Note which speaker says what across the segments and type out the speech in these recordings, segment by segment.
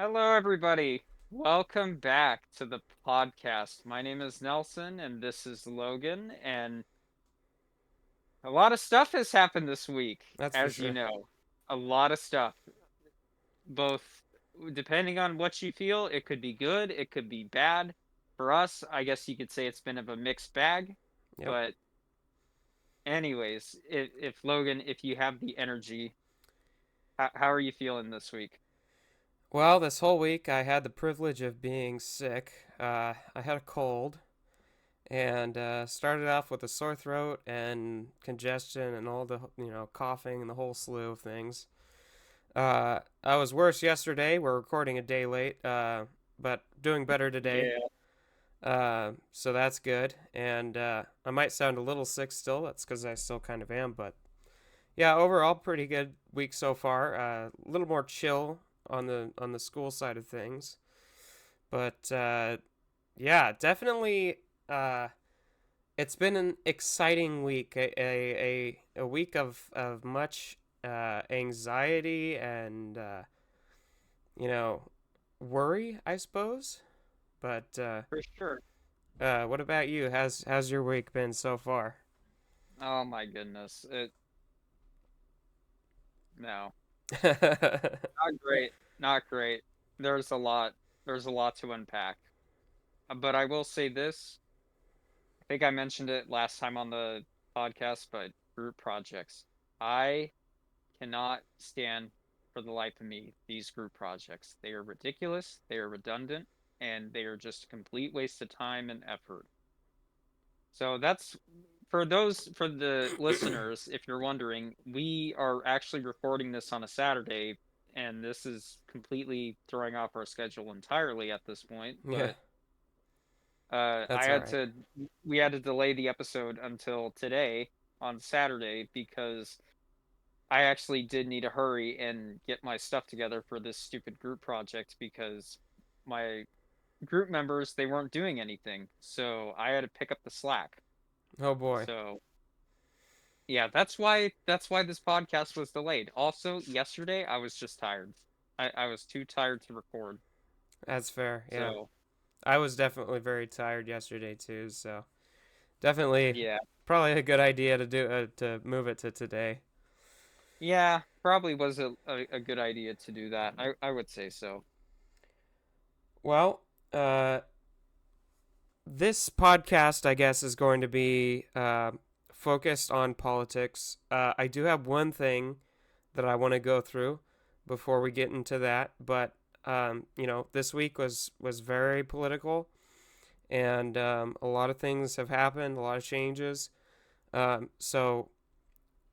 Speaker 1: Hello, everybody. Welcome back to the podcast. My name is Nelson, and this is Logan. And a lot of stuff has happened this week,
Speaker 2: That's for
Speaker 1: as you
Speaker 2: sure.
Speaker 1: know. A lot of stuff, both depending on what you feel, it could be good, it could be bad. For us, I guess you could say it's been of a mixed bag.
Speaker 2: Yep.
Speaker 1: But, anyways, if Logan, if you have the energy, how are you feeling this week?
Speaker 2: Well, this whole week I had the privilege of being sick. I had a cold and started off with a sore throat and congestion and all the coughing and the whole slew of things. I was worse yesterday. We're recording a day late, but doing better today.
Speaker 1: Yeah,
Speaker 2: So that's good. And I might sound a little sick still. That's because I still kind of am, but yeah, overall pretty good week so far. A little more chill on the school side of things, but yeah, definitely. It's been an exciting week, a week of much anxiety and you know worry, I suppose. But
Speaker 1: for sure.
Speaker 2: what about you? How's your week been so far?
Speaker 1: Oh my goodness. No. Not great. Not great. There's a lot. There's a lot to unpack. But I will say this. I think I mentioned it last time on the podcast, but group projects. I cannot stand for the life of me these group projects. They are ridiculous, they are redundant, and they are just a complete waste of time and effort. So that's for the listeners, if you're wondering, we are actually recording this on a Saturday, and this is completely throwing off our schedule entirely at this point.
Speaker 2: Yeah,
Speaker 1: But I
Speaker 2: that's all
Speaker 1: had
Speaker 2: right.
Speaker 1: to we had to delay the episode until today on Saturday because I actually did need to hurry and get my stuff together for this stupid group project because my group members they weren't doing anything, so I had to pick up the slack.
Speaker 2: Oh boy,
Speaker 1: So yeah, that's why this podcast was delayed. Also, yesterday I was just tired. I was too tired to record.
Speaker 2: that's fair. Yeah.
Speaker 1: So
Speaker 2: I was definitely very tired yesterday too, so definitely
Speaker 1: yeah.
Speaker 2: probably a good idea to move it to today.
Speaker 1: Yeah, probably was a good idea to do that. I would say so.
Speaker 2: Well, uh, this podcast, I guess, is going to be focused on politics. I do have one thing that I want to go through before we get into that, but this week was very political, and a lot of things have happened, a lot of changes. So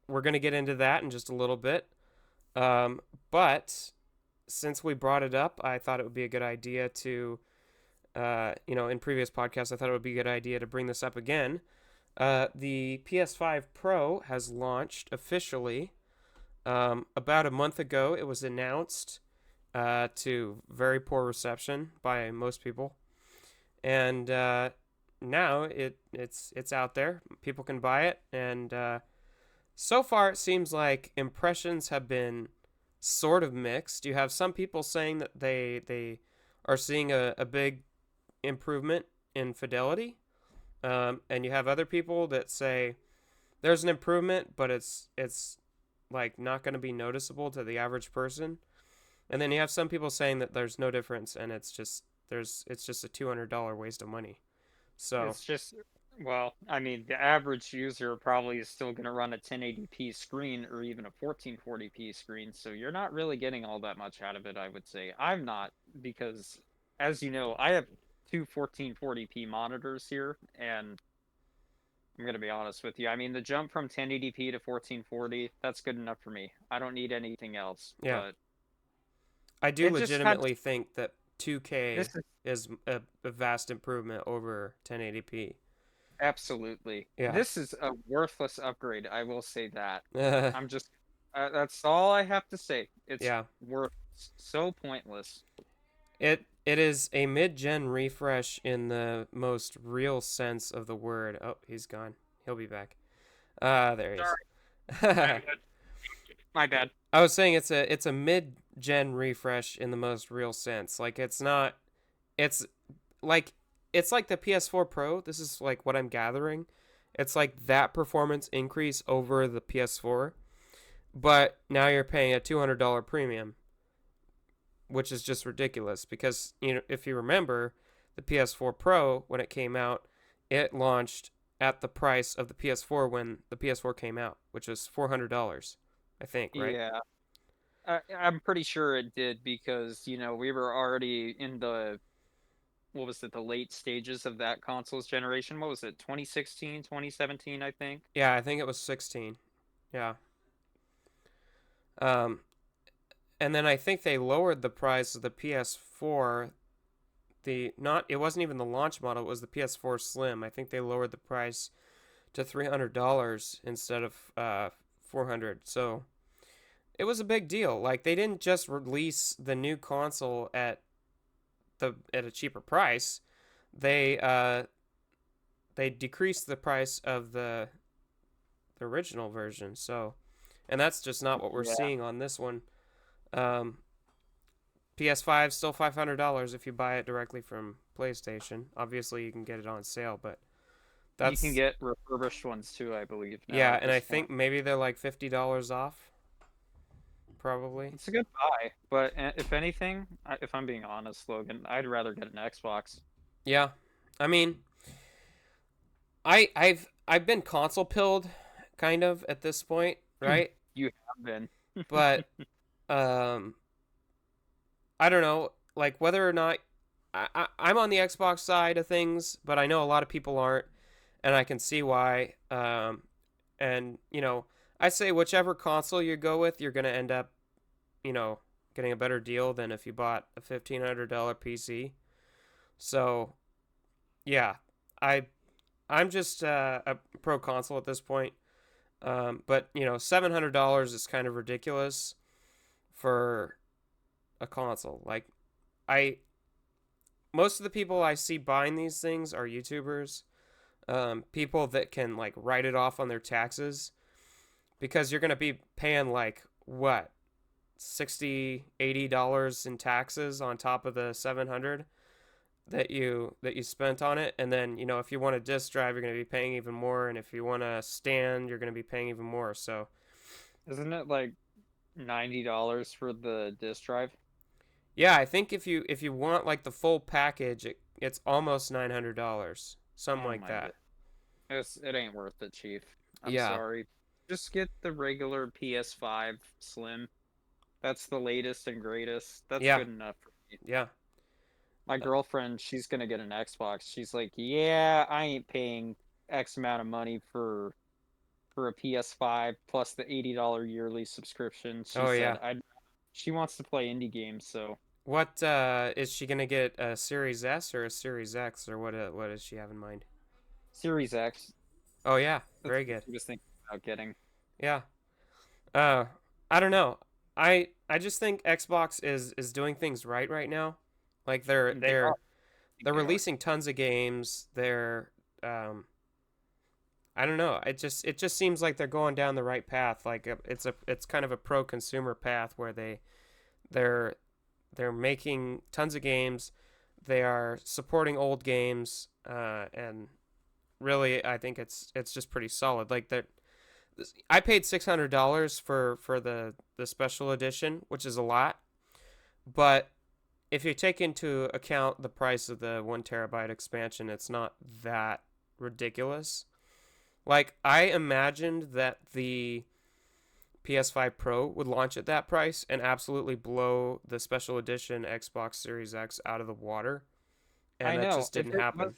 Speaker 2: we're going to get into that in just a little bit. But since we brought it up, I thought it would be a good idea to, in previous podcasts, I thought it would be a good idea to bring this up again. The PS5 Pro has launched officially about a month ago. It was announced to very poor reception by most people, and now it's out there. People can buy it, and so far, it seems like impressions have been sort of mixed. You have some people saying that they are seeing a big improvement in fidelity, and you have other people that say there's an improvement, but it's like not going to be noticeable to the average person. And then you have some people saying that there's no difference, and it's just a $200 waste of money. So
Speaker 1: It's just well, I mean, the average user probably is still going to run a 1080p screen or even a 1440p screen, so you're not really getting all that much out of it, I would say. I'm not because as you know, I have two 1440p monitors here and I'm going to be honest with you. I mean, the jump from 1080p to 1440, that's good enough for me. I don't need anything else,
Speaker 2: yeah,
Speaker 1: but
Speaker 2: I do
Speaker 1: it just had
Speaker 2: legitimately think that
Speaker 1: this
Speaker 2: 2K
Speaker 1: is
Speaker 2: is a vast improvement over 1080p.
Speaker 1: absolutely.
Speaker 2: Yeah.
Speaker 1: This is a worthless upgrade, I will say that. I'm just that's all I have to say. It's
Speaker 2: Yeah.
Speaker 1: worth so pointless.
Speaker 2: It is a mid-gen refresh in the most real sense of the word. Oh, he's gone. He'll be back. There he is.
Speaker 1: Sorry. My bad.
Speaker 2: I was saying it's a gen refresh in the most real sense. Like it's not it's like it's like the PS4 Pro. This is like what I'm gathering. It's like that performance increase over the PS4, but now you're paying a $200 premium, which is just ridiculous because if you remember the PS4 Pro when it came out, it launched at the price of the PS4 when the PS4 came out, which was $400, I think, right?
Speaker 1: Yeah. I'm pretty sure it did because, we were already in the, what was it, the late stages of that console's generation. What was it, 2016, 2017, I think?
Speaker 2: Yeah, I think it was 16. Yeah. Um and then I think they lowered the price of the PS4. The not It wasn't even the launch model, it was the PS4 Slim. I think they lowered the price to $300 instead of 400. So it was a big deal. Like they didn't just release the new console at a cheaper price. They decreased the price of the original version. So, and that's just not what we're
Speaker 1: Yeah.
Speaker 2: seeing on this one. Um, PS5 still $500 if you buy it directly from PlayStation. Obviously, you can get it on sale, but
Speaker 1: You can
Speaker 2: that's
Speaker 1: get refurbished ones too, I believe, now
Speaker 2: yeah.
Speaker 1: at
Speaker 2: And I
Speaker 1: this point.
Speaker 2: think maybe they're like $50 off, probably.
Speaker 1: It's a good buy, but if anything, if I'm being honest, Logan, I'd rather get an Xbox.
Speaker 2: Yeah, I mean, I've been console pilled, kind of at this point, right?
Speaker 1: You have been.
Speaker 2: But um, I don't know, like whether or not I'm on the Xbox side of things, but I know a lot of people aren't, and I can see why. And I say whichever console you go with, you're gonna end up, you know, getting a better deal than if you bought a $1,500 PC. So yeah, I I'm just a pro console at this point. But $700 is kind of ridiculous for a console. Like I most of the people I see buying these things are YouTubers, people that can like write it off on their taxes because you're gonna be paying like what 60-80 dollars in taxes on top of the 700 that you spent on it, and then if you want a disk drive you're going to be paying even more, and if you want a stand you're going to be paying even more. So
Speaker 1: Isn't it like $90 for the disk drive?
Speaker 2: yeah, I think if you want like the full package, it's almost $900, something
Speaker 1: Oh
Speaker 2: like
Speaker 1: my god.
Speaker 2: that.
Speaker 1: It ain't worth it, Chief. I'm
Speaker 2: Yeah,
Speaker 1: sorry. Just get the regular PS5 Slim. That's the latest and greatest. That's
Speaker 2: yeah,
Speaker 1: good enough for me.
Speaker 2: yeah.
Speaker 1: My
Speaker 2: uh,
Speaker 1: girlfriend, she's gonna get an Xbox. She's like, "Yeah, I ain't paying X amount of money for a PS5 plus the $80 yearly subscription." She
Speaker 2: oh
Speaker 1: said,
Speaker 2: yeah.
Speaker 1: "I." She wants to play indie games, so
Speaker 2: What is she gonna get, a Series S or a Series X, or what does she have in mind?
Speaker 1: Series X.
Speaker 2: Oh yeah,
Speaker 1: That's
Speaker 2: very
Speaker 1: what
Speaker 2: good.
Speaker 1: she was thinking about getting.
Speaker 2: Yeah. uh I don't know. I just think Xbox is doing things right now. Like they're
Speaker 1: They are.
Speaker 2: they're
Speaker 1: I think
Speaker 2: they're
Speaker 1: they are.
Speaker 2: releasing tons of games. Um I don't know. It just seems like they're going down the right path. Like it's kind of a pro consumer path where they're they're making tons of games. They are supporting old games, and really I think it's just pretty solid. Like that, I paid $600 for the special edition, which is a lot, but if you take into account the price of the 1 terabyte expansion, it's not that ridiculous. Like I imagined that the PS5 Pro would launch at that price and absolutely blow the special edition Xbox Series X out of the water, and
Speaker 1: I
Speaker 2: that
Speaker 1: know.
Speaker 2: just didn't happen.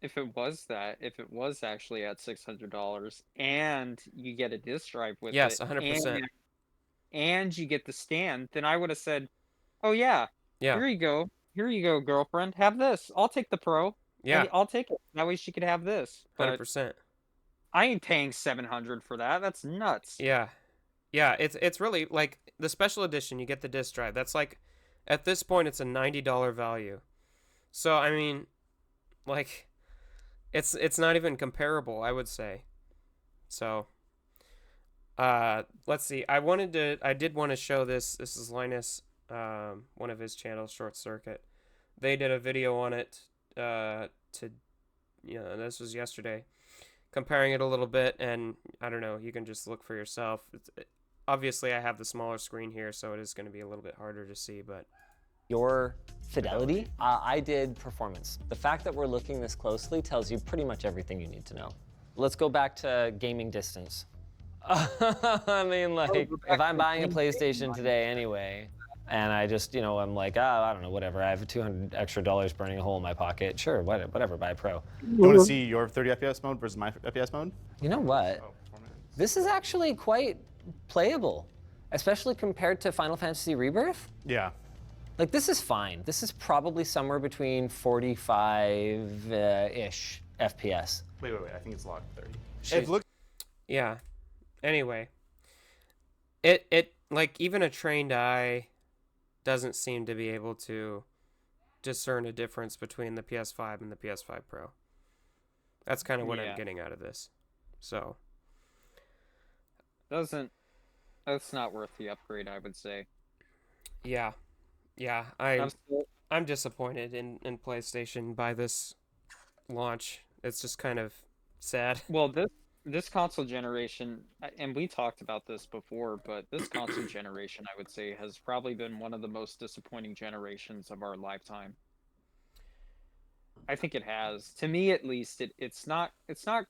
Speaker 1: If it was actually at $600 and you get a disk drive with
Speaker 2: Yes,
Speaker 1: it
Speaker 2: 100%.
Speaker 1: and you get the stand, then I would have said, "Oh yeah,
Speaker 2: Yeah,
Speaker 1: here you go. Here you go, girlfriend. Have this. I'll take the Pro
Speaker 2: yeah,
Speaker 1: and I'll take it. That way she could have this." But
Speaker 2: 100%.
Speaker 1: I ain't paying 700 for that. That's nuts.
Speaker 2: Yeah, yeah. It's really like the special edition. You get the disc drive. That's like at this point it's a $90 value. So I mean, like it's not even comparable, I would say. So Let's see. I did want to show this. This is Linus, one of his channels, Short Circuit. They did a video on it, to, this was yesterday, comparing it a little bit, and I don't know, you can just look for yourself. Obviously, I have the smaller screen here, so it is going to be a little bit harder to see, but
Speaker 3: Your fidelity. I did performance. The fact that we're looking this closely tells you pretty much everything you need to know. Let's go back to gaming distance. I mean,
Speaker 1: Oh,
Speaker 3: like,
Speaker 1: we're
Speaker 3: if
Speaker 1: back
Speaker 3: I'm
Speaker 1: to the
Speaker 3: buying a
Speaker 1: same thing,
Speaker 3: PlayStation today anyway, and I just, I'm like, oh, I don't know, whatever. I have $200 extra burning a hole in my pocket. Sure, whatever, buy a Pro.
Speaker 4: You want to see your 30 FPS mode versus my FPS mode?
Speaker 3: You know what?
Speaker 4: Oh, performance.
Speaker 3: This is actually quite playable, especially compared to Final Fantasy Rebirth.
Speaker 4: Yeah.
Speaker 3: Like, this is fine. This is probably somewhere between 45-ish FPS.
Speaker 4: Wait. I think it's locked 30.
Speaker 3: Shit.
Speaker 4: It looks.
Speaker 2: yeah. Anyway, it like even a trained eye doesn't seem to be able to discern a difference between the PS5 and the PS5 Pro. That's kind of what I'm
Speaker 1: Yeah.
Speaker 2: getting out of this. So,
Speaker 1: Doesn't That's not worth the upgrade, I would say.
Speaker 2: yeah. Yeah,
Speaker 1: I'm still,
Speaker 2: I'm disappointed in PlayStation by this launch. It's just kind of sad.
Speaker 1: well, this console generation, and we talked about this before, but this console generation, I would say, has probably been one of the most disappointing generations of our lifetime. I think it has. To me, at least, it's not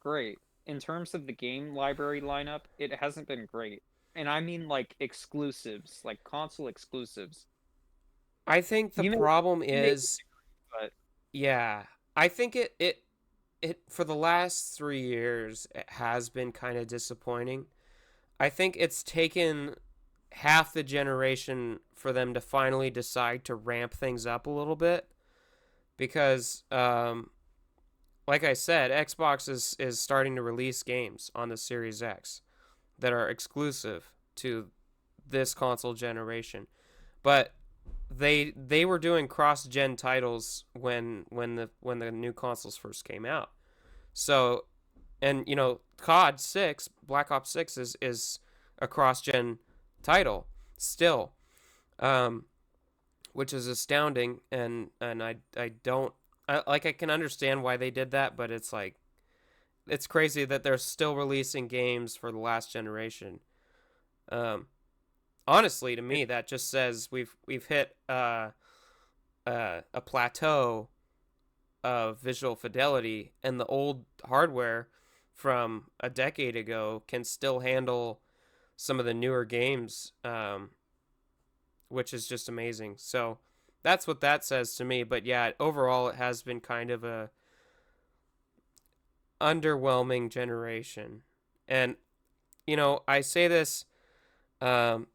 Speaker 1: great in terms of the game library lineup. It hasn't been great, and I mean like exclusives, like console exclusives.
Speaker 2: I think the
Speaker 1: You may
Speaker 2: problem
Speaker 1: you may
Speaker 2: is,
Speaker 1: disagree, but
Speaker 2: yeah, I think it for the last 3 years it has been kind of disappointing. I think it's taken half the generation for them to finally decide to ramp things up a little bit because, like I said, Xbox is starting to release games on the Series X that are exclusive to this console generation. But they were doing cross gen titles when the new consoles first came out. So, and COD 6, Black Ops 6 is a cross gen title still. Um which is astounding, and I don't like, I can understand why they did that, but it's like it's crazy that they're still releasing games for the last generation. Um Honestly, to me, that just says we've hit a plateau of visual fidelity, and the old hardware from a decade ago can still handle some of the newer games, which is just amazing. So that's what that says to me. But yeah, overall, it has been kind of a underwhelming generation, and I say this, um,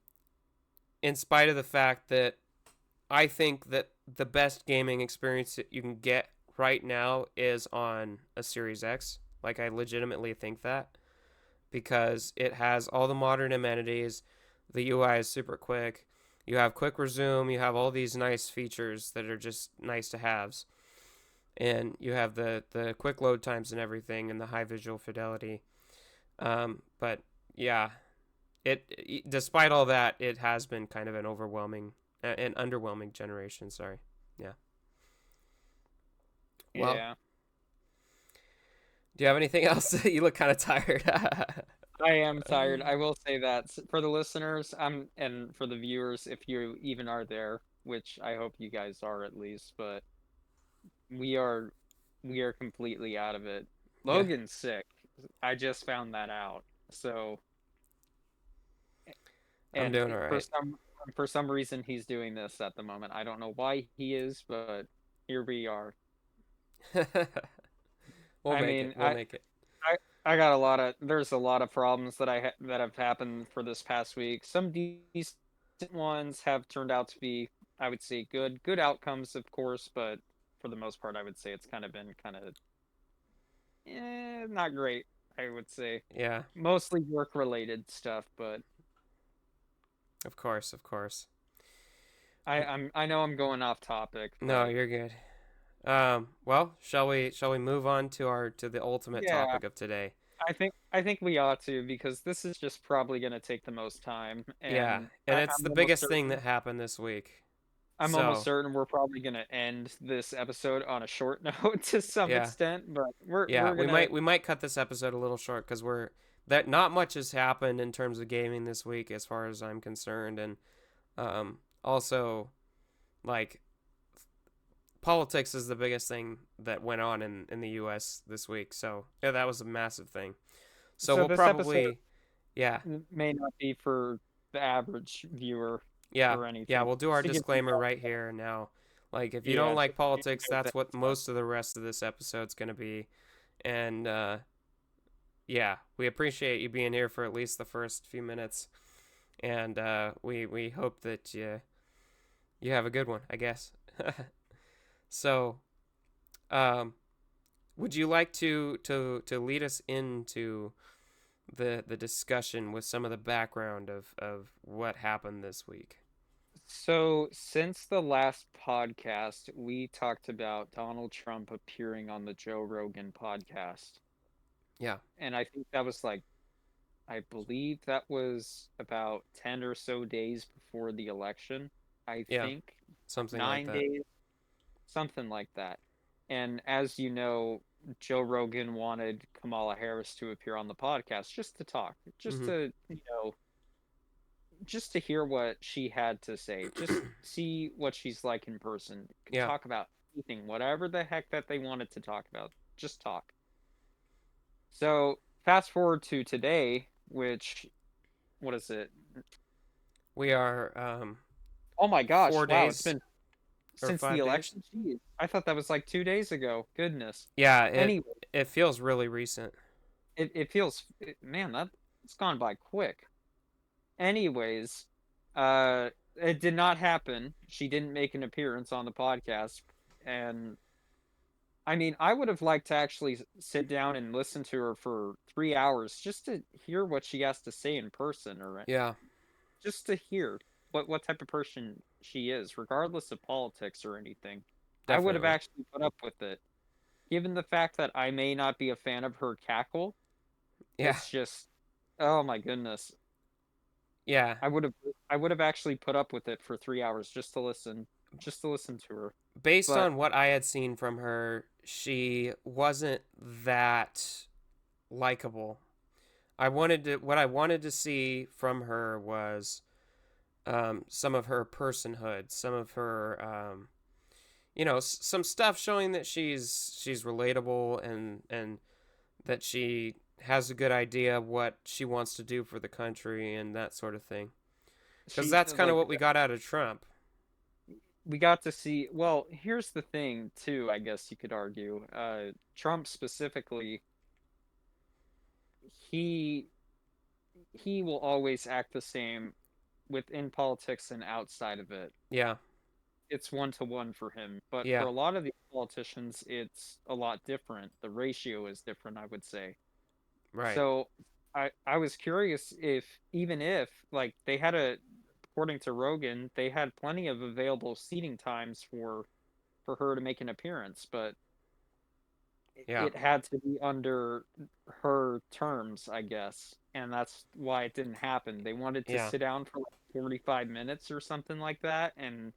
Speaker 2: in spite of the fact that I think that the best gaming experience that you can get right now is on a Series X. Like, I legitimately think that because it has all the modern amenities. The UI is super quick. You have quick resume. You have all these nice features that are just nice to haves. And you have the quick load times and everything and the high visual fidelity. But yeah, despite all that, it has been kind of an underwhelming generation. Sorry. Yeah. Well,
Speaker 1: yeah.
Speaker 2: do you have anything else? You look kind of tired.
Speaker 1: I am tired. I will say that for the listeners, and for the viewers, if you even are there, which I hope you guys are at least, but we are we are completely out of it.
Speaker 2: Yeah,
Speaker 1: Logan's sick. I just found that out. So,
Speaker 2: I'm
Speaker 1: and
Speaker 2: doing all
Speaker 1: for
Speaker 2: right.
Speaker 1: some reason he's doing this at the moment. I don't know why he is, but here we are.
Speaker 2: We'll
Speaker 1: I
Speaker 2: make it.
Speaker 1: mean,
Speaker 2: We'll make it.
Speaker 1: I I got a lot of there's a lot of problems that that have happened for this past week. Some decent ones have turned out to be, I would say, good outcomes, of course, but for the most part, I would say it's kind of been kind of not great. I would say
Speaker 2: Yeah,
Speaker 1: mostly work related stuff, but
Speaker 2: of course, of course.
Speaker 1: I know I'm going off topic,
Speaker 2: No,
Speaker 1: but
Speaker 2: you're good. Well, shall we move on to the ultimate
Speaker 1: yeah,
Speaker 2: topic of today?
Speaker 1: I think we ought to, because this is just probably going to take the most time,
Speaker 2: Yeah,
Speaker 1: and
Speaker 2: and it's
Speaker 1: I'm
Speaker 2: the
Speaker 1: almost
Speaker 2: biggest thing
Speaker 1: certain
Speaker 2: that happened this week.
Speaker 1: I'm almost
Speaker 2: So,
Speaker 1: certain we're probably going to end this episode on a short note to some
Speaker 2: yeah.
Speaker 1: extent, but
Speaker 2: Yeah,
Speaker 1: we're
Speaker 2: we
Speaker 1: gonna.
Speaker 2: might cut this episode a little short cuz we're that not much has happened in terms of gaming this week as far as I'm concerned, and also like politics is the biggest thing that went on in the US this week. So, yeah, that was a massive thing. So,
Speaker 1: So
Speaker 2: we'll
Speaker 1: this episode
Speaker 2: probably yeah.
Speaker 1: may not be for the average viewer
Speaker 2: Yeah.
Speaker 1: or
Speaker 2: Yeah,
Speaker 1: anything.
Speaker 2: we'll do
Speaker 1: Just
Speaker 2: our
Speaker 1: to give some
Speaker 2: disclaimer right here and now. Like if you don't
Speaker 1: yeah,
Speaker 2: like
Speaker 1: just to give
Speaker 2: politics,
Speaker 1: you guys a
Speaker 2: that's what
Speaker 1: heads up.
Speaker 2: most of the rest of this episode's going to be. And yeah, we appreciate you being here for at least the first few minutes, and we hope that you have a good one, I guess. So, um, would you like to lead us into the discussion with some of the background of what happened this week?
Speaker 1: So, since the last podcast, we talked about Donald Trump appearing on the Joe Rogan podcast.
Speaker 2: Yeah,
Speaker 1: And I think that was like, I believe that was about 10 or so days before the election. I
Speaker 2: yeah,
Speaker 1: think
Speaker 2: something like
Speaker 1: nine
Speaker 2: that.
Speaker 1: days, something like that. And as you know, Joe Rogan wanted Kamala Harris to appear on the podcast just to talk, just
Speaker 2: Mm-hmm.
Speaker 1: to, just to hear what she had to say, just see what she's like in person,
Speaker 2: Yeah,
Speaker 1: talk about anything, whatever the heck that they wanted to talk about, just talk. So fast forward to today, which, what is it?
Speaker 2: we are
Speaker 1: Oh my gosh,
Speaker 2: four
Speaker 1: wow, it's
Speaker 2: days
Speaker 1: been
Speaker 2: or
Speaker 1: since the
Speaker 2: 5 days.
Speaker 1: election. Jeez, I thought that was like 2 days ago. Goodness.
Speaker 2: Yeah,
Speaker 1: Anyway,
Speaker 2: it feels really recent.
Speaker 1: it feels, man, that it's gone by quick. Anyways, uh, it did not happen. She didn't make an appearance on the podcast, and I mean, I would have liked to actually sit down and listen to her for 3 hours just to hear what she has to say in person, or
Speaker 2: Yeah,
Speaker 1: just to hear what type of person she is, regardless of politics or anything. I would have
Speaker 2: definitely.
Speaker 1: actually put up with it, given the fact that I may not be a fan of her cackle.
Speaker 2: Yeah,
Speaker 1: It's just, oh my goodness.
Speaker 2: yeah.
Speaker 1: I would have I would have actually put up with it for 3 hours just to listen to her.
Speaker 2: Based
Speaker 1: But
Speaker 2: on what I had seen from her, she wasn't that likable. What I wanted to see from her was some of her personhood, some of her some stuff showing that she's relatable and that she has a good idea of what she wants to do for the country and that sort of thing. Because
Speaker 1: she
Speaker 2: that's kind of
Speaker 1: like
Speaker 2: what we got out of Trump.
Speaker 1: we got to see, well, here's the thing too, I guess you could argue. Trump specifically, he he will always act the same within politics and outside of it.
Speaker 2: Yeah,
Speaker 1: It's one to one for him. But for
Speaker 2: yeah,
Speaker 1: a lot of these politicians, it's a lot different. The ratio is different, I would say.
Speaker 2: right.
Speaker 1: So I was curious if, even if like they had a, according to Rogan, they had plenty of available seating times for her to make an appearance, but
Speaker 2: Yeah,
Speaker 1: it had to be under her terms, I guess, and that's why it didn't happen. They wanted to
Speaker 2: yeah,
Speaker 1: sit down for like 45 minutes or something like that, and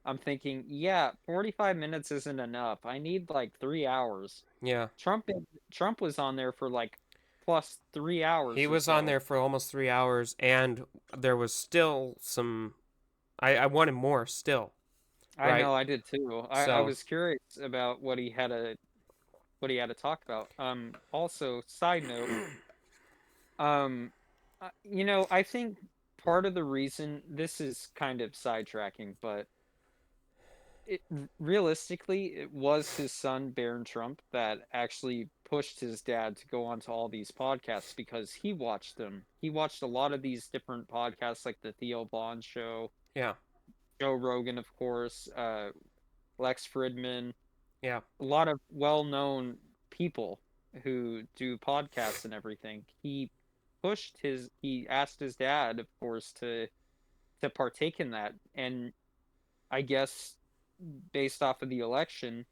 Speaker 1: I'm thinking, yeah, 45 minutes isn't enough. I need like 3 hours.
Speaker 2: yeah.
Speaker 1: Trump Trump was on there for like plus 3 hours
Speaker 2: He
Speaker 1: or
Speaker 2: was on
Speaker 1: so.
Speaker 2: there for almost 3 hours, and there was still some. I wanted more still,
Speaker 1: I
Speaker 2: right?
Speaker 1: know, I did too. I
Speaker 2: So,
Speaker 1: was curious about what he had to talk about. Also, side note, um, I think part of the reason, this is kind of sidetracking, but realistically, it was his son Barron Trump that actually pushed his dad to go onto all these podcasts, because he watched them. He watched a lot of these different podcasts, like the Theo Bond Show,
Speaker 2: yeah,
Speaker 1: Joe Rogan, of course, Lex Fridman,
Speaker 2: yeah,
Speaker 1: a lot of well-known people who do podcasts and everything. He asked his dad, of course, to partake in that, and I guess based off of the election,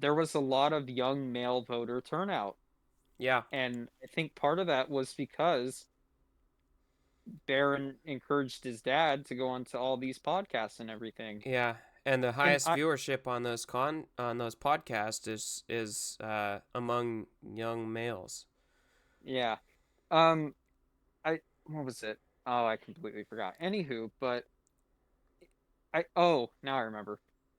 Speaker 1: there was a lot of young male voter turnout,
Speaker 2: Yeah.
Speaker 1: And I think part of that was because Barron encouraged his dad to go onto all these podcasts and everything.
Speaker 2: Yeah. And the
Speaker 1: And
Speaker 2: highest viewership on those podcasts is among young males.
Speaker 1: yeah. Um I what was it? Oh, I completely forgot. Anywho, but now I remember.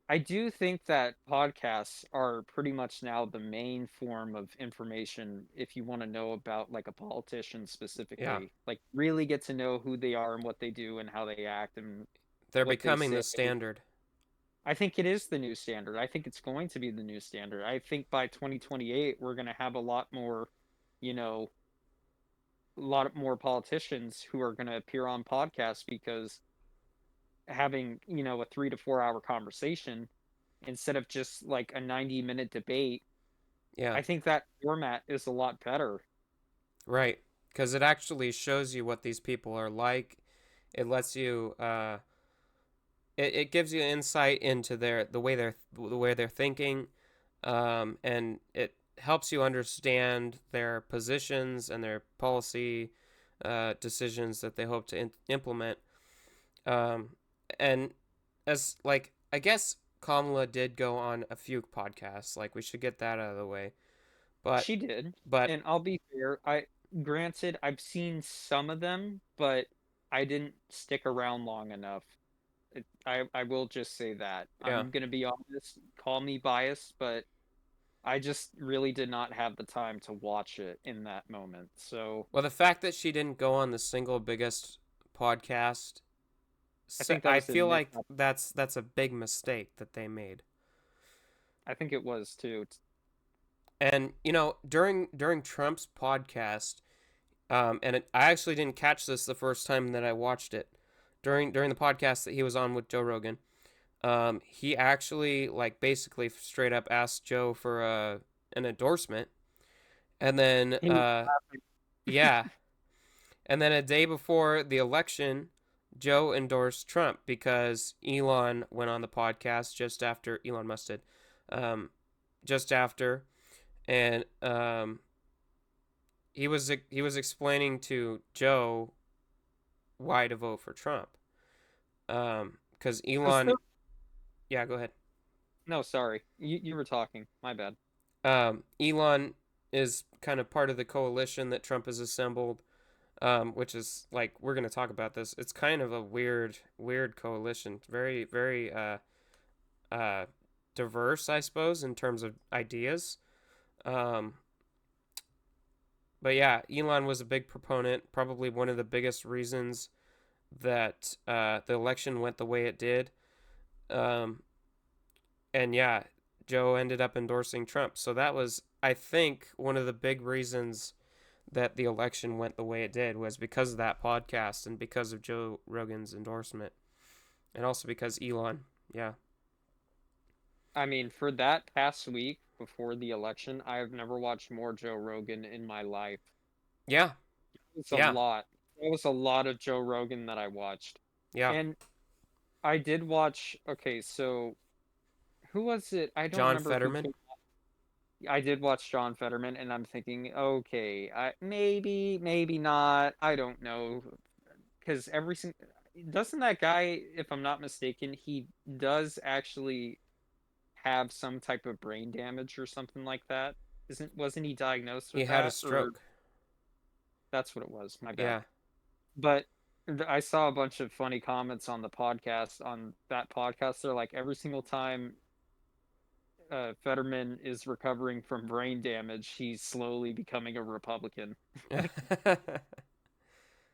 Speaker 1: I do think that podcasts are pretty much now the main form of information if you want to know about like a politician
Speaker 2: Yeah.
Speaker 1: specifically. Like really get to know who they are and what they do and how they act and
Speaker 2: They're
Speaker 1: what they
Speaker 2: becoming
Speaker 1: say.
Speaker 2: the standard.
Speaker 1: I think it is the new standard. I think it's going to be the new standard. I think by 2028 we're going to have a lot more, you know, a lot more politicians who are going to appear on podcasts because having, a 3 to 4 hour conversation instead of just like a 90-minute debate,
Speaker 2: Yeah.
Speaker 1: I think that format is a lot better.
Speaker 2: Right. Because it actually shows you what these people are like. It lets you it gives you insight into the way they're thinking, and it helps you understand their positions and their policy decisions that they hope to implement. Um, and as like I guess Kamala did go on a few podcasts. Like we should get that out of the way. But
Speaker 1: She did.
Speaker 2: but
Speaker 1: And I'll be fair, granted I've seen some of them, but I didn't stick around long enough. I will just say that.
Speaker 2: yeah.
Speaker 1: I'm gonna be honest, call me biased, but I just really did not have the time to watch it in that moment. So
Speaker 2: Well, the fact that she didn't go on the single biggest podcast,
Speaker 1: I think that
Speaker 2: I
Speaker 1: was a
Speaker 2: feel
Speaker 1: miss.
Speaker 2: like that's a big mistake that they made.
Speaker 1: I think it was too.
Speaker 2: And during Trump's podcast, I actually didn't catch this the first time that I watched it. During the podcast that he was on with Joe Rogan, he actually like basically straight up asked Joe for an endorsement, and then
Speaker 1: He was
Speaker 2: yeah, and then a day before the election, Joe endorsed Trump because Elon went on the podcast just after Elon Musk did, um, just after, and he was explaining to Joe why to vote for Trump. Because Elon,
Speaker 1: so
Speaker 2: yeah, go ahead.
Speaker 1: no, sorry. You were talking. My bad.
Speaker 2: Elon is kind of part of the coalition that Trump has assembled, which is like we're gonna talk about this. It's kind of a weird coalition. Very, very uh, diverse, I suppose, in terms of ideas. Um, but yeah, Elon was a big proponent. Probably one of the biggest reasons that the election went the way it did. Um, and yeah, Joe ended up endorsing Trump. So that was, I think, one of the big reasons that the election went the way it did was because of that podcast and because of Joe Rogan's endorsement, and also because Elon. Yeah,
Speaker 1: I mean, for that past week before the election, I have never watched more Joe Rogan in my life.
Speaker 2: yeah,
Speaker 1: It's a
Speaker 2: yeah,
Speaker 1: lot. It was a lot of Joe Rogan that I watched.
Speaker 2: yeah.
Speaker 1: And I did watch, okay, so who was it? I don't
Speaker 2: John
Speaker 1: remember who
Speaker 2: Fetterman.
Speaker 1: came. I did watch John Fetterman, and I'm thinking, okay, maybe not. I don't know, because every single doesn't that guy, if I'm not mistaken, he does actually have some type of brain damage or something like that. Wasn't he diagnosed
Speaker 2: He
Speaker 1: with
Speaker 2: had a
Speaker 1: that? Or
Speaker 2: stroke.
Speaker 1: that's what it was. My bad.
Speaker 2: Yeah,
Speaker 1: But I saw a bunch of funny comments on the podcast on that podcast. They're like every single time Fetterman is recovering from brain damage, he's slowly becoming a Republican.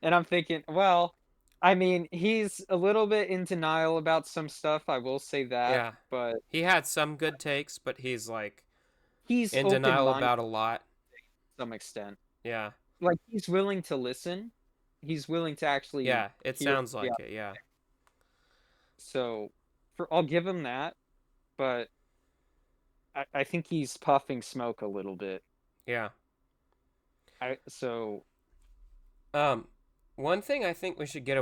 Speaker 1: And I'm thinking, well, I mean, he's a little bit in denial about some stuff, I will say that,
Speaker 2: yeah.
Speaker 1: but
Speaker 2: He had some good takes, but he's like
Speaker 1: he's
Speaker 2: in denial
Speaker 1: open-minded
Speaker 2: about a lot.
Speaker 1: to some extent.
Speaker 2: Yeah,
Speaker 1: Like he's willing to listen. He's willing to actually
Speaker 2: yeah. It
Speaker 1: hear.
Speaker 2: sounds
Speaker 1: Yeah.
Speaker 2: like it. Yeah,
Speaker 1: So I'll give him that, but I think he's puffing smoke a little bit.
Speaker 2: yeah.
Speaker 1: I so
Speaker 2: Um, one thing I think we should get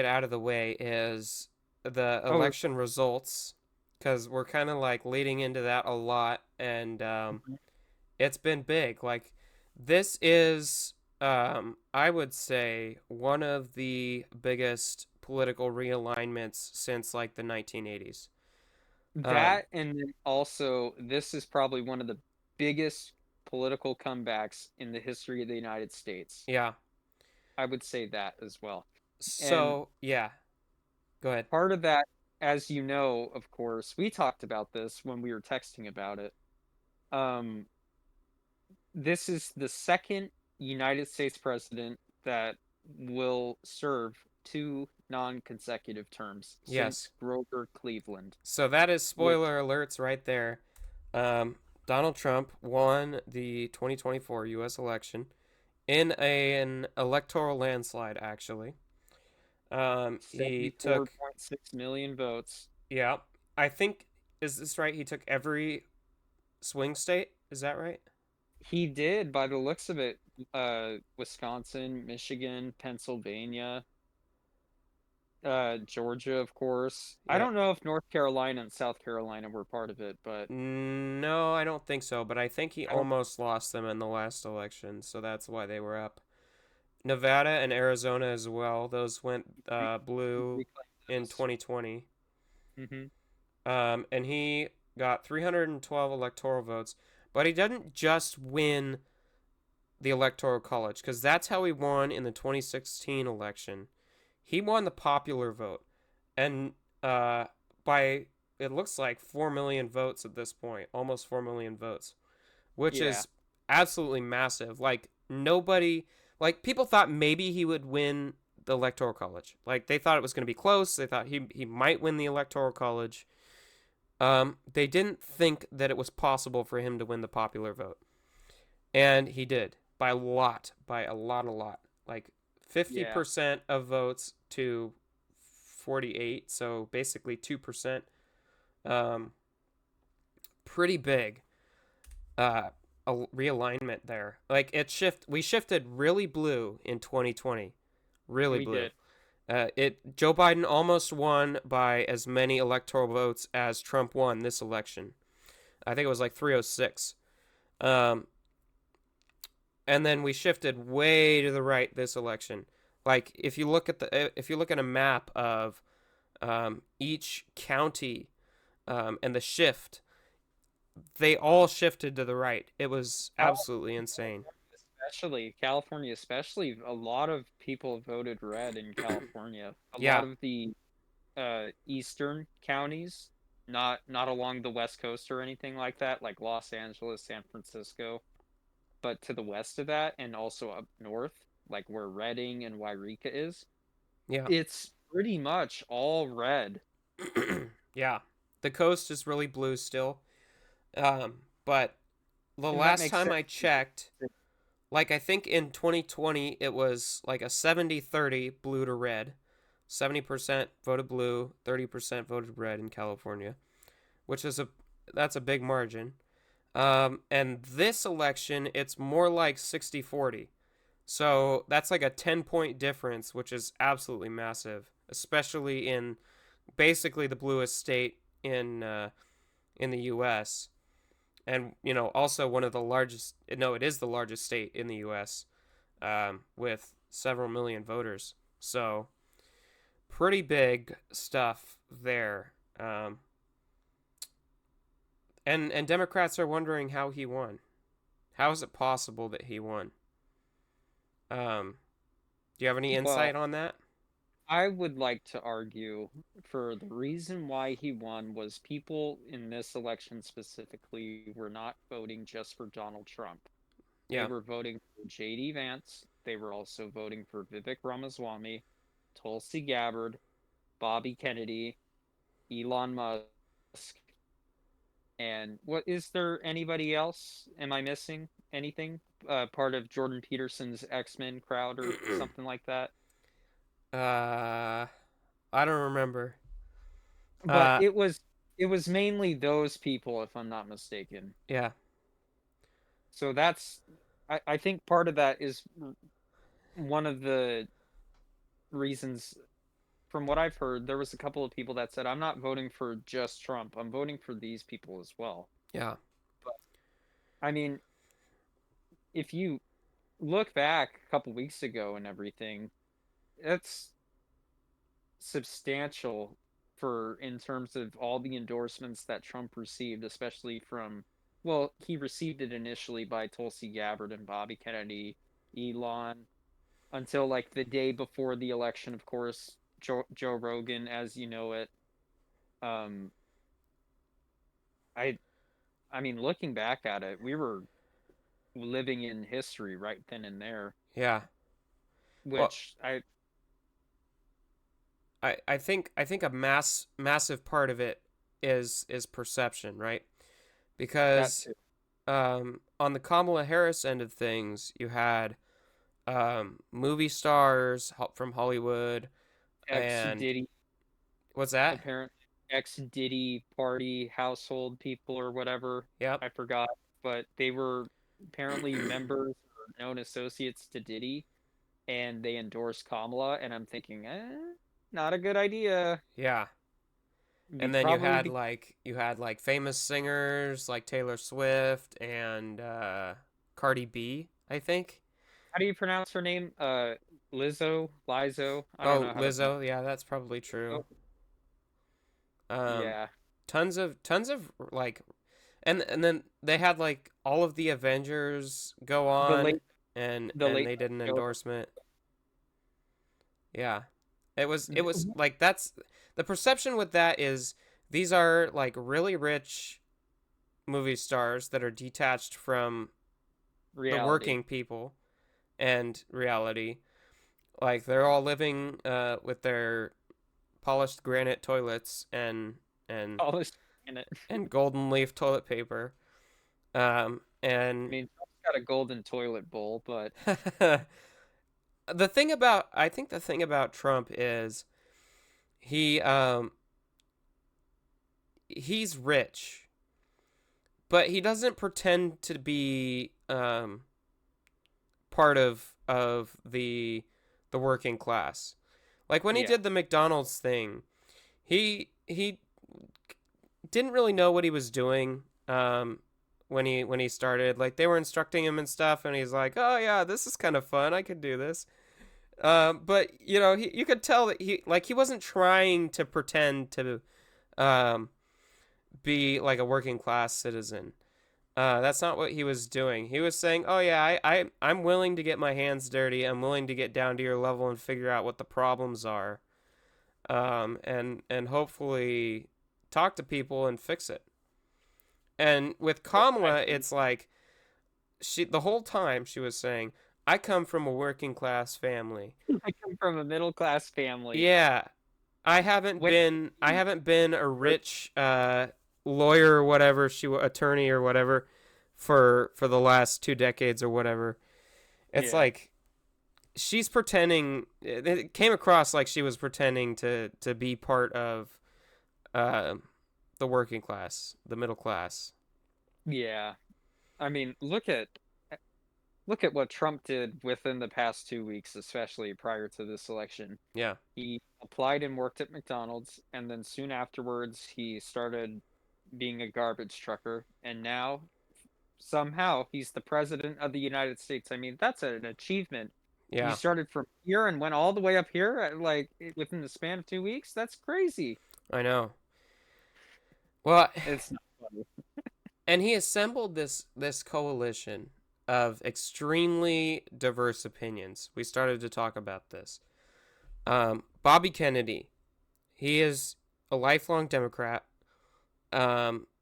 Speaker 2: out of the way is the
Speaker 1: oh
Speaker 2: election results, because we're kind of like leading into that a lot, and it's been big. Like This is, I would say, one of the biggest political realignments since like the 1980s. Um,
Speaker 1: That and then also this is probably one of the biggest political comebacks in the history of the United States.
Speaker 2: yeah.
Speaker 1: I would say that as well. And
Speaker 2: So, yeah, go ahead.
Speaker 1: part of that, as you know, of course, we talked about this when we were texting about it. Um, this is the second United States president that will serve two non-consecutive terms
Speaker 2: Yes.
Speaker 1: since Grover Cleveland,
Speaker 2: So that is
Speaker 1: which
Speaker 2: spoiler alerts right there. Donald Trump won the 2024 U.S. election in an electoral landslide, actually. He took,
Speaker 1: 74.6 million votes.
Speaker 2: yeah, I think, is this right? He took every swing state. Is that right?
Speaker 1: He did, by the looks of it, Wisconsin, Michigan, Pennsylvania, Georgia, of course. I
Speaker 2: Yep.
Speaker 1: don't know if North Carolina and South Carolina were part of it, but
Speaker 2: No, I don't think so, but I think he
Speaker 1: I don't
Speaker 2: almost lost them in the last election, so that's why they were up. Nevada and Arizona as well. Those went
Speaker 1: re-
Speaker 2: blue
Speaker 1: reclaim
Speaker 2: in
Speaker 1: those.
Speaker 2: 2020.
Speaker 1: Hmm.
Speaker 2: And he got 312 electoral votes, but he didn't just win the electoral college because that's how he won in the 2016 election. He won the popular vote, and uh, by it looks like 4 million votes at this point, almost 4 million votes, which
Speaker 1: Yeah.
Speaker 2: is absolutely massive. Like nobody, like people thought maybe he would win the electoral college. Like they thought it was going to be close. They thought he might win the electoral college. They didn't think that it was possible for him to win the popular vote, and he did by a lot, like
Speaker 1: Yeah.
Speaker 2: 50% of votes to 48. So basically 2%. Um, Pretty big. Uh, a realignment there. Like we shifted really blue in 2020, really
Speaker 1: We
Speaker 2: blue.
Speaker 1: did.
Speaker 2: Joe Biden almost won by as many electoral votes as Trump won this election. I think it was like 306. Um, and then we shifted way to the right this election. Like if you look at a map of each county and the shift, they all shifted to the right. It was
Speaker 1: Cal-
Speaker 2: absolutely insane.
Speaker 1: California especially, a lot of people voted red in California. A lot
Speaker 2: Yeah,
Speaker 1: of the eastern counties, not along the west coast or anything like that, like Los Angeles, San Francisco, but to the west of that and also up north, like where Redding and Wairika is,
Speaker 2: yeah,
Speaker 1: it's pretty much all red.
Speaker 2: yeah. The coast is really blue still. But the
Speaker 1: And that
Speaker 2: last
Speaker 1: makes
Speaker 2: time
Speaker 1: sense
Speaker 2: I
Speaker 1: because
Speaker 2: checked, like I think in 2020 it was like a 70-30 blue to red. 70% voted blue, 30% voted red in California, which is that's a big margin. And this election, it's more like 60-40. So that's like a 10-point difference, which is absolutely massive, especially in basically the bluest state in the U.S. And also one of the largest. No, it is the largest state in the U.S. With several million voters. So pretty big stuff there. And Democrats are wondering how he won. How is it possible that he won? Um, do you have any
Speaker 1: well,
Speaker 2: insight on that?
Speaker 1: I would like to argue for the reason why he won was people in this election specifically were not voting just for Donald Trump. They
Speaker 2: Yeah.
Speaker 1: were voting for JD Vance. They were also voting for Vivek Ramaswamy, Tulsi Gabbard, Bobby Kennedy, Elon Musk, and what is there anybody else? Am I missing anything? Part of Jordan Peterson's X-Men crowd or something like that.
Speaker 2: uh, I don't remember.
Speaker 1: But
Speaker 2: Uh,
Speaker 1: it was mainly those people, if I'm not mistaken.
Speaker 2: yeah.
Speaker 1: So I think part of that is one of the reasons. From what I've heard, there was a couple of people that said, I'm not voting for just Trump. I'm voting for these people as well.
Speaker 2: Yeah.
Speaker 1: But I mean, if you look back a couple weeks ago and everything, it's substantial for in terms of all the endorsements that Trump received, especially from, well, he received it initially by Tulsi Gabbard and Bobby Kennedy, Elon, until like the day before the election, of course, Joe Rogan, as you know it. Um, I I mean, looking back at it, we were living in history right then and there,
Speaker 2: Yeah. Well,
Speaker 1: which
Speaker 2: I think a massive part of it is perception, right?
Speaker 1: that
Speaker 2: Because
Speaker 1: too.
Speaker 2: on the Kamala Harris end of things, you had movie stars from Hollywood,
Speaker 1: Ex
Speaker 2: and
Speaker 1: Diddy,
Speaker 2: what's that?
Speaker 1: apparently ex Diddy party household people or whatever.
Speaker 2: Yep.
Speaker 1: I forgot, but they were apparently members or known associates to Diddy, and they endorsed Kamala. And I'm thinking, not a good idea.
Speaker 2: Yeah.
Speaker 1: Be
Speaker 2: And then you
Speaker 1: probably
Speaker 2: had
Speaker 1: be.
Speaker 2: like famous singers like Taylor Swift and Cardi B, I think.
Speaker 1: How do you pronounce her name? Lizzo. I don't
Speaker 2: Oh,
Speaker 1: know how to pronounce.
Speaker 2: Lizzo. Yeah, that's probably true.
Speaker 1: Oh,
Speaker 2: Um,
Speaker 1: yeah,
Speaker 2: tons of like, and then they had like all of the Avengers go
Speaker 1: the
Speaker 2: on,
Speaker 1: late the
Speaker 2: and
Speaker 1: late
Speaker 2: they did an
Speaker 1: show.
Speaker 2: endorsement. Yeah, it was like that's the perception with that is these are like really rich movie stars that are detached from the
Speaker 1: Reality.
Speaker 2: working people and reality. Like they're all living with their polished granite toilets and
Speaker 1: All this in it.
Speaker 2: and golden leaf toilet paper.
Speaker 1: I
Speaker 2: And
Speaker 1: mean, Trump's got a golden toilet bowl, but
Speaker 2: I think the thing about Trump is he he's rich, but he doesn't pretend to be part of the working class. Like when he
Speaker 1: yeah,
Speaker 2: did the McDonald's thing, he didn't really know what he was doing when he started. Like they were instructing him and stuff, and he's like, "Oh yeah, this is kind of fun. I could do this." But you know, you could tell that he wasn't trying to pretend to um, be like a working class citizen. That's not what he was doing. He was saying, "Oh yeah, I'm willing to get my hands dirty. I'm willing to get down to your level and figure out what the problems are, and hopefully talk to people and fix it." And with
Speaker 1: I
Speaker 2: Kamala,
Speaker 1: mean,
Speaker 2: it's like the whole time she was saying, "I come from a working class family."
Speaker 1: I come from a middle class family.
Speaker 2: Yeah,
Speaker 1: When
Speaker 2: I haven't been a rich lawyer or whatever attorney or whatever for the last 2 decades or whatever. It's
Speaker 1: yeah,
Speaker 2: like she's pretending. It came across like she was pretending to be part of uh, the working class, the middle class.
Speaker 1: yeah. I mean, look at what Trump did within the past 2 weeks, especially prior to this election.
Speaker 2: Yeah,
Speaker 1: He applied and worked at McDonald's, and then soon afterwards, he started being a garbage trucker, and now somehow he's the president of the United States. I mean, that's an achievement. You
Speaker 2: yeah,
Speaker 1: started from here and went all the way up here, like within the span of 2 weeks. That's crazy.
Speaker 2: I know. Well,
Speaker 1: It's not funny.
Speaker 2: and he assembled this coalition of extremely diverse opinions. We started to talk about this. Bobby Kennedy, he is a lifelong Democrat.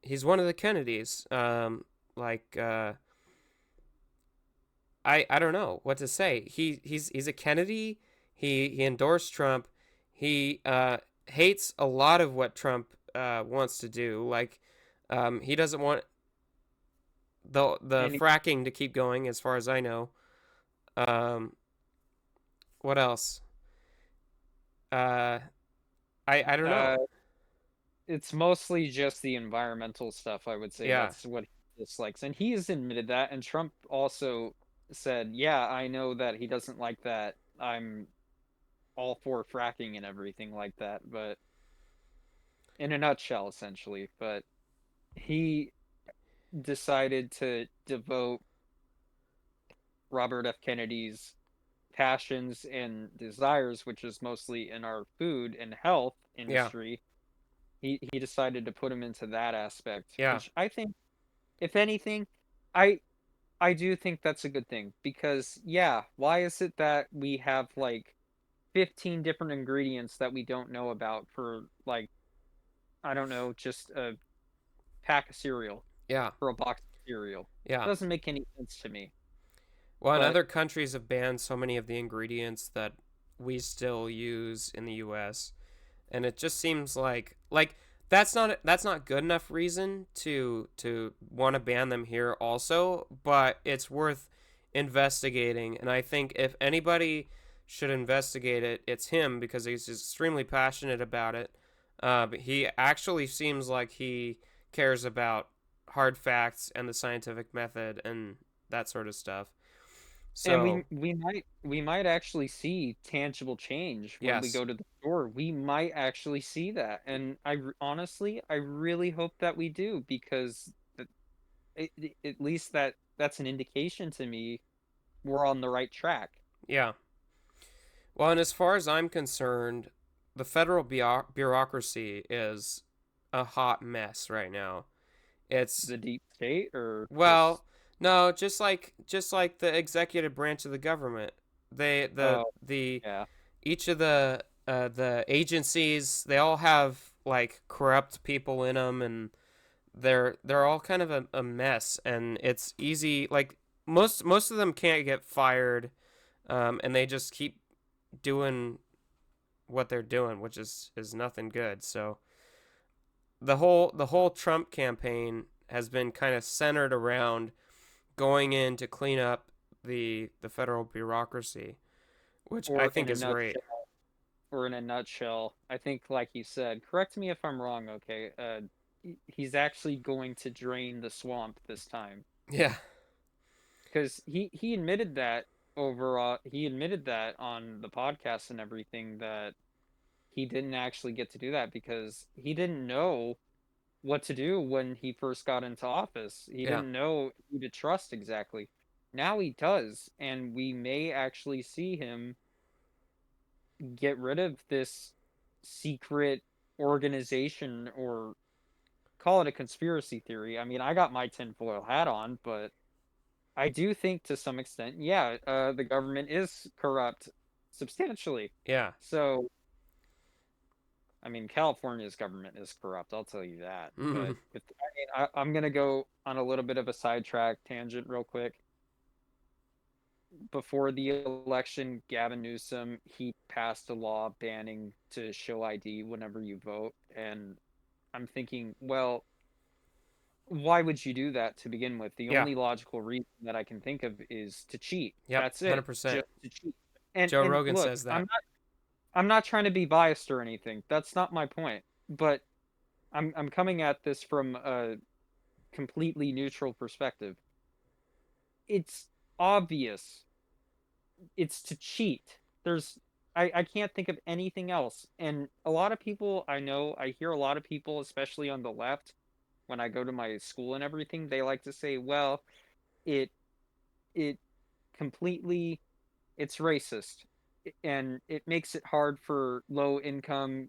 Speaker 2: He's one of the Kennedys. Like I don't know what to say. He's a Kennedy. He endorsed Trump. He hates a lot of what Trump wants to do. Like he doesn't want the
Speaker 1: And
Speaker 2: fracking to keep going, as far as I know. Um, what else? Uh, I don't know.
Speaker 1: uh, it's mostly just the environmental stuff, I would say.
Speaker 2: Yeah,
Speaker 1: That's what he dislikes. And he has admitted that. And Trump also said, yeah, I know that he doesn't like that. I'm all for fracking and everything like that. But in a nutshell, essentially. But he decided to devote Robert F. Kennedy's passions and desires, which is mostly in our food and health
Speaker 2: Yeah.
Speaker 1: industry, he decided to put him into that aspect,
Speaker 2: Yeah.
Speaker 1: which I think, if anything, I I do think that's a good thing because yeah, why is it that we have like 15 different ingredients that we don't know about for like I don't know, just a pack of cereal
Speaker 2: Yeah.
Speaker 1: for a box of cereal.
Speaker 2: Yeah.
Speaker 1: Doesn't make any sense to me.
Speaker 2: Well, and
Speaker 1: But
Speaker 2: other countries have banned so many of the ingredients that we still use in the US, and it just seems like that's not good enough reason to want to ban them here also, but it's worth investigating, and I think if anybody should investigate it, it's him because he's extremely passionate about it. But he actually seems like he cares about hard facts and the scientific method and that sort of stuff.
Speaker 1: and
Speaker 2: So,
Speaker 1: we might actually see tangible change when we
Speaker 2: yes.
Speaker 1: go to the store. We might actually see that, and honestly, I really hope that we do because at least that's an indication to me we're on the right track.
Speaker 2: Yeah. Well, and as far as I'm concerned, the federal bureaucracy is a hot mess right now. It's
Speaker 1: The deep state, or just
Speaker 2: well, no, just like the executive branch of the government. They
Speaker 1: oh
Speaker 2: the
Speaker 1: yeah,
Speaker 2: each of the agencies, they all have like corrupt people in them, and they're all kind of a mess, and it's easy like most of them can't get fired, and they just keep doing what they're doing, which is nothing good. So the whole Trump campaign has been kind of centered around going in to clean up the federal bureaucracy, which I
Speaker 1: or
Speaker 2: think
Speaker 1: in a
Speaker 2: is great.
Speaker 1: nutshell, I think, like you said, correct me if I'm wrong, okay? He's actually going to drain the swamp this time
Speaker 2: Yeah.
Speaker 1: because he admitted that he admitted that on the podcast and everything that he didn't actually get to do that because he didn't know what to do when he first got into office. He
Speaker 2: Yeah.
Speaker 1: didn't know who to trust exactly. Now he does, and we may actually see him get rid of this secret organization, or call it a conspiracy theory. I mean, I got my tinfoil hat on, but I do think to some extent, yeah, the government is corrupt substantially.
Speaker 2: Yeah.
Speaker 1: So, I mean, California's government is corrupt, I'll tell you that. But I'm gonna go on a little bit of a sidetrack tangent real quick. Before the election, Gavin Newsom, he passed a law banning to show ID whenever you vote, and I'm thinking, well, why would you do that to begin with? The
Speaker 2: Yeah.
Speaker 1: only logical reason that I can think of is to cheat.
Speaker 2: Yep.
Speaker 1: That's it,
Speaker 2: 100%.
Speaker 1: just to cheat. And
Speaker 2: Joe
Speaker 1: and
Speaker 2: Rogan
Speaker 1: look,
Speaker 2: says that.
Speaker 1: I'm not trying to be biased or anything. That's not my point. But I'm coming at this from a completely neutral perspective. It's obvious. It's to cheat. I can't think of anything else. And a lot of people I know, I hear a lot of people, especially on the left, when I go to my school and everything, they like to say, well, it it completely it's racist, and it makes it hard for low income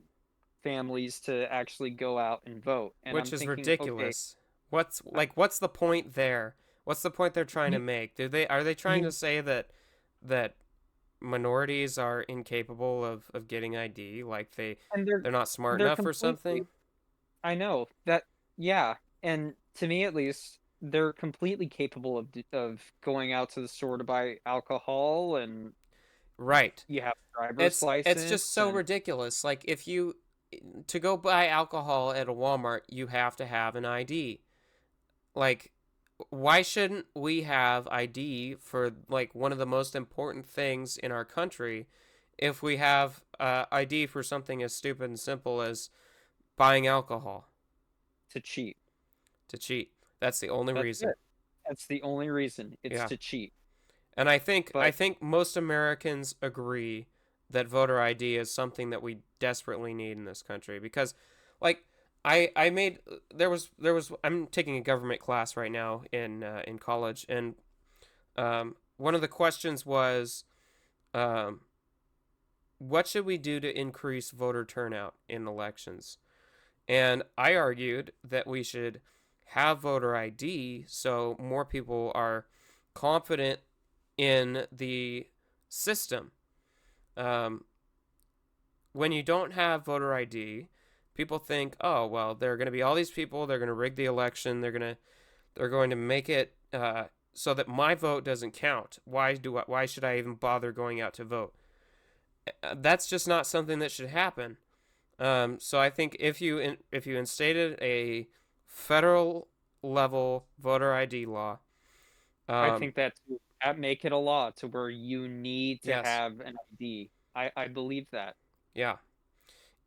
Speaker 1: families to actually go out and vote. And I'm
Speaker 2: Which is
Speaker 1: thinking, okay,
Speaker 2: ridiculous. What's the point there? What's the point they're trying to
Speaker 1: you
Speaker 2: make? Are they trying to
Speaker 1: you
Speaker 2: say that minorities are incapable of getting ID, like
Speaker 1: and
Speaker 2: they're not smart
Speaker 1: they're
Speaker 2: enough or
Speaker 1: completely
Speaker 2: something?
Speaker 1: I know that, yeah, and to me at least, they're completely capable of going out to the store to buy alcohol, and
Speaker 2: Right.
Speaker 1: you have a driver's
Speaker 2: It's
Speaker 1: license,
Speaker 2: just so
Speaker 1: and
Speaker 2: ridiculous. Like if you to go buy alcohol at a Walmart, you have to have an ID. Like why shouldn't we have ID for like one of the most important things in our country if we have ID for something as stupid and simple as buying alcohol
Speaker 1: to cheat.
Speaker 2: to cheat? That's the only
Speaker 1: That's
Speaker 2: reason.
Speaker 1: it. That's the only reason. It's
Speaker 2: Yeah.
Speaker 1: to cheat.
Speaker 2: And I
Speaker 1: But
Speaker 2: think most Americans agree that voter ID is something that we desperately need in this country because like I made there was I'm taking a government class right now in college, and one of the questions was, um, what should we do to increase voter turnout in elections? And I argued that we should have voter ID so more people are confident in the system. Um, when you don't have voter ID, people think, oh well, there are going to be all these people. They're going to rig the election. They're going to make it so that my vote doesn't count. Why should I even bother going out to vote? That's just not something that should happen. So I think if you instated a federal level voter ID law,
Speaker 1: I
Speaker 2: um,
Speaker 1: think that make it a law to where you need to
Speaker 2: yes,
Speaker 1: have an ID. I believe that.
Speaker 2: yeah.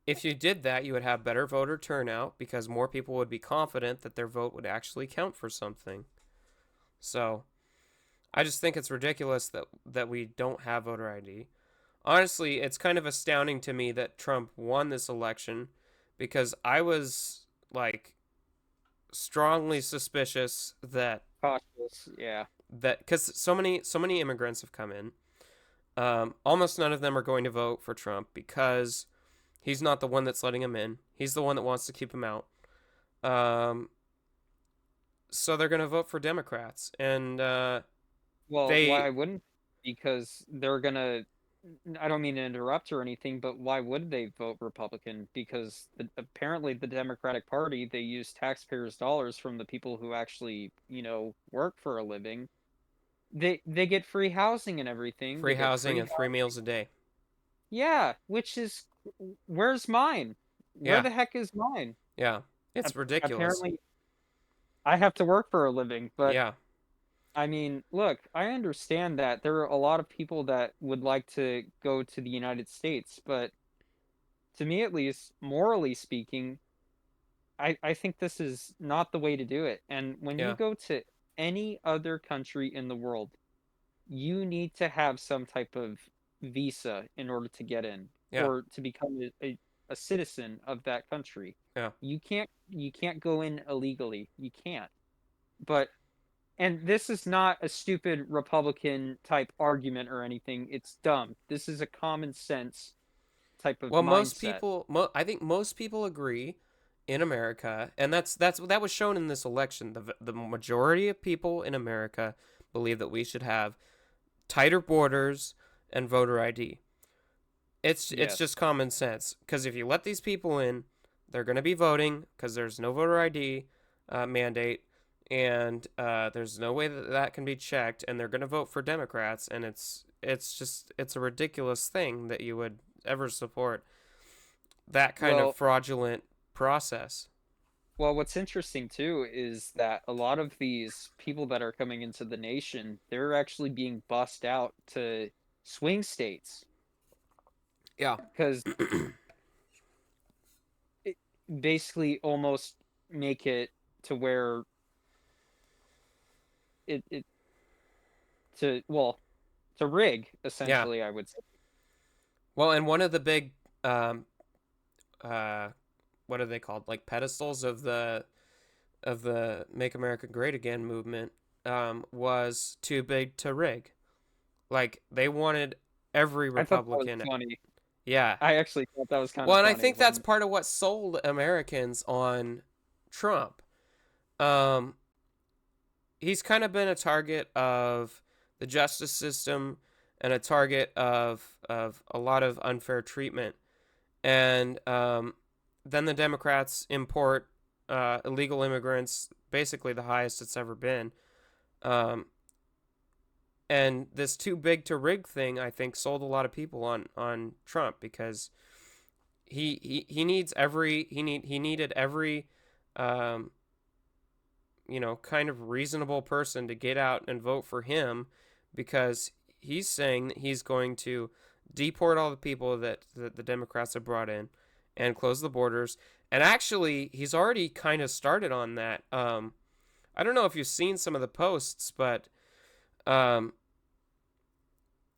Speaker 2: If you did that, you would have better voter turnout because more people would be confident that their vote would actually count for something. So I just think it's ridiculous that we don't have voter ID. Honestly, it's kind of astounding to me that Trump won this election because I was like strongly suspicious
Speaker 1: Cautious, yeah.
Speaker 2: that because so many immigrants have come in, almost none of them are going to vote for Trump because he's not the one that's letting them in. He's the one that wants to keep them out. Um, so they're going to vote for Democrats, and
Speaker 1: Well,
Speaker 2: they
Speaker 1: why wouldn't? Because they're gonna. I don't mean to interrupt or anything, but why would they vote Republican? Because apparently the Democratic Party, they use taxpayers' dollars from the people who actually, work for a living. They get free housing and everything. They
Speaker 2: free
Speaker 1: get
Speaker 2: housing
Speaker 1: free
Speaker 2: and 3 meals a day.
Speaker 1: Yeah, which is where's mine? Where
Speaker 2: Yeah,
Speaker 1: the heck is mine?
Speaker 2: yeah, it's ridiculous.
Speaker 1: Apparently, I have to work for a living, but
Speaker 2: Yeah,
Speaker 1: I mean, look, I understand that there are a lot of people that would like to go to the United States, but to me at least, morally speaking, I think this is not the way to do it. And when you
Speaker 2: yeah,
Speaker 1: go to any other country in the world, you need to have some type of visa in order to get in
Speaker 2: yeah,
Speaker 1: or to become a citizen of that country.
Speaker 2: yeah.
Speaker 1: You can't go in illegally. You can't. But and this is not a stupid Republican type argument or anything. It's dumb. This is a common sense type of
Speaker 2: Well,
Speaker 1: mindset.
Speaker 2: I think most people agree in America, and that was shown in this election. The majority of people in America believe that we should have tighter borders and voter ID. It's
Speaker 1: Yes.
Speaker 2: just common sense because if you let these people in, they're going to be voting because there's no voter ID mandate, and there's no way that can be checked, and they're going to vote for Democrats, and it's a ridiculous thing that you would ever support that kind of
Speaker 1: Well,
Speaker 2: fraudulent process.
Speaker 1: what's interesting too is that a lot of these people that are coming into the nation, they're actually being bussed out to swing states
Speaker 2: Yeah.
Speaker 1: because it basically almost make it to where it to well to rig
Speaker 2: Yeah.
Speaker 1: essentially, I would say.
Speaker 2: Well, and one of the big um uh what are they called? Like pedestals of the Make America Great Again movement was too big to rig. Like they wanted every
Speaker 1: I thought that was
Speaker 2: Republican.
Speaker 1: funny.
Speaker 2: Yeah.
Speaker 1: I actually thought that was kind
Speaker 2: Well,
Speaker 1: of
Speaker 2: and I
Speaker 1: funny
Speaker 2: think that's
Speaker 1: when
Speaker 2: part of what sold Americans on Trump. Um, he's kind of been a target of the justice system and a target of a lot of unfair treatment. And then the Democrats import illegal immigrants, basically the highest it's ever been. Um, and this too big to rig thing, I think, sold a lot of people on Trump because he needs every he needed every um, kind of reasonable person to get out and vote for him because he's saying that he's going to deport all the people that the Democrats have brought in and close the borders. And actually, he's already kind of started on that. I don't know if you've seen some of the posts, but um,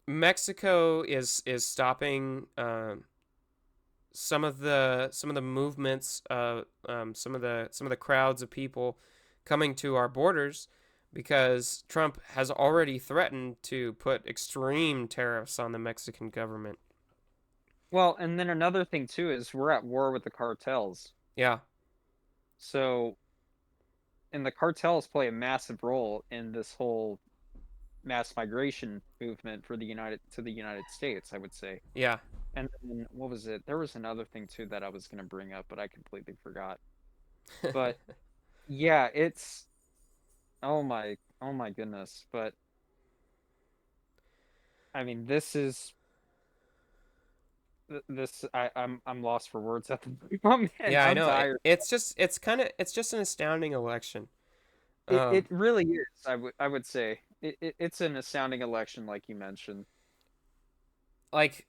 Speaker 2: Mexico is stopping some of the movements, some of the crowds of people coming to our borders because Trump has already threatened to put extreme tariffs on the Mexican government.
Speaker 1: Well, and then another thing too is we're at war with the cartels.
Speaker 2: Yeah.
Speaker 1: So, and the cartels play a massive role in this whole mass migration movement for the United States, I would say.
Speaker 2: Yeah.
Speaker 1: And then what was it? There was another thing too that I was going to bring up, but I completely forgot. But yeah, it's oh my goodness. But I mean, I'm lost for words at the moment.
Speaker 2: Yeah, I
Speaker 1: I'm
Speaker 2: know.
Speaker 1: tired.
Speaker 2: It's just an astounding election.
Speaker 1: It really is. I would say it's an astounding election, like you mentioned.
Speaker 2: Like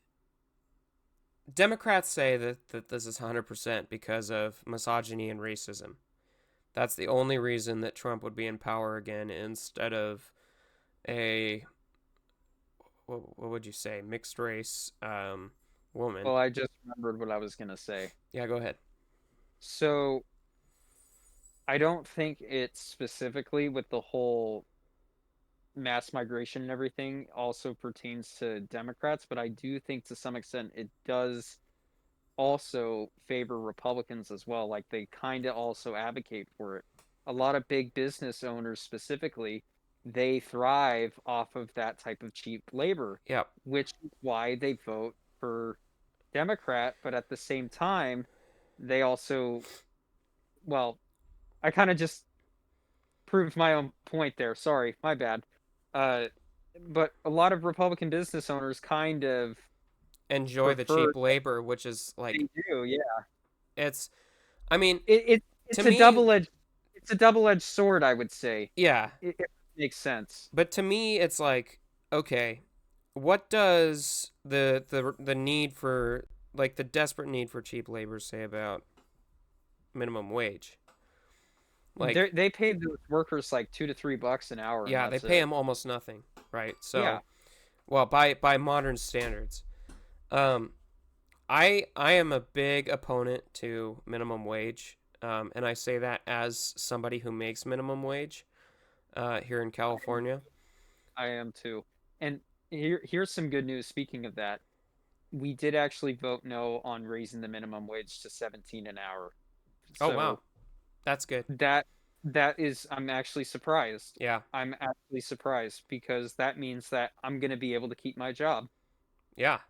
Speaker 2: Democrats say that this is 100% because of misogyny and racism. That's the only reason that Trump would be in power again instead of a what would you say, mixed race woman.
Speaker 1: Well, I just remembered what I was gonna say.
Speaker 2: Yeah, go ahead.
Speaker 1: So I don't think it's specifically with the whole mass migration and everything also pertains to Democrats, but I do think to some extent it does also favor Republicans as well. Like they kind of also advocate for it. A lot of big business owners specifically, they thrive off of that type of cheap labor,
Speaker 2: Yep.
Speaker 1: which is why they vote for Democrat, but at the same time, they also, well, I kind of just proved my own point there. Sorry, my bad. Uh, but a lot of Republican business owners kind of
Speaker 2: Enjoy the
Speaker 1: prefer
Speaker 2: cheap labor, which is
Speaker 1: they
Speaker 2: like
Speaker 1: do, yeah.
Speaker 2: it's I mean,
Speaker 1: It's
Speaker 2: to
Speaker 1: a
Speaker 2: me,
Speaker 1: double-edged sword, I would say.
Speaker 2: yeah,
Speaker 1: It makes sense.
Speaker 2: but to me it's like okay, what does the need for like the desperate need for cheap labor say about minimum wage? Like
Speaker 1: They pay those workers like $2 to $3 an hour, and
Speaker 2: yeah, they
Speaker 1: that's
Speaker 2: pay
Speaker 1: it.
Speaker 2: them almost nothing, right?
Speaker 1: Yeah,
Speaker 2: So, well, by modern standards. Um I am a big opponent to minimum wage. And I say that as somebody who makes minimum wage here in California.
Speaker 1: I am too. And here's some good news. Speaking of that, we did actually vote no on raising the minimum wage to 17 an hour.
Speaker 2: Oh wow,
Speaker 1: So
Speaker 2: that's good.
Speaker 1: that that is, I'm actually surprised.
Speaker 2: Yeah,
Speaker 1: I'm actually surprised because that means that I'm gonna be able to keep my job.
Speaker 2: yeah.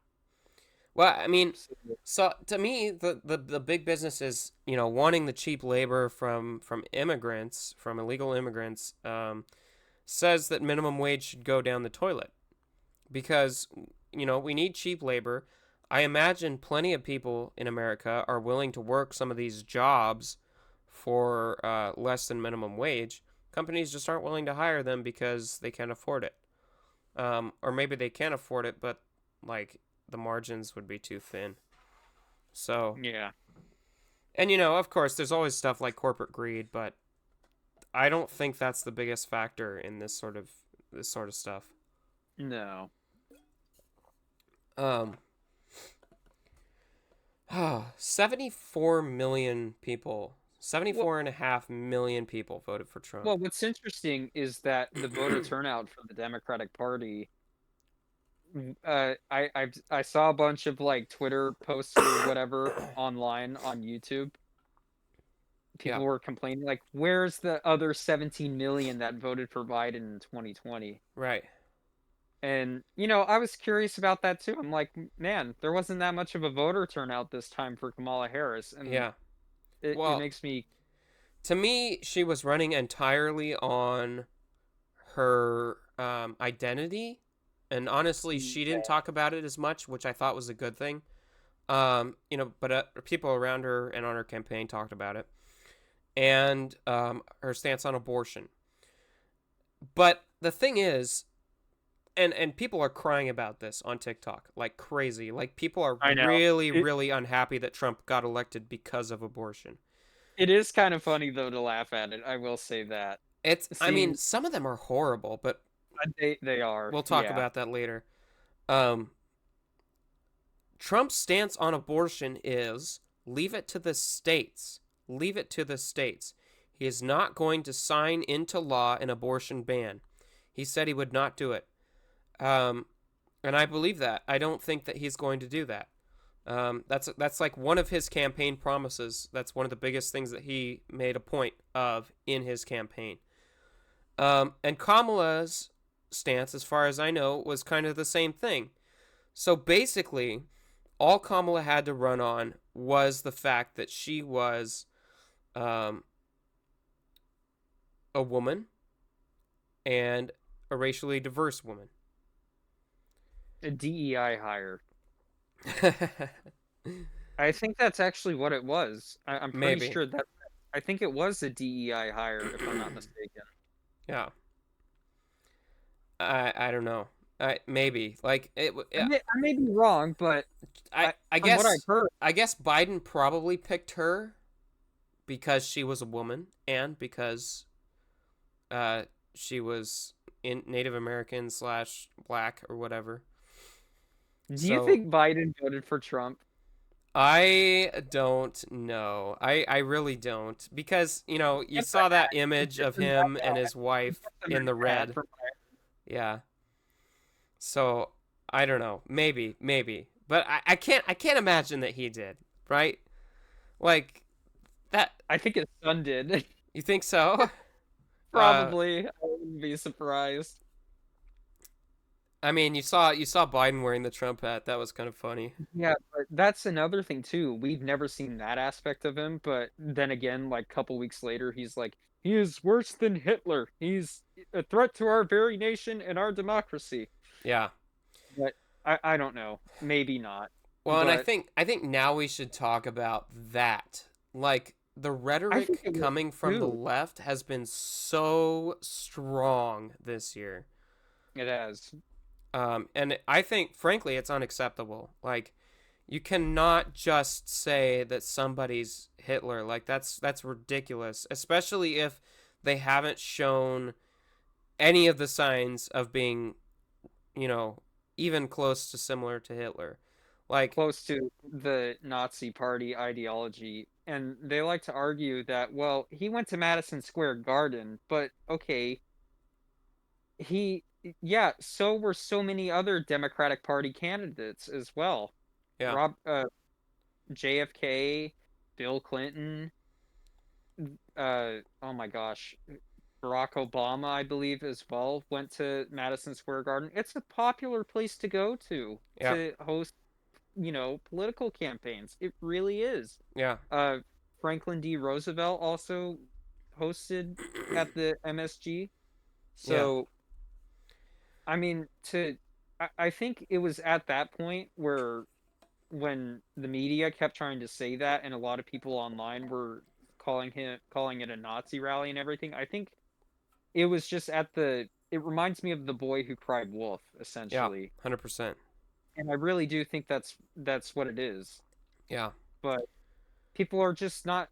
Speaker 2: Well, I mean,
Speaker 1: So,
Speaker 2: so to me, the big business is wanting the cheap labor from immigrants, from illegal immigrants, says that minimum wage should go down the toilet because we need cheap labor. I imagine plenty of people in America are willing to work some of these jobs for less than minimum wage. Companies just aren't willing to hire them because they can't afford it. Or maybe they can afford it, but like the margins would be too thin. So,
Speaker 1: yeah.
Speaker 2: and of course, there's always stuff like corporate greed, but I don't think that's the biggest factor in this sort of stuff.
Speaker 1: No.
Speaker 2: Um, 74 million people,
Speaker 1: Well,
Speaker 2: 74.5 million people voted for Trump.
Speaker 1: well, what's interesting is that the voter turnout for the Democratic Party, I saw a bunch of like Twitter posts or whatever online on YouTube.
Speaker 2: Yeah,
Speaker 1: People were complaining like, "Where's the other 17 million that voted for Biden in 2020?"
Speaker 2: right.
Speaker 1: And I was curious about that too. I'm like, man, there wasn't that much of a voter turnout this time for Kamala Harris, and
Speaker 2: Yeah.
Speaker 1: it
Speaker 2: Well,
Speaker 1: makes me,
Speaker 2: to me, she was running entirely on her identity, and honestly, she didn't
Speaker 1: yeah,
Speaker 2: talk about it as much, which I thought was a good thing. But people around her and on her campaign talked about it, and her stance on abortion. But the thing is, and people are crying about this on TikTok like crazy. Like people are
Speaker 1: I know.
Speaker 2: really,
Speaker 1: It
Speaker 2: really unhappy that Trump got elected because of abortion.
Speaker 1: it is kind of funny though to laugh at it. I will say that.
Speaker 2: I mean,
Speaker 1: Seeing
Speaker 2: some of them are horrible, but
Speaker 1: they are,
Speaker 2: we'll talk
Speaker 1: yeah.
Speaker 2: about that later. Um, Trump's stance on abortion is leave it to the states. Leave it to the states. He is not going to sign into law an abortion ban. He said he would not do it. Um, and I believe that. I don't think that he's going to do that. That's like one of his campaign promises. That's one of the biggest things that he made a point of in his campaign. And Kamala's stance, as far as I know, was kind of the same thing. So basically, all Kamala had to run on was the fact that she was um, a woman and a racially diverse woman.
Speaker 1: A DEI hire. I think that's actually what it was. I'm pretty
Speaker 2: Maybe.
Speaker 1: sure that I think it was a DEI hire, if I'm not mistaken.
Speaker 2: Yeah. I don't know. Maybe like
Speaker 1: I may be wrong, but
Speaker 2: I
Speaker 1: from what I've
Speaker 2: guess
Speaker 1: heard,
Speaker 2: Biden probably picked her because she was a woman and because she was in Native American / black or whatever.
Speaker 1: do you
Speaker 2: So
Speaker 1: think Biden voted for Trump?
Speaker 2: I don't know. I really don't because you
Speaker 1: Get the
Speaker 2: saw that
Speaker 1: hat.
Speaker 2: image
Speaker 1: Get
Speaker 2: of
Speaker 1: the
Speaker 2: him
Speaker 1: MAGA
Speaker 2: and
Speaker 1: hat.
Speaker 2: his wife
Speaker 1: Get the
Speaker 2: in the
Speaker 1: MAGA hat
Speaker 2: red.
Speaker 1: for my-
Speaker 2: Yeah. So I don't know. Maybe. But I can't imagine that he did, right? Like that.
Speaker 1: I think his son did.
Speaker 2: You think so? Uh,
Speaker 1: Probably. I wouldn't be surprised.
Speaker 2: I mean, you saw Biden wearing the Trump hat. That was kind of funny.
Speaker 1: Yeah, but that's another thing too. We've never seen that aspect of him, but then again, like a couple weeks later, he's like, he is worse than Hitler. He's a threat to our very nation and our democracy.
Speaker 2: Yeah.
Speaker 1: But I don't know. Maybe not.
Speaker 2: Well, and I
Speaker 1: But
Speaker 2: think I think now we should talk about that. Like the
Speaker 1: I think
Speaker 2: rhetoric
Speaker 1: it will
Speaker 2: coming from the
Speaker 1: too.
Speaker 2: left has been so strong this year.
Speaker 1: It has.
Speaker 2: And I think, frankly, it's unacceptable. Like, you cannot just say that somebody's Hitler. Like, that's ridiculous, especially if they haven't shown any of the signs of being, even close to similar to Hitler. Like,
Speaker 1: Close to the Nazi party ideology. And they like to argue that, well, he went to Madison Square Garden, but okay, he, yeah, so were so many other Democratic Party candidates as well.
Speaker 2: yeah,
Speaker 1: Rob, JFK, Bill Clinton, oh my gosh, Barack Obama, I believe, as well, went to Madison Square Garden. It's a popular place to go
Speaker 2: yeah,
Speaker 1: to host, political campaigns. It really is.
Speaker 2: yeah,
Speaker 1: Uh, Franklin D. Roosevelt also hosted at the MSG.
Speaker 2: yeah.
Speaker 1: So, I mean, I think it was at that point where when the media kept trying to say that and a lot of people online were calling it a Nazi rally and everything. I think it was just it reminds me of the boy who cried wolf,
Speaker 2: Yeah,
Speaker 1: essentially.
Speaker 2: 100%.
Speaker 1: And I really do think that's what it is.
Speaker 2: Yeah.
Speaker 1: But people are just not,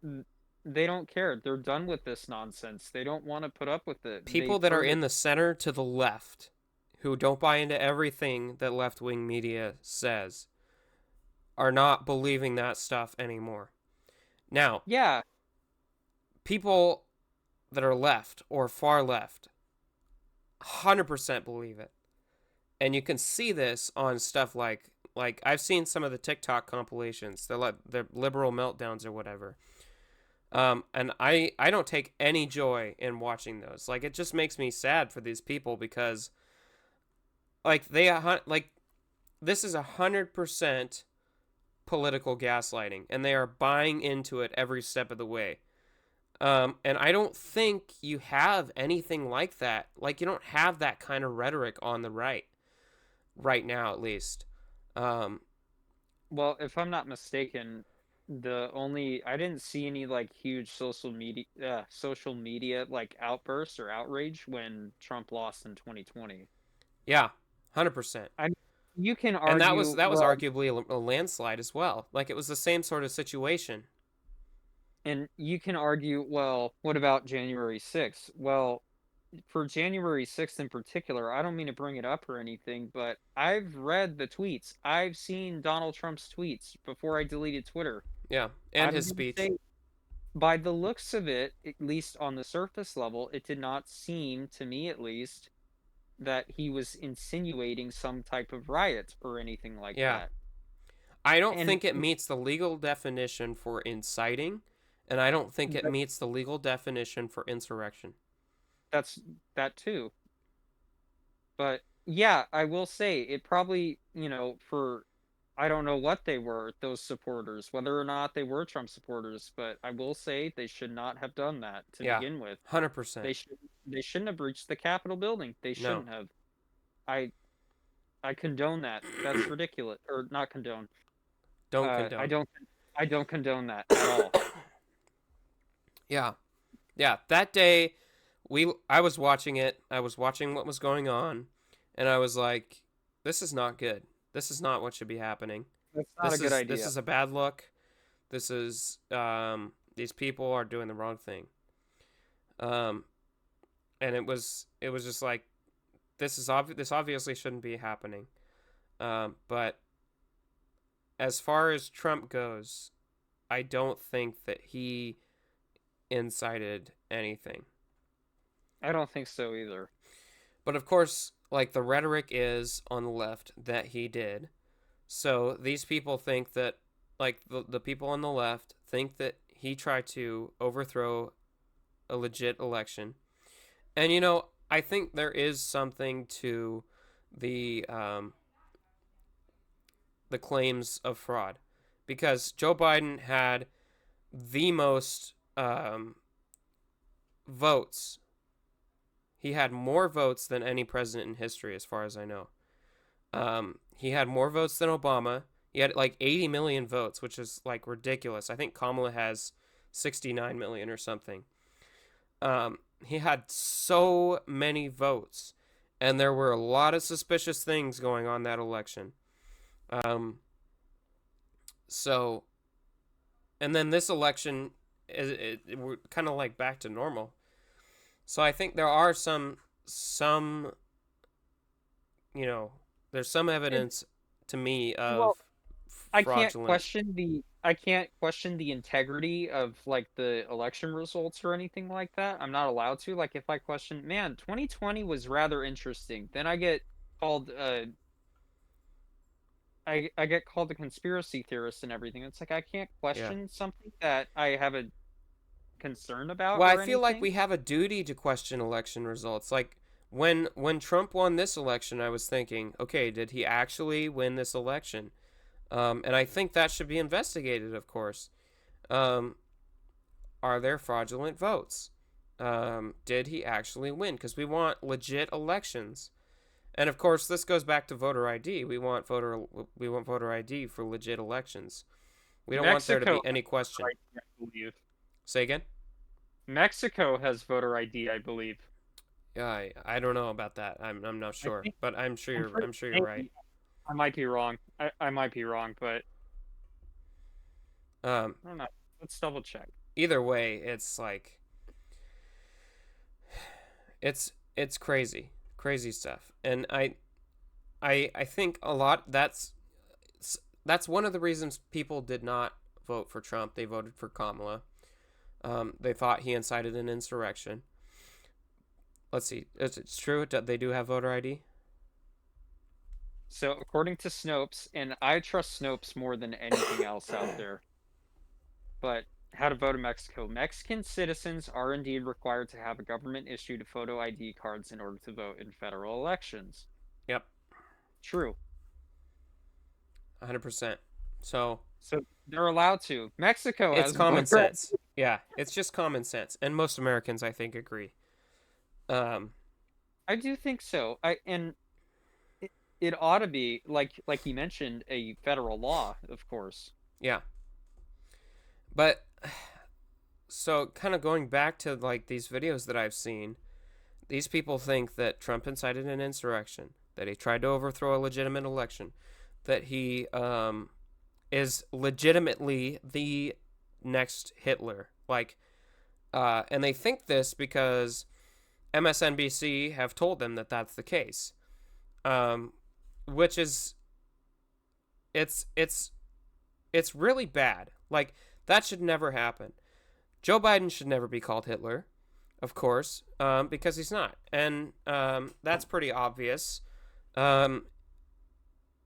Speaker 1: they don't care. They're done with this nonsense. They don't want to put up with it.
Speaker 2: People
Speaker 1: They've
Speaker 2: that are
Speaker 1: heard it.
Speaker 2: in the center to the left who don't buy into everything that left-wing media says are not believing that stuff anymore. Now,
Speaker 1: Yeah,
Speaker 2: people that are left or far left 100% believe it. And you can see this on stuff like I've seen some of the TikTok compilations, the liberal meltdowns or whatever. And I don't take any joy in watching those. Like it just makes me sad for these people because like this is 100% political gaslighting, and they are buying into it every step of the way. And I don't think you have anything like that. Like you don't have that kind of rhetoric on the right now, at least. Um,
Speaker 1: well, if I'm not mistaken, I didn't see any like huge social media like outbursts or outrage when Trump lost in 2020.
Speaker 2: yeah, 100%.
Speaker 1: I You can
Speaker 2: And that was
Speaker 1: argue,
Speaker 2: that was
Speaker 1: well,
Speaker 2: arguably a landslide as well. Like it was the same sort of situation.
Speaker 1: and you can argue, well, what about January 6th? Well, for January 6th in particular, I don't mean to bring it up or anything, but I've read the tweets. I've seen Donald Trump's tweets before I deleted Twitter.
Speaker 2: Yeah, and
Speaker 1: I'm
Speaker 2: his
Speaker 1: gonna
Speaker 2: speech.
Speaker 1: say by the looks of it, at least on the surface level, it did not seem, to me at least, that he was insinuating some type of riot or anything like
Speaker 2: Yeah.
Speaker 1: that.
Speaker 2: I don't
Speaker 1: And
Speaker 2: think it meets the legal definition for inciting, and I don't think it
Speaker 1: that,
Speaker 2: meets the legal definition for insurrection.
Speaker 1: that's that too. But yeah, I will say it probably, for I don't know what they were, those supporters, whether or not they were Trump supporters, but I will say they should not have done that to
Speaker 2: Yeah.
Speaker 1: begin with.
Speaker 2: 100%.
Speaker 1: They shouldn't have breached the Capitol building. They
Speaker 2: No.
Speaker 1: shouldn't have. I I condone that. That's ridiculous. Or not condone.
Speaker 2: Don't
Speaker 1: I
Speaker 2: condone.
Speaker 1: don't condone that at all.
Speaker 2: Yeah. Yeah, that day I was watching it. I was watching what was going on, and I was like, this is not good. This is not what should be happening.
Speaker 1: That's not a good
Speaker 2: This
Speaker 1: idea.
Speaker 2: is a bad look. This is these people are doing the wrong thing. Um and it was just like this obviously shouldn't be happening. But as far as Trump goes, I don't think that he incited anything.
Speaker 1: I don't think so either.
Speaker 2: But of course, like the rhetoric is on the left that he did. So these people think that, like the people on the left think that he tried to overthrow a legit election. And I think there is something to the claims of fraud, because Joe Biden had the most votes. He had more votes than any president in history, as far as I know. He had more votes than Obama. He had like 80 million votes, which is like ridiculous. I think Kamala has 69 million or something. He had so many votes, and there were a lot of suspicious things going on that election. So, and then this election, we're kind of like back to normal. So I think there are some, there's some
Speaker 1: It,
Speaker 2: evidence to me of
Speaker 1: well,
Speaker 2: fraudulent.
Speaker 1: I can't question the integrity of like the election results or anything like that. I'm not allowed to. Like if I question, man, 2020 was rather interesting. Then I get called I get called a conspiracy theorist and everything. It's like I can't
Speaker 2: Yeah.
Speaker 1: question something that I have a concern about
Speaker 2: Well, I
Speaker 1: or
Speaker 2: feel like
Speaker 1: anything.
Speaker 2: we have a duty to question election results. Like when Trump won this election, I was thinking, okay, did he actually win this election? And I think that should be investigated, of course. Um, are there fraudulent votes? Did he actually win? Because we want legit elections. And of course, this goes back to voter ID. We want voter ID for legit elections. We don't want there to
Speaker 1: Mexico
Speaker 2: be any
Speaker 1: has voter
Speaker 2: question.
Speaker 1: ID, I believe.
Speaker 2: Say again?
Speaker 1: Mexico has voter ID, I believe.
Speaker 2: Yeah, I don't know about that. I'm not
Speaker 1: I
Speaker 2: sure,
Speaker 1: think
Speaker 2: but
Speaker 1: I'm pretty
Speaker 2: I'm sure you're right.
Speaker 1: maybe I might be wrong. I might be wrong, but
Speaker 2: Um,
Speaker 1: I don't know. Let's double check.
Speaker 2: Either way, it's like it's crazy stuff, and I think a lot that's one of the reasons people did not vote for Trump. They voted for Kamala. They thought he incited an insurrection. Let's see. It's true. They do have voter ID.
Speaker 1: So according to Snopes, and I trust Snopes more than anything else out there, but how to vote in Mexico. Mexican citizens are indeed required to have a government-issued photo ID cards in order to vote in federal elections.
Speaker 2: Yep,
Speaker 1: True.
Speaker 2: 100%. So
Speaker 1: So they're allowed to. Mexico
Speaker 2: it's
Speaker 1: has
Speaker 2: common
Speaker 1: voter
Speaker 2: sense. Yeah, it's just common sense, and most Americans, I think, agree. Um,
Speaker 1: I do think so. It, it ought to be like you mentioned a federal law, of course.
Speaker 2: yeah, but so kind of going back to like these videos that I've seen, these people think that Trump incited an insurrection, that he tried to overthrow a legitimate election, that he is legitimately the next Hitler. Like, and they think this because MSNBC have told them that that's the case, which is it's it's really bad. Like that should never happen. Joe Biden should never be called Hitler, of course, because he's not, and that's pretty obvious. Um,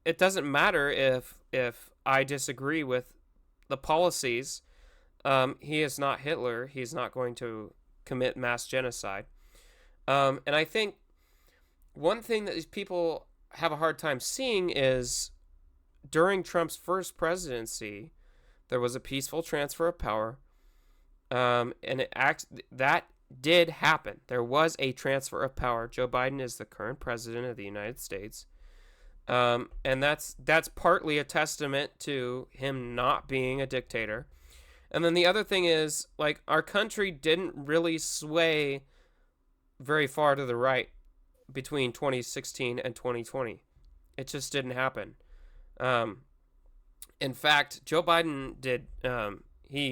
Speaker 2: it doesn't matter if I disagree with the policies. He is not Hitler. He's not going to commit mass genocide. And I think one thing that these people have a hard time seeing is during Trump's first presidency, there was a peaceful transfer of power, and that did happen. There was a transfer of power. Joe Biden is the current president of the United States, and that's partly a testament to him not being a dictator. And then the other thing is, like, our country didn't really sway very far to the right between 2016 and 2020. It just didn't happen. Um, in fact, Joe Biden did. If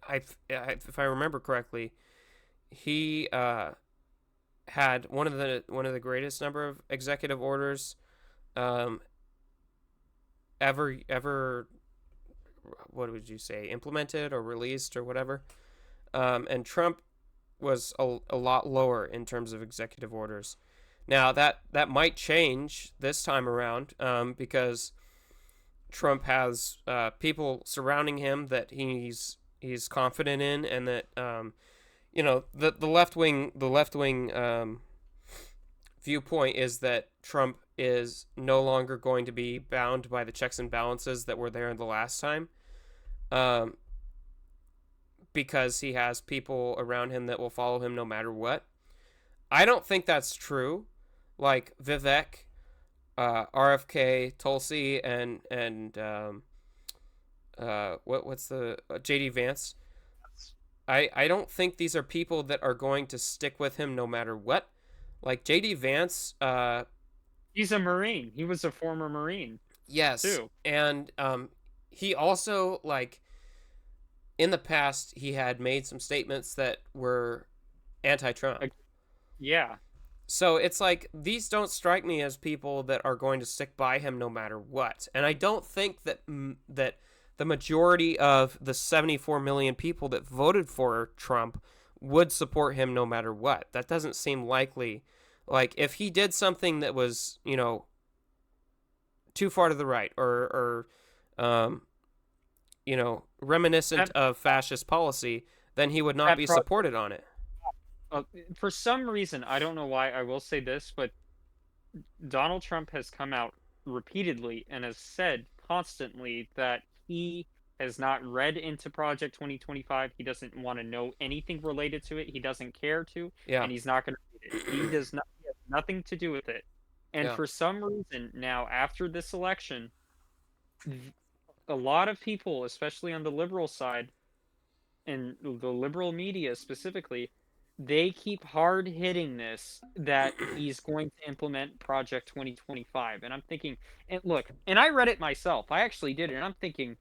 Speaker 2: I remember correctly, he had one of the greatest number of executive orders um, ever. What would you say? Implemented or released or whatever. And Trump was a lot lower in terms of executive orders. Now that might change this time around because Trump has people surrounding him that he's confident in, and that the left wing viewpoint is that Trump is no longer going to be bound by the checks and balances that were there the last time, because he has people around him that will follow him no matter what. I don't think that's true. Like Vivek, RFK, Tulsi, and what's the JD Vance. I don't think these are people that are going to stick with him no matter what. Like JD Vance,
Speaker 1: He's a Marine. He was a former Marine
Speaker 2: yes,
Speaker 1: too.
Speaker 2: and he also, like, in the past he had made some statements that were anti-Trump.
Speaker 1: Yeah.
Speaker 2: So it's like, these don't strike me as people that are going to stick by him no matter what. And I don't think that that the majority of the 74 million people that voted for Trump would support him no matter what. That doesn't seem likely. Like, if he did something that was, too far to the right, or reminiscent of fascist policy, then he would not be supported on it.
Speaker 1: For some reason, I don't know why, I will say this, but Donald Trump has come out repeatedly and has said constantly that he has not read into Project 2025. He doesn't want to know anything related to it. He doesn't care to,
Speaker 2: Yeah.
Speaker 1: and he's not going to read it. He has nothing to do with it. And
Speaker 2: Yeah.
Speaker 1: for some reason, now after this election, a lot of people, especially on the liberal side, and the liberal media specifically, they keep hard hitting this, that he's going to implement Project 2025. And I'm thinking, and look, and I read it myself. I actually did it, and I'm thinking,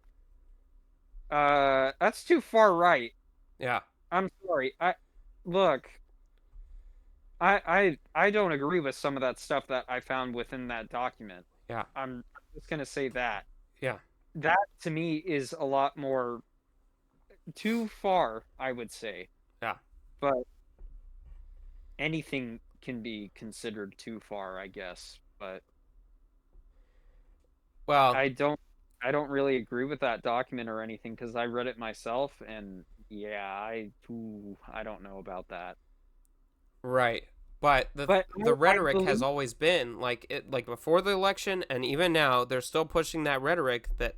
Speaker 1: that's too far right.
Speaker 2: Yeah.
Speaker 1: I'm sorry. Look, I don't agree with some of that stuff that I found within that document.
Speaker 2: Yeah.
Speaker 1: I'm just gonna say that.
Speaker 2: Yeah.
Speaker 1: That to me is a lot more too far, I would say.
Speaker 2: Yeah.
Speaker 1: But anything can be considered too far, I guess. But
Speaker 2: Well,
Speaker 1: I don't really agree with that document or anything, because I read it myself, and yeah, I don't know about that.
Speaker 2: right. But
Speaker 1: But
Speaker 2: the
Speaker 1: I
Speaker 2: rhetoric has
Speaker 1: believe
Speaker 2: always been like before the election, and even now they're still pushing that rhetoric that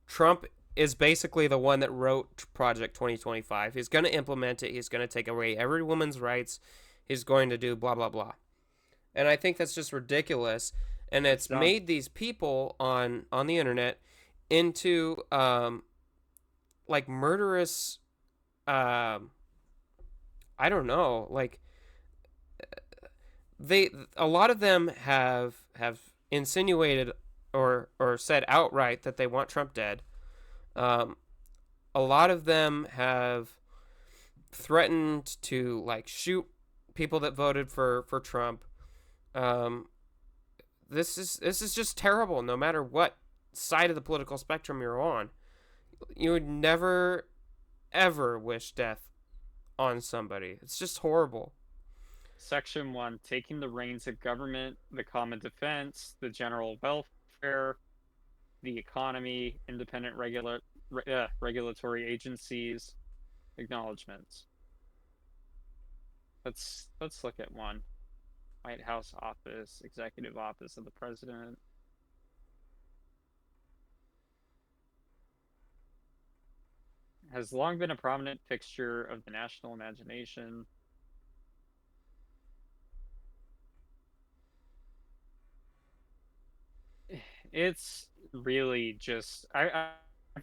Speaker 2: Trump is basically the one that wrote Project 2025. He's going to implement it. He's going to take away every woman's rights. He's going to do blah blah blah. And I think that's just ridiculous, and it's
Speaker 1: done.
Speaker 2: made these people on the internet into like murderous, I don't know, like, a lot of them have insinuated or said outright that they want Trump dead. A lot of them have threatened to, like, shoot people that voted for Trump. This is just terrible. No matter what side of the political spectrum you're on, you would never ever wish death on somebody. It's just horrible.
Speaker 1: Section 1, taking the reins of government, the common defense, the general welfare, the economy, independent regulatory agencies, acknowledgments. Let's look at one. White House office, executive office of the president. Has long been a prominent fixture of the national imagination. It's really just I've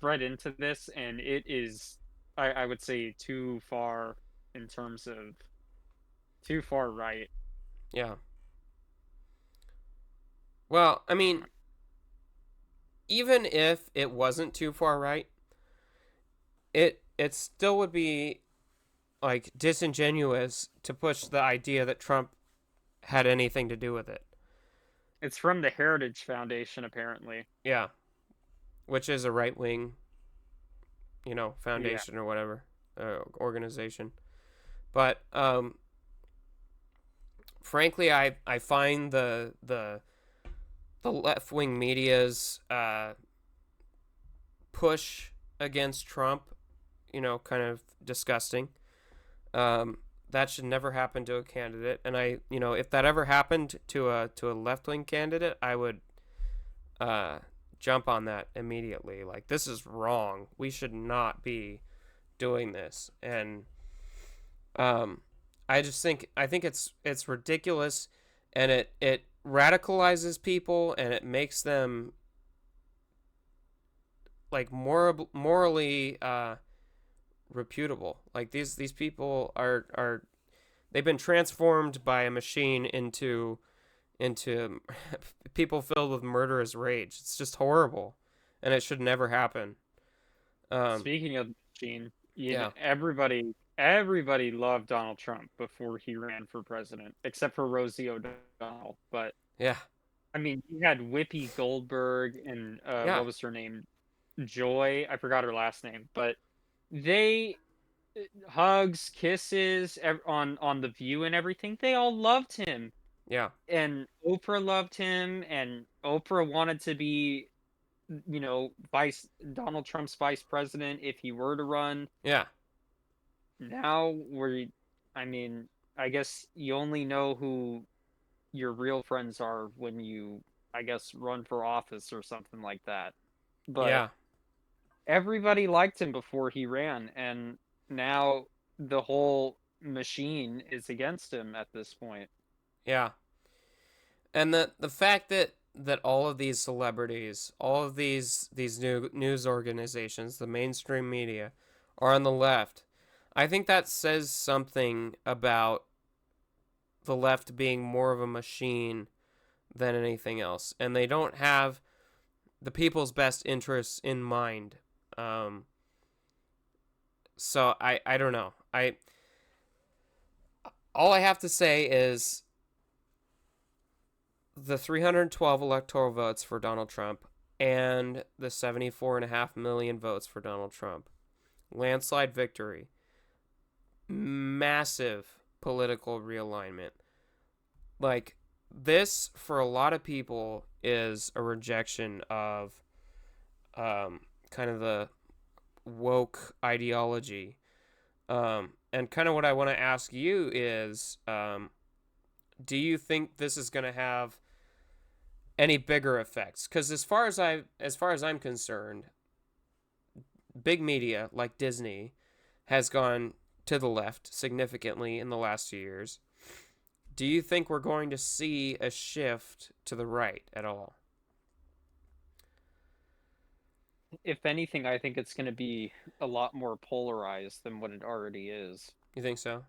Speaker 1: read into this, and it is I would say too far in terms of too far right.
Speaker 2: Yeah. Well, I mean, even if it wasn't too far right, it still would be like disingenuous to push the idea that Trump had anything to do with it.
Speaker 1: It's from the Heritage Foundation, apparently.
Speaker 2: Yeah, which is a right wing,
Speaker 1: Yeah.
Speaker 2: foundation or whatever, organization. But frankly, I find the left wing media's push against Trump, kind of disgusting. That should never happen to a candidate, and if that ever happened to a left wing candidate, I would uh, jump on that immediately. Like, this is wrong. We should not be doing this, and um, I think it's ridiculous, and it radicalizes people, and it makes them like morally reputable. Like, these people are they've been transformed by a machine into people filled with murderous rage. It's just horrible, and it should never happen. Um,
Speaker 1: Speaking of machine,
Speaker 2: yeah,
Speaker 1: everybody loved Donald Trump before he ran for president, except for Rosie O'Donnell. But
Speaker 2: yeah,
Speaker 1: I mean, you had Whoopi Goldberg and
Speaker 2: yeah,
Speaker 1: what was her name? Joy. I forgot her last name, but they hugs, kisses on the View and everything. They all loved him,
Speaker 2: yeah,
Speaker 1: and Oprah loved him, and Oprah wanted to be, vice Donald Trump's vice president if he were to run.
Speaker 2: yeah,
Speaker 1: Now I mean, I guess you only know who your real friends are when you, I guess, run for office or something like that. But
Speaker 2: yeah,
Speaker 1: everybody liked him before he ran, and now the whole machine is against him at this point.
Speaker 2: yeah. And the fact that all of these celebrities, all of these new news organizations, the mainstream media, are on the left, I think that says something about the left being more of a machine than anything else, and they don't have the people's best interests in mind. Um, so I don't know. I All I have to say is the 312 electoral votes for Donald Trump and the 74.5 million votes for Donald Trump. Landslide victory. Massive political realignment. Like, this, for a lot of people, is a rejection of kind of the woke ideology. And kind of what I want to ask you is, do you think this is going to have any bigger effects? Because as far as I'm concerned, big media like Disney has gone to the left significantly in the last 2 years. Do you think we're going to see a shift to the right at all?
Speaker 1: If anything, I think it's going to be a lot more polarized than what it already is.
Speaker 2: You think so?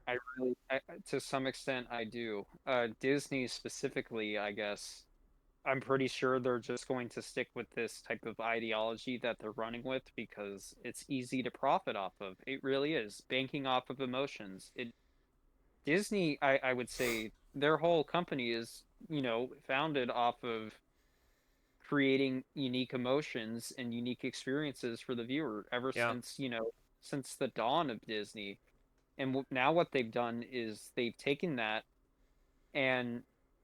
Speaker 1: To some extent, I do. Disney specifically, I guess, I'm pretty sure they're just going to stick with this type of ideology that they're running with because it's easy to profit off of. It really is. Banking off of emotions. Disney, I would say their whole company is, founded off of creating unique emotions and unique experiences for the viewer ever
Speaker 2: Yeah.
Speaker 1: since, since the dawn of Disney. And now what they've done is they've taken that and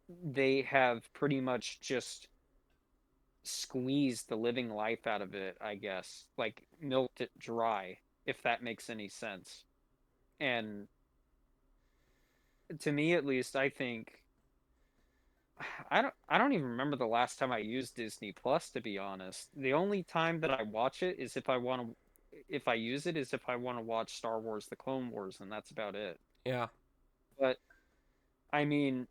Speaker 1: they have pretty much just squeezed the living life out of it, I guess. Like milked it dry, if that makes any sense. And to me at least, I think I don't even remember the last time I used Disney Plus, to be honest. The only time that I watch it is if I use it is if I want to watch Star Wars The Clone Wars, and that's about it.
Speaker 2: Yeah.
Speaker 1: But I mean,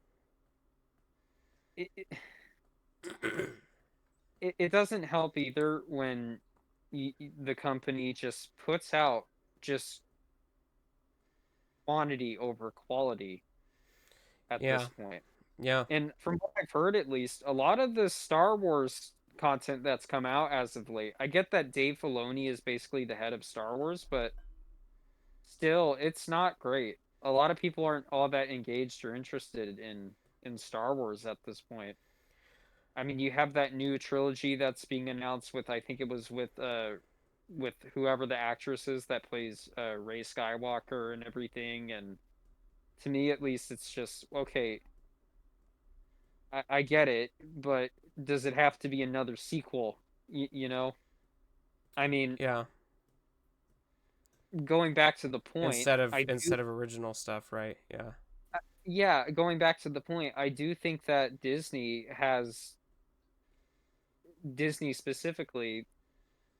Speaker 1: it it doesn't help either when the company just puts out just quantity over quality at
Speaker 2: Yeah.
Speaker 1: this point.
Speaker 2: Yeah.
Speaker 1: And from what I've heard, at least, a lot of the Star Wars content that's come out as of late, I get that Dave Filoni is basically the head of Star Wars, but still, it's not great. A lot of people aren't all that engaged or interested in Star Wars at this point. I mean, you have that new trilogy that's being announced with, I think it was with whoever the actress is that plays Rey Skywalker and everything, and to me at least it's just okay, I get it, but does it have to be another sequel? You know? I mean,
Speaker 2: Yeah.
Speaker 1: going back to the point, I do,
Speaker 2: Instead of original stuff, right? Yeah.
Speaker 1: yeah, going back to the point, I do think that Disney specifically,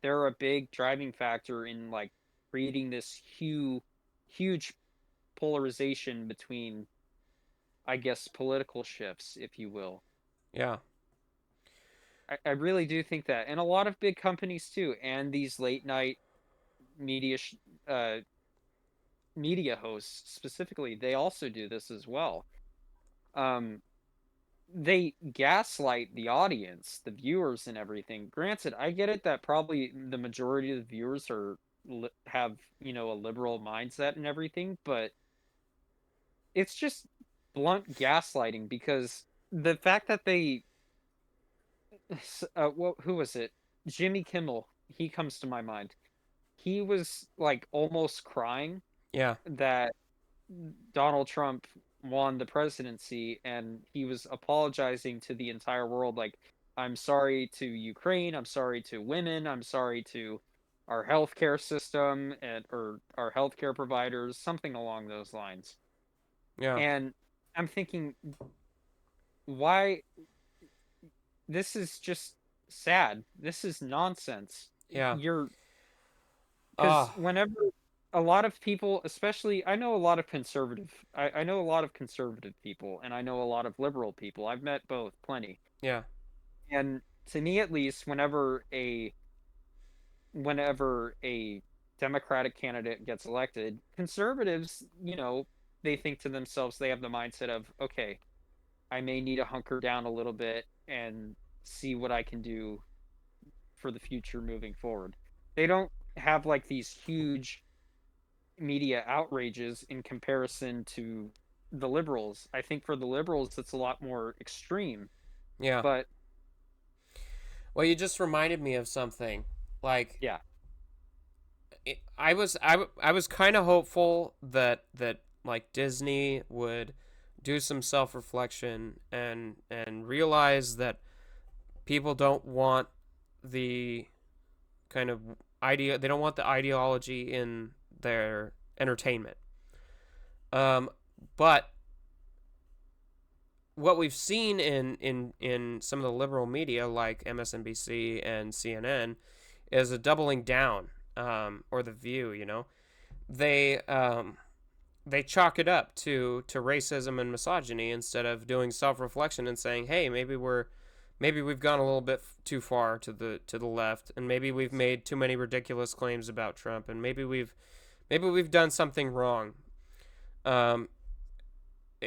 Speaker 1: they're a big driving factor in like creating this huge polarization between, I guess, political shifts, if you will.
Speaker 2: Yeah.
Speaker 1: I really do think that, and a lot of big companies too, and these late night media uh media hosts specifically, they also do this as well. Um, they gaslight the audience, the viewers, and everything. Granted, I get it that probably the majority of the viewers have a liberal mindset and everything, but it's just blunt gaslighting because the fact that who was it? Jimmy Kimmel. He comes to my mind. He was like almost crying
Speaker 2: Yeah.
Speaker 1: that Donald Trump won the presidency, and he was apologizing to the entire world like, I'm sorry to Ukraine, I'm sorry to women, I'm sorry to our healthcare system and or our healthcare providers, something along those lines.
Speaker 2: Yeah.
Speaker 1: And I'm thinking, why, this is just sad. This is nonsense.
Speaker 2: Yeah.
Speaker 1: You're because
Speaker 2: Ah.
Speaker 1: whenever a lot of people, especially I know a lot of I know a lot of conservative people and I know a lot of liberal people. I've met both plenty.
Speaker 2: Yeah.
Speaker 1: And to me at least, whenever a Democratic candidate gets elected, conservatives, they think to themselves, they have the mindset of, okay, I may need to hunker down a little bit and see what I can do for the future moving forward. They don't have like these huge media outrages in comparison to the liberals. I think for the liberals, it's a lot more extreme.
Speaker 2: Yeah.
Speaker 1: But
Speaker 2: Well, you just reminded me of something. Like
Speaker 1: yeah,
Speaker 2: I was kind of hopeful that like Disney would do some self-reflection and realize that people don't want the kind of they don't want the ideology in their entertainment. Um, but what we've seen in some of the liberal media like MSNBC and CNN is a doubling down, or the View. They they chalk it up to racism and misogyny instead of doing self-reflection and saying, hey, maybe we've gone a little bit too far to the left, and maybe we've made too many ridiculous claims about Trump, and maybe we've done something wrong. Um,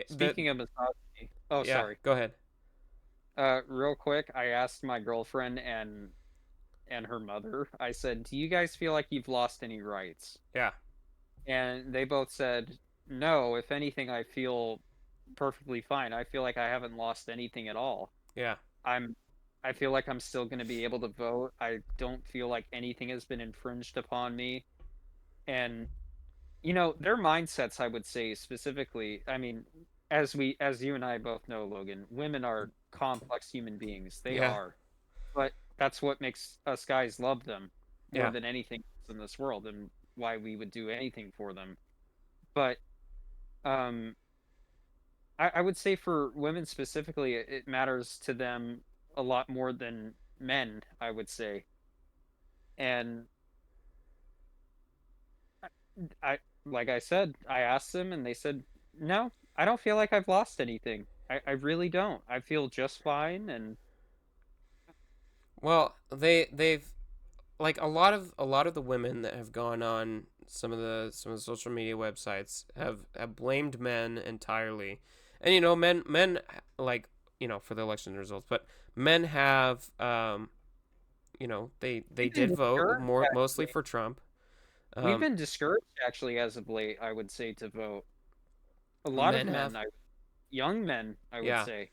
Speaker 1: speaking of misogyny, oh
Speaker 2: yeah,
Speaker 1: sorry,
Speaker 2: go ahead.
Speaker 1: real quick, I asked my girlfriend and her mother. I said, "Do you guys feel like you've lost any rights?"
Speaker 2: Yeah,
Speaker 1: And they both said, "No. If anything, I feel perfectly fine. I feel like I haven't lost anything at all.
Speaker 2: yeah,
Speaker 1: I'm I feel like I'm still going to be able to vote. I don't feel like anything has been infringed upon me." And their mindsets, I would say specifically, I mean, as you and I both know, Logan, women are complex human beings. They
Speaker 2: Yeah.
Speaker 1: are. But that's what makes us guys love them more
Speaker 2: Yeah.
Speaker 1: than anything else in this world, and why we would do anything for them. But um I would say for women specifically, it matters to them a lot more than men, I would say. And I like I said, I asked them and they said, "No, I don't feel like I've lost anything. I really don't. I feel just fine." And
Speaker 2: Well, they've like a lot of the women that have gone on some of the social media websites have blamed men entirely. And men like, for the election results, but men have they
Speaker 1: we've been
Speaker 2: did vote
Speaker 1: discouraged
Speaker 2: more mostly
Speaker 1: actually.
Speaker 2: for Trump.
Speaker 1: We've
Speaker 2: Um
Speaker 1: been discouraged actually as of late, I would say, to vote. A lot of
Speaker 2: Men
Speaker 1: men,
Speaker 2: have.
Speaker 1: young men, I would
Speaker 2: Yeah.
Speaker 1: say.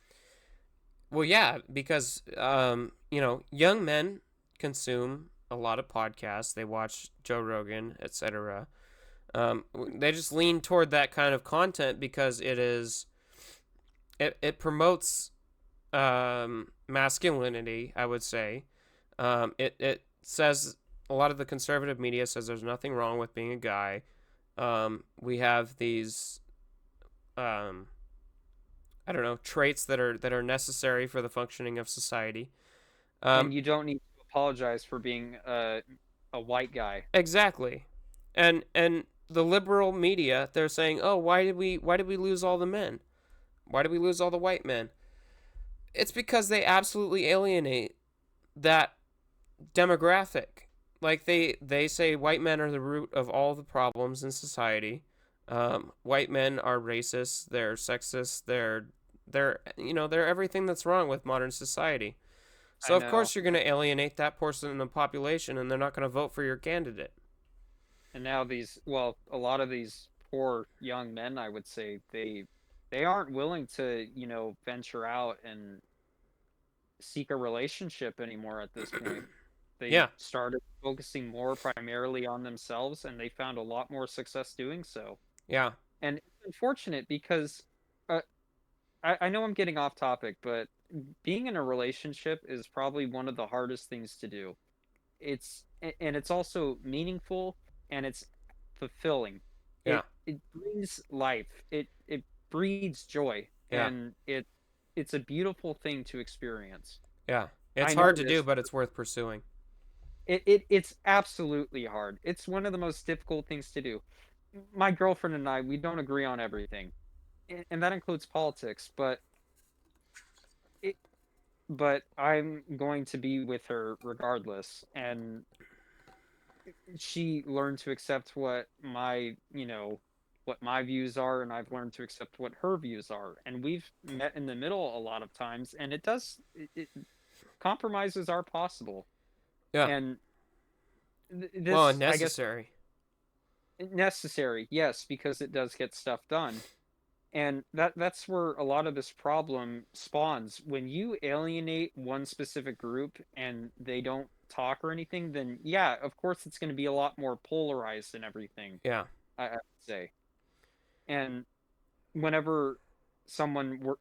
Speaker 2: Well, yeah, because young men consume a lot of podcasts. They watch Joe Rogan, etc. They just lean toward that kind of content because it promotes masculinity, I would say. It says, a lot of the conservative media says there's nothing wrong with being a guy. We have these um, I don't know, traits that are necessary for the functioning of society.
Speaker 1: And
Speaker 2: Um,
Speaker 1: you don't need to apologize for being a white guy.
Speaker 2: exactly, and the liberal media, they're saying, oh, why did we lose all the men? Why did we lose all the white men? It's because they absolutely alienate that demographic. Like, they say white men are the root of all the problems in society. White men are racist. They're sexist. They're everything that's wrong with modern society.
Speaker 1: I
Speaker 2: So of
Speaker 1: know.
Speaker 2: course you're going to alienate that portion of the population, and they're not going to vote for your candidate.
Speaker 1: And now a lot of these poor young men, I would say, they aren't willing to, venture out and seek a relationship anymore at this point. They
Speaker 2: Yeah,
Speaker 1: started focusing more primarily on themselves, and they found a lot more success doing so.
Speaker 2: yeah,
Speaker 1: And it's unfortunate because uh, I know I'm getting off topic, but being in a relationship is probably one of the hardest things to do. And it's also meaningful, and it's fulfilling.
Speaker 2: yeah,
Speaker 1: It brings life. It breeds joy,
Speaker 2: yeah,
Speaker 1: and it's a beautiful thing to experience.
Speaker 2: yeah. It's
Speaker 1: I
Speaker 2: hard
Speaker 1: know
Speaker 2: to do,
Speaker 1: this.
Speaker 2: but it's worth pursuing.
Speaker 1: It's absolutely hard. It's one of the most difficult things to do. My girlfriend and I, we don't agree on everything, and that includes politics. It, but I'm going to be with her regardless, and she learned to accept what my views are, and I've learned to accept what her views are, and we've met in the middle a lot of times, and compromises are possible.
Speaker 2: Yeah.
Speaker 1: And
Speaker 2: Well,
Speaker 1: this, I guess,
Speaker 2: unnecessary.
Speaker 1: necessary, yes, because it does get stuff done. And that's where a lot of this problem spawns. When you alienate one specific group and they don't talk or anything, then yeah, of course it's going to be a lot more polarized and everything,
Speaker 2: Yeah.
Speaker 1: I would say. And whenever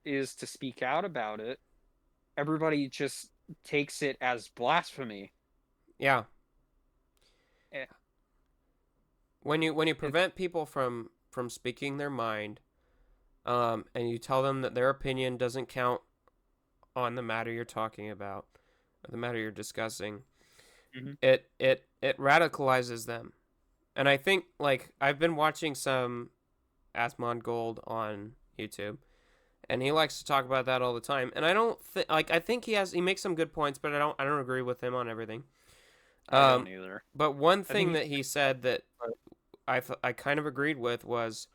Speaker 1: is to speak out about it, everybody just takes it as blasphemy.
Speaker 2: Yeah.
Speaker 1: Eh,
Speaker 2: When you
Speaker 1: It,
Speaker 2: prevent people from speaking their mind, and you tell them that their opinion doesn't count on the matter you're talking about, or the matter you're discussing,
Speaker 1: mhm.
Speaker 2: it radicalizes them. And I think, like, I've been watching some Asmon Gold on YouTube, and he likes to talk about that all the time. And I don't think, like, I think he makes some good points, but I don't agree with him on everything.
Speaker 1: I don't
Speaker 2: Um,
Speaker 1: either.
Speaker 2: but one
Speaker 1: I think
Speaker 2: thing that he said that
Speaker 1: but
Speaker 2: I kind of agreed with was,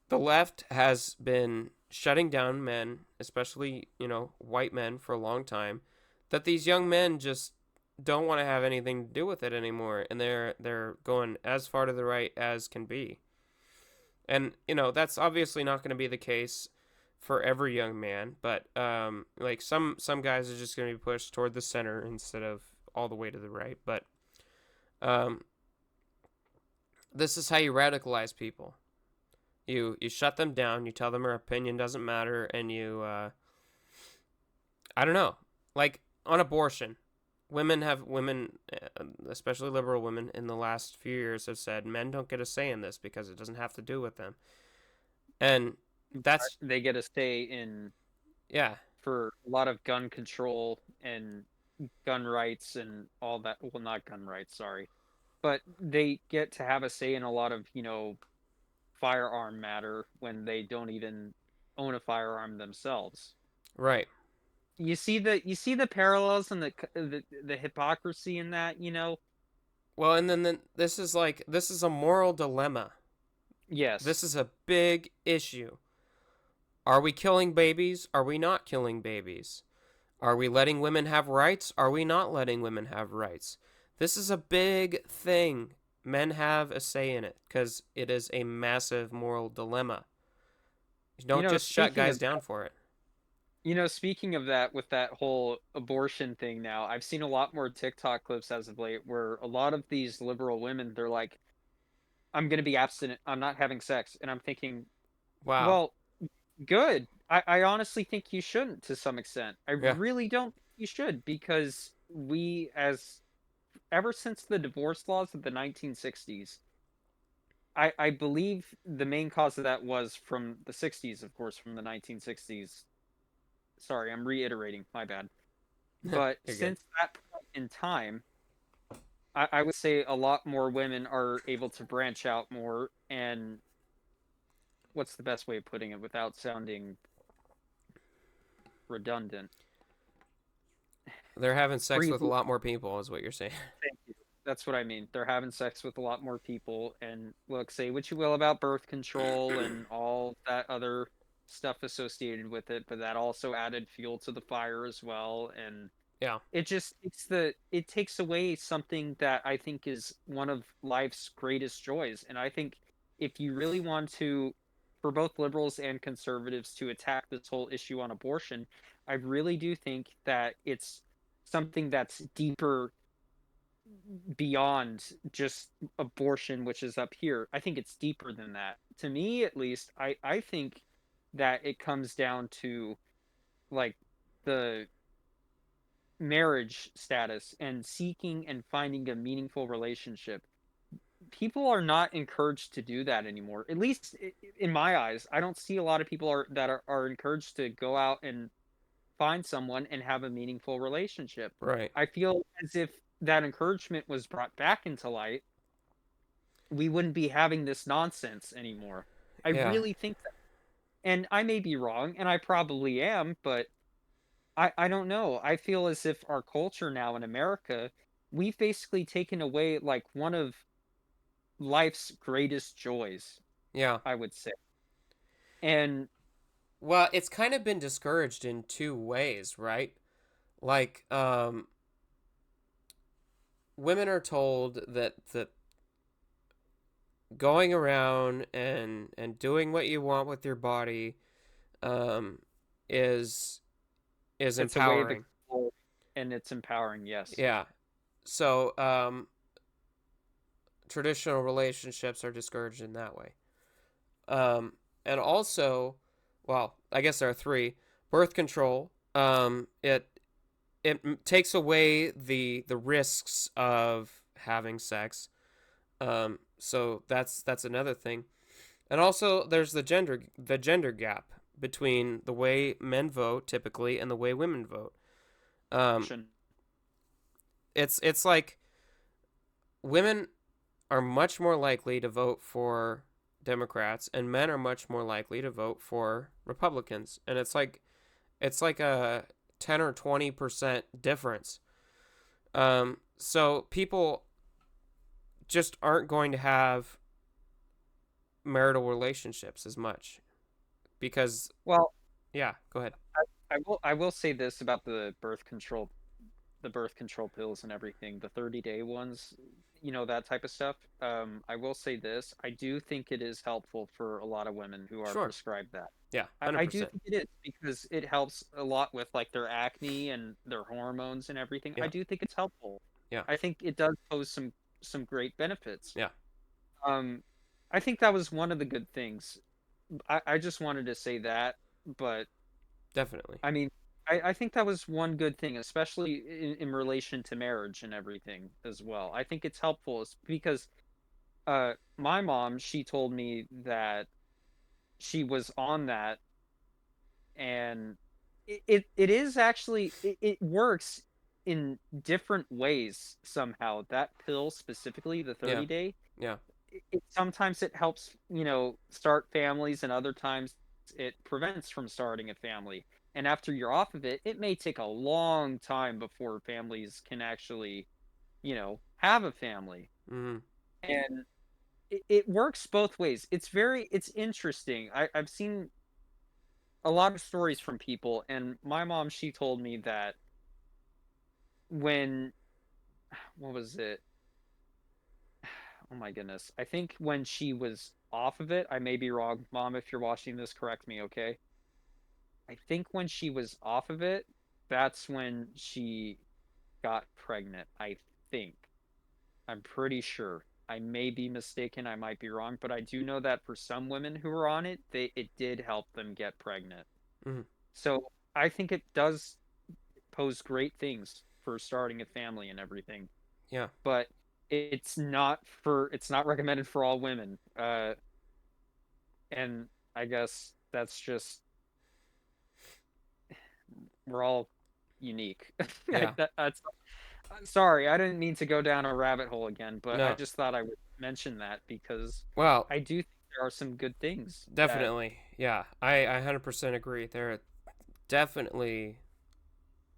Speaker 2: the left has been shutting down men, especially white men, for a long time. That these young men just don't want to have anything to do with it anymore, and they're going as far to the right as can be. And that's obviously not going to be the case for every young man, but like, some guys are just going to be pushed toward the center instead of all the way to the right. But um, this is how you radicalize people. You shut them down. You tell them their opinion doesn't matter, and you I don't know, like on abortion. Women, especially liberal women, in the last few years have said men don't get a say in this because it doesn't have to do with them, and that's
Speaker 1: They get a say in
Speaker 2: yeah,
Speaker 1: for a lot of gun control and gun rights and all that. Well, not gun rights, sorry, but they get to have a say in a lot of firearm matter when they don't even own a firearm themselves.
Speaker 2: right.
Speaker 1: You see the parallels and the hypocrisy in that.
Speaker 2: Well, and then this is a moral dilemma.
Speaker 1: Yes.
Speaker 2: This is a big issue. Are we killing babies? Are we not killing babies? Are we letting women have rights? Are we not letting women have rights? This is a big thing. Men have a say in it because it is a massive moral dilemma. You don't just shut
Speaker 1: Speaking
Speaker 2: guys
Speaker 1: of
Speaker 2: down for it.
Speaker 1: speaking of that, with that whole abortion thing now, I've seen a lot more TikTok clips as of late where a lot of these liberal women, they're like, I'm going to be abstinent. I'm not having sex. And I'm thinking,
Speaker 2: Wow.
Speaker 1: well, good. I honestly think you shouldn't to some extent. I
Speaker 2: Yeah.
Speaker 1: really don't think you should, because ever since the divorce laws of the 1960s, I believe the main cause of that was from the 60s, of course, from the 1960s. Sorry, I'm reiterating, my bad. But
Speaker 2: You're good.
Speaker 1: since that point in time, I would say a lot more women are able to branch out more, and what's the best way of putting it without sounding redundant?
Speaker 2: They're having sex with a
Speaker 1: Freely.
Speaker 2: lot more people, is what you're saying.
Speaker 1: Thank you. That's what I mean. They're having sex with a lot more people, and look, say what you will about birth control and all that other stuff associated with it, but that also added fuel to the fire as well, and
Speaker 2: Yeah.
Speaker 1: it takes away something that I think is one of life's greatest joys. And I think if you really want to, for both liberals and conservatives, to attack this whole issue on abortion, I really do think that it's something that's deeper beyond just abortion, which is up here. I think it's deeper than that. To me, at least, I think that it comes down to, like, the marriage status and seeking and finding a meaningful relationship. People are not encouraged to do that anymore. At least in my eyes, I don't see a lot of people are encouraged to go out and find someone and have a meaningful relationship.
Speaker 2: Right.
Speaker 1: I feel as if that encouragement was brought back into light, we wouldn't be having this nonsense anymore. I
Speaker 2: Yeah.
Speaker 1: really think that. And I may be wrong, and I probably am, but I don't know. I feel as if our culture now in America, we've basically taken away, like, one of life's greatest joys,
Speaker 2: Yeah.
Speaker 1: I would say. And
Speaker 2: Well, it's kind of been discouraged in two ways, right? Like, women are told that going around and doing what you want with your body, um, is
Speaker 1: it's a way of
Speaker 2: empowering.
Speaker 1: exploring, and it's empowering, yes.
Speaker 2: Yeah. So, traditional relationships are discouraged in that way. And also, well, I guess there are three. Birth control. It takes away the risks of having sex. So that's another thing. And also, there's the gender gap between the way men vote typically and the way women vote. Um,
Speaker 1: Action.
Speaker 2: it's like women are much more likely to vote for Democrats, and men are much more likely to vote for Republicans. And it's like a 10 or 20% difference. So people just aren't going to have marital relationships as much because
Speaker 1: Well,
Speaker 2: yeah, go ahead.
Speaker 1: I will say this about the birth control pills and everything, the 30-day ones, that type of stuff. I will say this, I do think it is helpful for a lot of women who are
Speaker 2: Sure.
Speaker 1: prescribed that.
Speaker 2: Yeah,
Speaker 1: I do
Speaker 2: 100%.
Speaker 1: think it is, because it helps a lot with, like, their acne and their hormones and everything. I
Speaker 2: Yeah.
Speaker 1: do think it's helpful.
Speaker 2: Yeah.
Speaker 1: I think it does pose some great benefits.
Speaker 2: Yeah.
Speaker 1: Um, I think that was one of the good things. I just wanted to say that, but
Speaker 2: Definitely.
Speaker 1: I mean, I think that was one good thing, especially in relation to marriage and everything as well. I think it's helpful because my mom, she told me that she was on that, and it is actually it works in different ways somehow. That pill specifically, the
Speaker 2: Yeah.
Speaker 1: 30-day,
Speaker 2: Yeah.
Speaker 1: sometimes it helps, start families, and other times it prevents from starting a family. And after you're off of it, it may take a long time before families can actually, have a family.
Speaker 2: Mm-hmm.
Speaker 1: And it works both ways. It's interesting. I've seen a lot of stories from people, and my mom, she told me that when, what was it? Oh my goodness. I think when she was off of it, I may be wrong. Mom, if you're watching this, correct me, okay? I think when she was off of it, that's when she got pregnant. I think. I'm pretty sure. I may be mistaken, I might be wrong, but I do know that for some women who were on it, it did help them get pregnant.
Speaker 2: Mm-hmm.
Speaker 1: So I think it does pose great things for starting a family and everything.
Speaker 2: Yeah.
Speaker 1: But it's not recommended for all women. And I guess that's just, we're all unique.
Speaker 2: Yeah.
Speaker 1: That's sorry, I didn't mean to go down a rabbit hole again, but I
Speaker 2: No.
Speaker 1: just thought I would mention that because
Speaker 2: Well,
Speaker 1: I do think there are some good things that
Speaker 2: definitely. Yeah. I 100% agree. There are definitely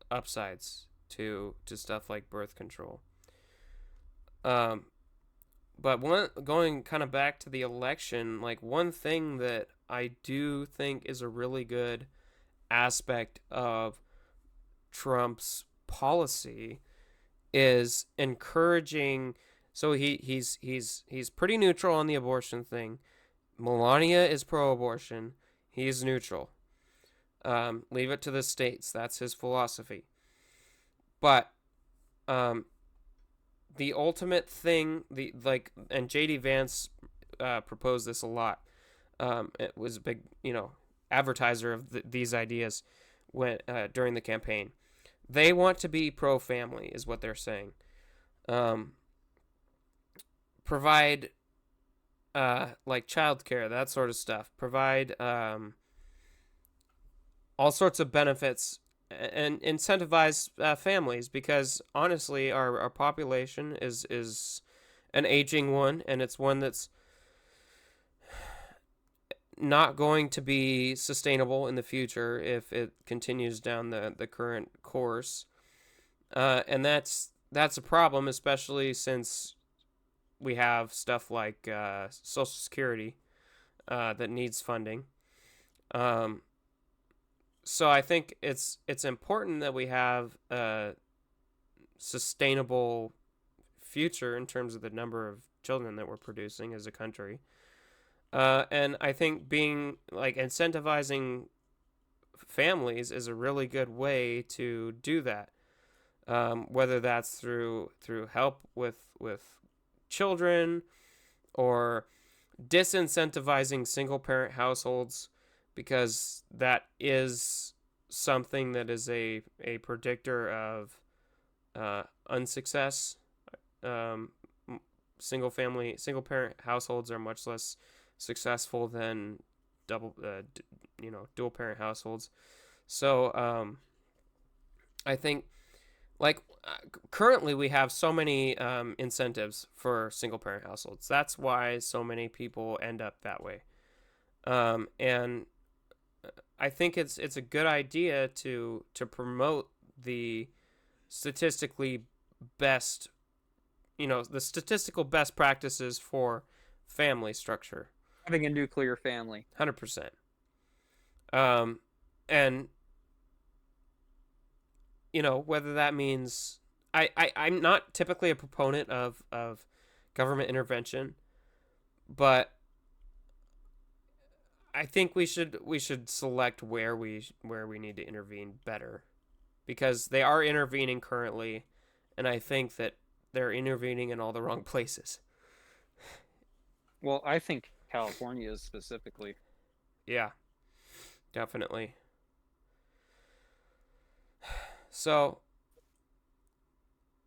Speaker 2: upsides to stuff like birth control. Um, but one going kind of back to the election, like one thing that I do think is a really good aspect of Trump's policy is encouraging. So he's pretty neutral on the abortion thing. Melania is pro-abortion. He's neutral. Leave it to the states. That's his philosophy. But um, the ultimate thing, the like, and JD Vance proposed this a lot. It was a big, advertiser of these ideas when during the campaign. They want to be pro-family, is what they're saying. Um, Provide like childcare, that sort of stuff. Provide all sorts of benefits and incentivize families because honestly, our population is an aging one, and it's one that's not going to be sustainable in the future if it continues down the current course. And that's a problem, especially since we have stuff like Social Security that needs funding. Um, so I think it's important that we have a sustainable future in terms of the number of children that we're producing as a country. And I think being like incentivizing families is a really good way to do that. Whether that's through help with children or disincentivizing single parent households because that is something that is a predictor of unsuccess. Um, single parent households are much less successful than dual parent households. So I think like currently we have so many incentives for single parent households. That's why so many people end up that way. And I think it's a good idea to promote the statistically best, the statistical best practices for family structure.
Speaker 1: having a nuclear family.
Speaker 2: 100%. Um, and whether that means I'm not typically a proponent of government intervention, but I think we should select where we need to intervene better because they are intervening currently, and I think that they're intervening in all the wrong places.
Speaker 1: Well, I think California is specifically.
Speaker 2: Yeah, definitely. So,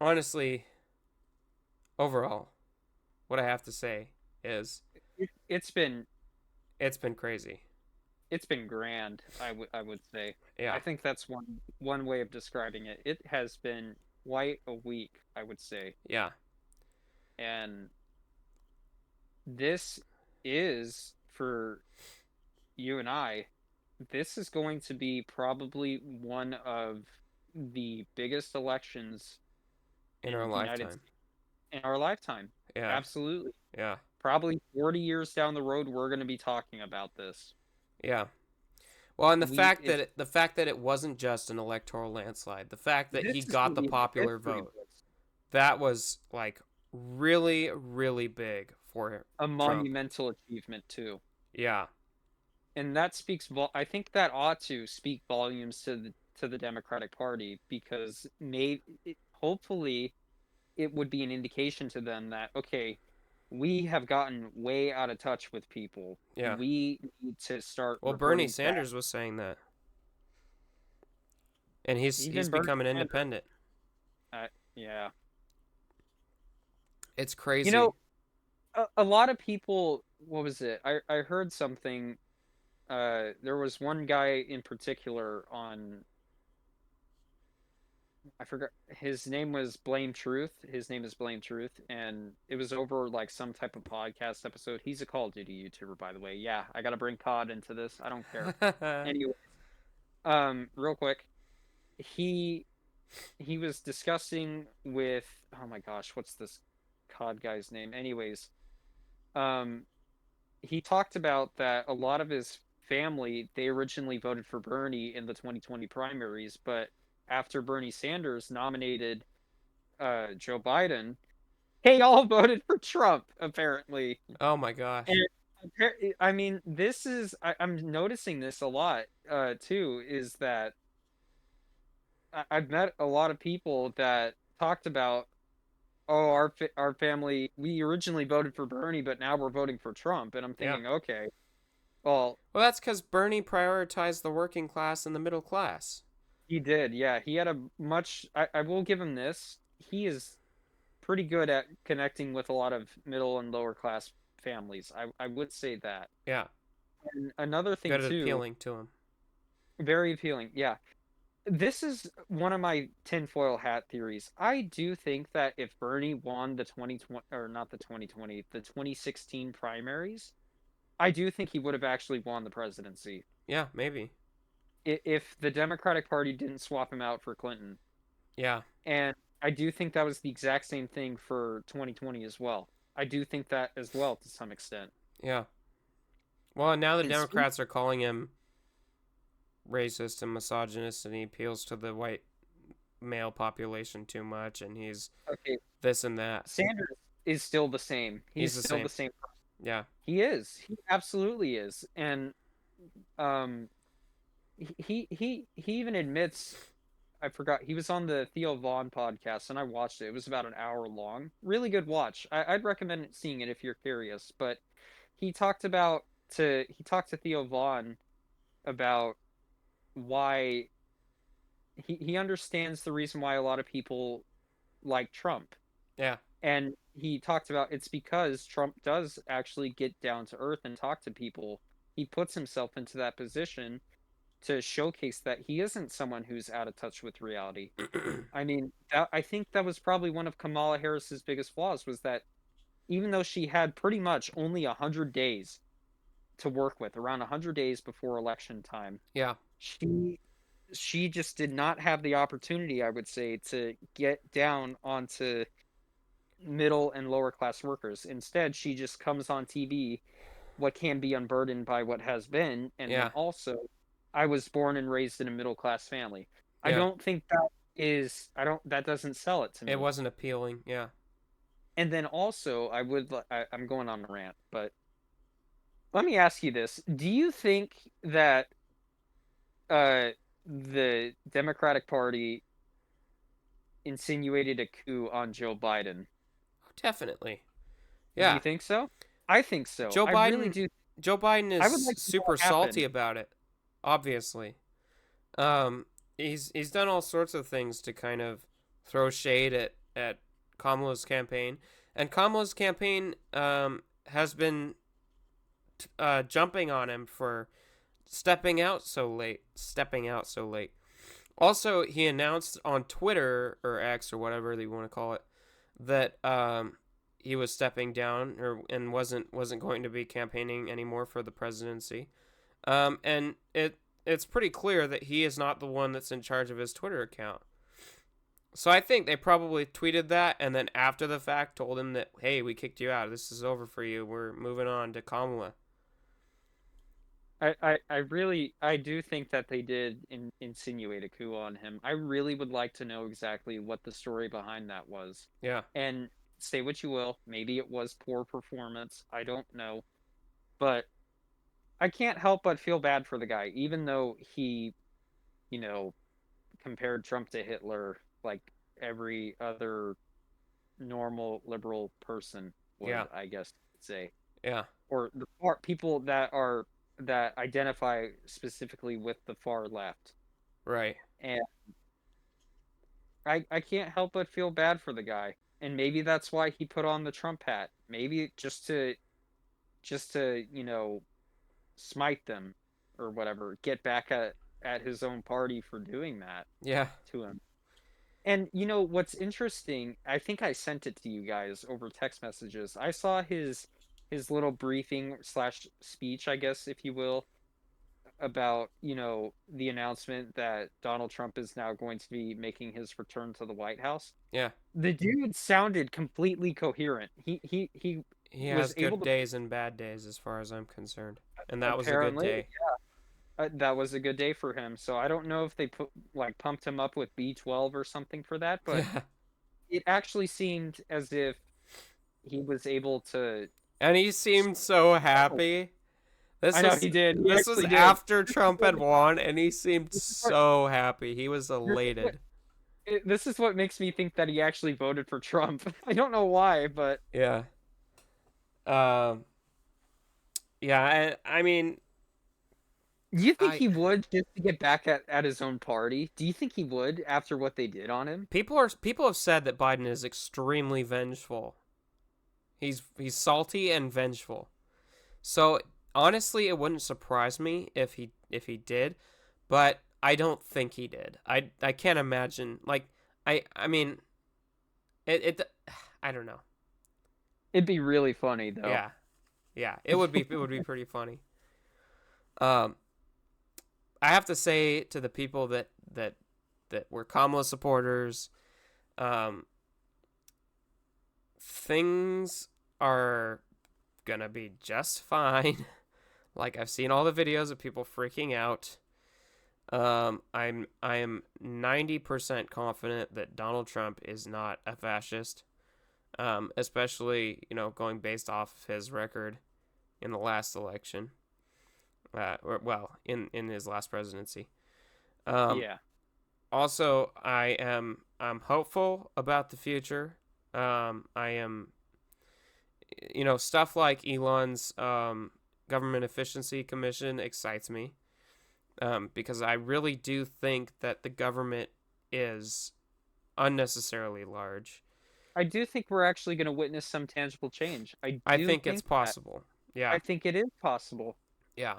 Speaker 2: honestly, overall, what I have to say is
Speaker 1: It's been
Speaker 2: it's been crazy.
Speaker 1: grand. I would say.
Speaker 2: Yeah,
Speaker 1: I think that's one way of describing it. It has been quite a week, I would say,
Speaker 2: yeah,
Speaker 1: and this is for you and I. This is going to be probably one of the biggest elections
Speaker 2: in our
Speaker 1: in the United
Speaker 2: lifetime.
Speaker 1: States in our lifetime.
Speaker 2: Yeah,
Speaker 1: Absolutely.
Speaker 2: yeah,
Speaker 1: Probably 40 years down the road, we're going to be talking about this.
Speaker 2: yeah. Well, and
Speaker 1: It's
Speaker 2: the fact that it wasn't just an electoral landslide, the fact that he
Speaker 1: this is going
Speaker 2: got
Speaker 1: to
Speaker 2: the
Speaker 1: be in the
Speaker 2: popular
Speaker 1: history
Speaker 2: vote,
Speaker 1: books,
Speaker 2: that was like really, really big for
Speaker 1: a
Speaker 2: Trump.
Speaker 1: monumental achievement too.
Speaker 2: Yeah,
Speaker 1: And that I think that ought to speak volumes to the Democratic Party because hopefully it would be an indication to them that okay, we have gotten way out of touch with people.
Speaker 2: yeah.
Speaker 1: We need to start
Speaker 2: Well, Bernie
Speaker 1: reverting back.
Speaker 2: Sanders was saying that, and he's
Speaker 1: Even Bernie
Speaker 2: become an
Speaker 1: Sanders,
Speaker 2: independent.
Speaker 1: uh, yeah.
Speaker 2: It's
Speaker 1: You
Speaker 2: crazy.
Speaker 1: know, a lot of people. What was it? I heard something. There was one guy in particular on. I forgot his name was Blame Truth. His name is Blame Truth, and it was over like some type of podcast episode. He's a Call of Duty YouTuber, by the way. Yeah, I gotta bring COD into this. I don't care. Anyway, real quick, he he was discussing with oh my gosh, what's this COD guy's name? Anyways, um, he talked about that a lot of his family they originally voted for Bernie in the 2020 primaries, but after Bernie Sanders nominated Joe Biden, they all voted for Trump apparently.
Speaker 2: Oh my gosh.
Speaker 1: And I mean, I'm noticing this a lot too. Is that I've met a lot of people that talked about, oh, our family we originally voted for Bernie, but now we're voting for Trump, and I'm
Speaker 2: Yeah.
Speaker 1: thinking, okay, well,
Speaker 2: Well, that's because Bernie prioritized the working class and the middle class.
Speaker 1: he did, yeah. He had a much. I will give him this. He is pretty good at connecting with a lot of middle and lower class families. I would say that.
Speaker 2: Yeah.
Speaker 1: And another thing
Speaker 2: Good at
Speaker 1: too,
Speaker 2: appealing to him.
Speaker 1: very appealing. Yeah. This is one of my tinfoil hat theories. I do think that if Bernie won the 2020 or not the 2020, the 2016 primaries, I do think he would have actually won the presidency
Speaker 2: Yeah, maybe.
Speaker 1: if the Democratic Party didn't swap him out for Clinton.
Speaker 2: Yeah.
Speaker 1: And I do think that was the exact same thing for 2020 as well. I do think that as well to some extent.
Speaker 2: Yeah. Well, now the
Speaker 1: And
Speaker 2: Democrats are calling him racist and misogynist, and he appeals to the white male population too much, and he's
Speaker 1: okay,
Speaker 2: this and that.
Speaker 1: Sanders is still the same. He's
Speaker 2: He's the
Speaker 1: still the
Speaker 2: same.
Speaker 1: same.
Speaker 2: Yeah.
Speaker 1: He is. He absolutely is. And um he even admits I forgot he was on the Theo Vaughn podcast and I watched it. It was about an hour long. Really good watch. I'd recommend seeing it if you're curious. But he talked to Theo Vaughn about why he understands the reason why a lot of people like Trump.
Speaker 2: Yeah.
Speaker 1: And he talked about it's because Trump does actually get down to earth and talk to people. He puts himself into that position to showcase that he isn't someone who's out of touch with reality. I mean, I think that was probably one of Kamala Harris's biggest flaws was that even though she had pretty much only 100 days to work with, around 100 days before election time,
Speaker 2: Yeah.
Speaker 1: she she just did not have the opportunity, I would say, to get down onto middle and lower class workers. Instead, she just comes on TV, what can be unburdened by what has been, and then
Speaker 2: Yeah.
Speaker 1: also, I was born and raised in a middle class family. I
Speaker 2: Yeah.
Speaker 1: don't think that that doesn't sell it to
Speaker 2: It
Speaker 1: me.
Speaker 2: wasn't appealing. Yeah.
Speaker 1: And then also, I'm going on a rant, but let me ask you this: do you think that uh, the Democratic Party insinuated a coup on Joe Biden?
Speaker 2: Definitely.
Speaker 1: Do you
Speaker 2: Yeah.
Speaker 1: think so? I think so.
Speaker 2: Joe
Speaker 1: I really
Speaker 2: Biden
Speaker 1: do.
Speaker 2: Joe Biden
Speaker 1: I would
Speaker 2: is
Speaker 1: like to know
Speaker 2: super
Speaker 1: what
Speaker 2: salty
Speaker 1: happened.
Speaker 2: about it, obviously. He's done all sorts of things to kind of throw shade at Kamala's campaign, and Kamala's campaign has been jumping on him for stepping out so late. Stepping out so late. Also, he announced on Twitter or X or whatever you want to call it that he was stepping down and wasn't going to be campaigning anymore for the presidency. And it's pretty clear that he is not the one that's in charge of his Twitter account. So I think they probably tweeted that and then after the fact told him that, hey, we kicked you out. This is over for you. We're moving on to Kamala.
Speaker 1: I do think that they did insinuate a coup on him. I really would like to know exactly what the story behind that was.
Speaker 2: Yeah.
Speaker 1: And say what you will, maybe it was poor performance. I don't know. But I can't help but feel bad for the guy, even though he, you know, compared Trump to Hitler like every other normal liberal person would,
Speaker 2: Yeah.
Speaker 1: I guess say.
Speaker 2: Yeah.
Speaker 1: Or the people that identify specifically with the far left.
Speaker 2: Right.
Speaker 1: And I can't help but feel bad for the guy. And maybe that's why he put on the Trump hat. Maybe just to, smite them or whatever, get back at his own party for doing that
Speaker 2: Yeah.
Speaker 1: to him. And what's interesting, I think I sent it to you guys over text messages. I saw his little briefing slash speech, I guess, if you will, about, the announcement that Donald Trump is now going to be making his return to the White House.
Speaker 2: Yeah.
Speaker 1: The dude sounded completely coherent. He
Speaker 2: He
Speaker 1: was
Speaker 2: has
Speaker 1: able
Speaker 2: good
Speaker 1: to
Speaker 2: days and bad days as far as I'm concerned. And that was a good
Speaker 1: apparently
Speaker 2: day.
Speaker 1: that was a good day for him. So I don't know if they pumped him up with B12 or something for that, but
Speaker 2: Yeah.
Speaker 1: it actually seemed as if he was able to.
Speaker 2: And he seemed so happy. This
Speaker 1: I know
Speaker 2: was
Speaker 1: he did. He
Speaker 2: this was
Speaker 1: actually did.
Speaker 2: after Trump had won and he seemed so happy. He was
Speaker 1: This is what
Speaker 2: elated.
Speaker 1: this is what makes me think that he actually voted for Trump. I don't know why, but
Speaker 2: Yeah. Um yeah, I mean,
Speaker 1: do you think
Speaker 2: I
Speaker 1: he would just to get back at his own party? Do you think he would after what they did on him?
Speaker 2: people have said that Biden is extremely vengeful. He's salty and vengeful. So honestly, it wouldn't surprise me if he did, but I don't think he did. I can't imagine. Like I mean, it I don't know.
Speaker 1: It'd be really funny though.
Speaker 2: Yeah, yeah, it would be pretty funny. Um, I have to say to the people that were Kamala supporters, um, things are gonna be just fine. Like I've seen all the videos of people freaking out. I am 90% confident that Donald Trump is not a fascist. Especially going based off his record in the last election. In his last presidency. Um,
Speaker 1: Yeah.
Speaker 2: Also, I'm hopeful about the future. I am, stuff like Elon's government efficiency commission excites me. Because I really do think that the government is unnecessarily large.
Speaker 1: I do think we're actually going to witness some tangible change. I
Speaker 2: I
Speaker 1: do
Speaker 2: think it's
Speaker 1: think that.
Speaker 2: possible.
Speaker 1: I
Speaker 2: Yeah,
Speaker 1: think it is possible.
Speaker 2: yeah.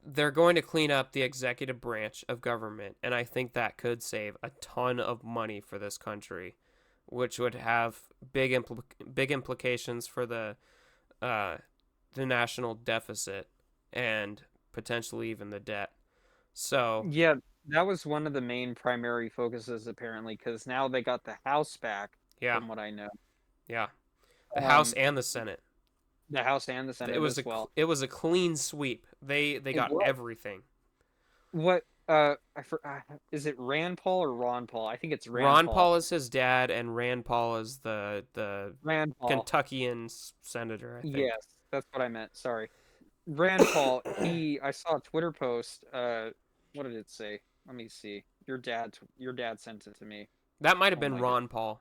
Speaker 2: They're going to clean up the executive branch of government, and I think that could save a ton of money for this country, which would have big implications for the national deficit and potentially even the debt. So
Speaker 1: Yeah, that was one of the main primary focuses apparently, because now they got the House back,
Speaker 2: yeah,
Speaker 1: from what I know.
Speaker 2: yeah, the House
Speaker 1: Um,
Speaker 2: and the Senate.
Speaker 1: the House and the
Speaker 2: It
Speaker 1: Senate
Speaker 2: was
Speaker 1: as well.
Speaker 2: it was a clean sweep. They
Speaker 1: It
Speaker 2: got
Speaker 1: was.
Speaker 2: everything.
Speaker 1: What is it Rand Paul or Ron Paul? I think it's Rand
Speaker 2: Ron
Speaker 1: Paul.
Speaker 2: Paul is his dad, and Rand Paul is the
Speaker 1: Rand Paul.
Speaker 2: Kentuckian senator, I think.
Speaker 1: Yes, that's what I meant. Sorry. Rand Paul, I saw a Twitter post. What did it say? Let me see. Your dad sent it to me.
Speaker 2: That might have
Speaker 1: Oh
Speaker 2: been
Speaker 1: my god.
Speaker 2: Ron Paul,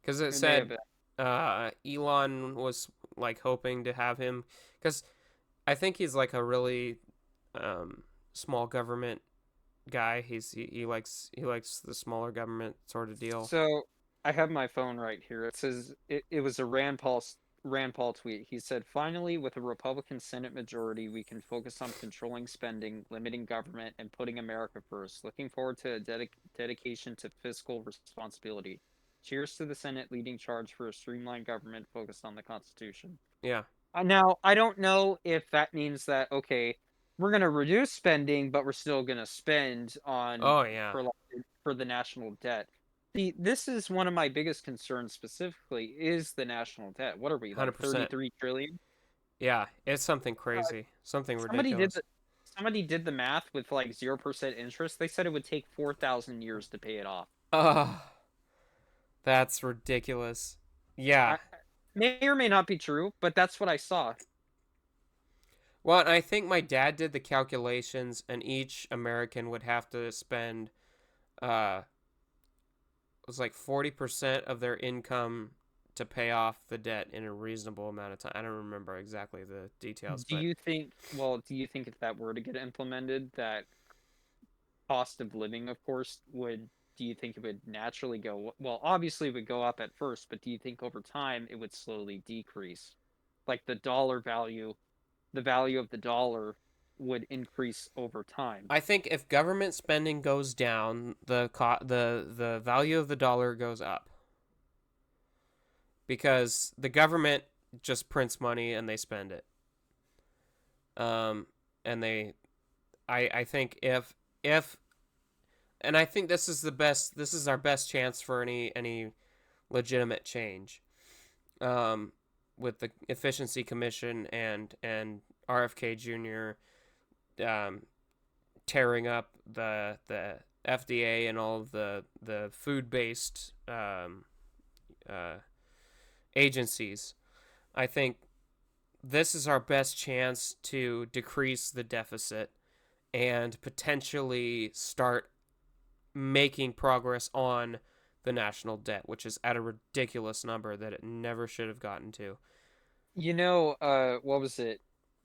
Speaker 2: because it
Speaker 1: It may have
Speaker 2: said
Speaker 1: been.
Speaker 2: Elon was like hoping to have him, because I think he's like a really small government guy. He likes the smaller government sort of deal.
Speaker 1: So I have my phone right here. It says it was a Rand Paul tweet. He said, "Finally, with a Republican Senate majority, we can focus on controlling spending, limiting government, and putting America first. Looking forward to a dedication to fiscal responsibility. Cheers to the Senate leading charge for a streamlined government focused on the Constitution."
Speaker 2: Yeah.
Speaker 1: Now, I don't know if that means that, okay, we're going to reduce spending, but we're still going to spend on
Speaker 2: Oh yeah.
Speaker 1: for the national debt. This is one of my biggest concerns specifically is the national debt. What are we, like
Speaker 2: 100%.
Speaker 1: 33 trillion?
Speaker 2: Yeah, it's something
Speaker 1: Uh,
Speaker 2: crazy, something
Speaker 1: somebody did
Speaker 2: ridiculous.
Speaker 1: the somebody did the math with like 0% interest. They said it would take 4,000 years to pay it off.
Speaker 2: Oh, that's ridiculous. Yeah.
Speaker 1: I may or may not be true, but that's what I saw.
Speaker 2: Well, and I think my dad did the calculations, and each American would have to spend, it was like 40% of their income to pay off the debt in a reasonable amount of time. I don't remember exactly the details,
Speaker 1: Do
Speaker 2: but
Speaker 1: you think, well, do you think if that were to get implemented, that cost of living, of course, do you think it would naturally go, well, obviously it would go up at first, but do you think over time it would slowly decrease? Like the value of the dollar would increase over time.
Speaker 2: I think if government spending goes down, the value of the dollar goes up because the government just prints money and they spend it. And I think if and I think this is our best chance for any legitimate change. With the efficiency commission and RFK Jr. Tearing up the FDA and all of the food based agencies, I think this is our best chance to decrease the deficit and potentially start making progress on the national debt, which is at a ridiculous number that it never should have gotten to.
Speaker 1: What was it?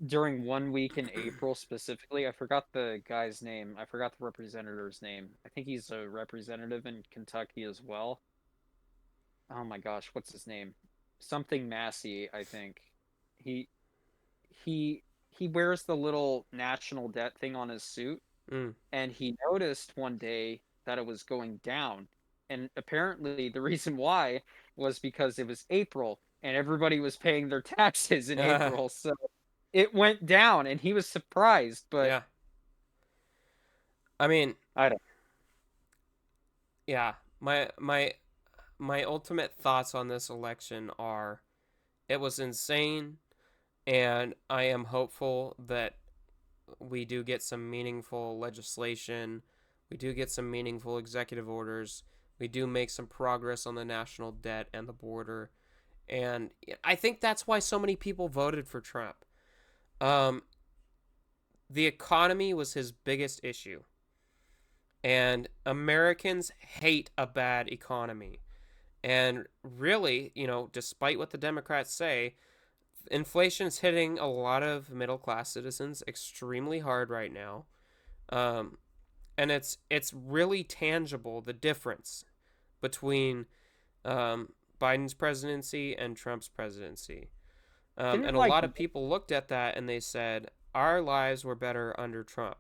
Speaker 1: During 1 week in April specifically, I forgot the guy's name. I forgot the representative's name. I think he's a representative in Kentucky as well. Oh my gosh, what's his name? Something Massey, I think. He he he wears the little national debt thing on his suit,
Speaker 2: Mm.
Speaker 1: and he noticed one day that it was going down. And apparently the reason why was because it was April and everybody was paying their taxes in April. So it went down and he was surprised, but
Speaker 2: Yeah. I mean,
Speaker 1: I don't.
Speaker 2: yeah. My ultimate thoughts on this election are it was insane, and I am hopeful that we do get some meaningful legislation. We do get some meaningful executive orders. We do make some progress on the national debt and the border. And I think that's why so many people voted for Trump. Um, the economy was his biggest issue. And Americans hate a bad economy. And really, despite what the Democrats say, inflation's hitting a lot of middle class citizens extremely hard right now. Um, and it's really tangible, the difference between Biden's presidency and Trump's presidency.
Speaker 1: Didn't
Speaker 2: And a
Speaker 1: like
Speaker 2: lot of people looked at that and they said our lives were better under Trump,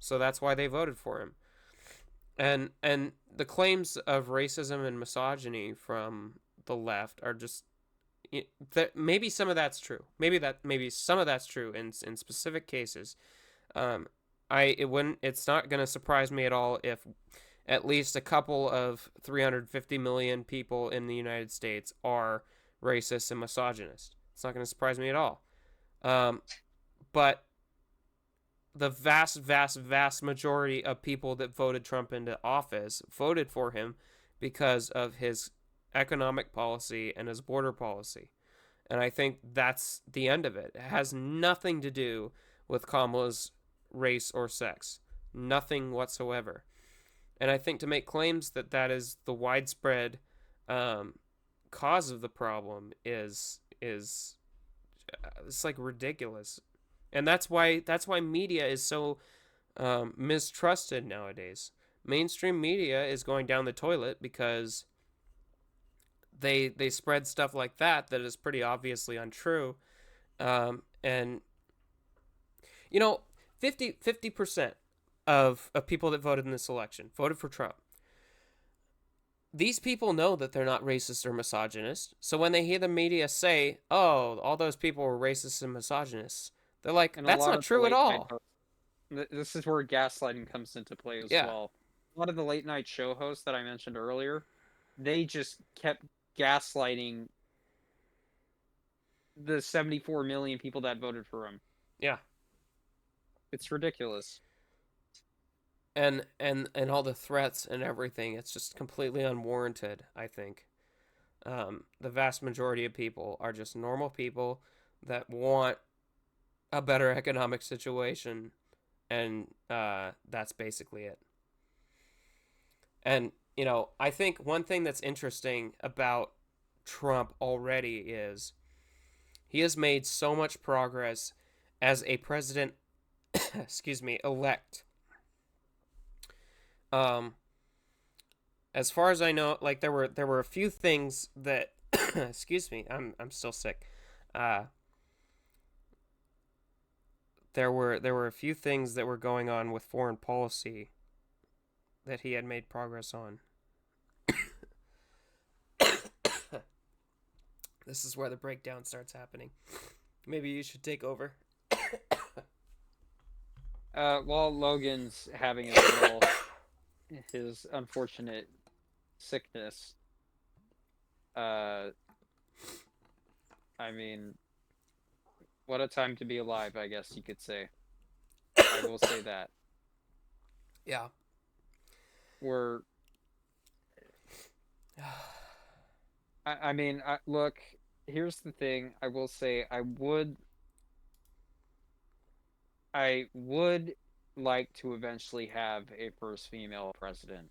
Speaker 2: so that's why they voted for him. And the claims of racism and misogyny from the left are just that maybe some of that's true. Maybe some of that's true in specific cases. Um, it's not going to surprise me at all if at least a couple of 350 million people in the United States are racist and misogynist. It's not going to surprise me at all. But the vast, vast, vast majority of people that voted Trump into office voted for him because of his economic policy and his border policy. And I think that's the end of it. It has nothing to do with Kamala's race or sex. Nothing whatsoever. And I think to make claims that that is the widespread cause of the problem is it's like ridiculous, and that's why media is so mistrusted nowadays. Mainstream media is going down the toilet because they spread stuff like that is pretty obviously untrue, and you know 50% of people that voted in this election voted for Trump. These people know that they're not racist or misogynist. So when they hear the media say, "Oh, all those people were racist and misogynists," they're like,
Speaker 1: And a
Speaker 2: "That's
Speaker 1: lot
Speaker 2: not
Speaker 1: of the
Speaker 2: true at
Speaker 1: late night
Speaker 2: all."
Speaker 1: hosts, this is where gaslighting comes into play as
Speaker 2: Yeah,
Speaker 1: well. A lot of the late night show hosts that I mentioned earlier, they just kept gaslighting the 74 million people that voted for him.
Speaker 2: yeah,
Speaker 1: It's ridiculous.
Speaker 2: and all the threats and everything. It's just completely unwarranted. I think the vast majority of people are just normal people that want a better economic situation, and that's basically it. And I think one thing that's interesting about Trump already is he has made so much progress as a president, excuse me, elect. Um, as far as I know, like there were a few things that, excuse me, I'm still sick. Uh, there were a few things that were going on with foreign policy that he had made progress on. This is where the breakdown starts happening. Maybe you should take over.
Speaker 1: While Logan's having his unfortunate sickness, uh, I mean, what a time to be alive, I guess you could say. I will say that.
Speaker 2: Yeah.
Speaker 1: We're, I mean, look, here's the thing. I will say, I would like to eventually have a first female president,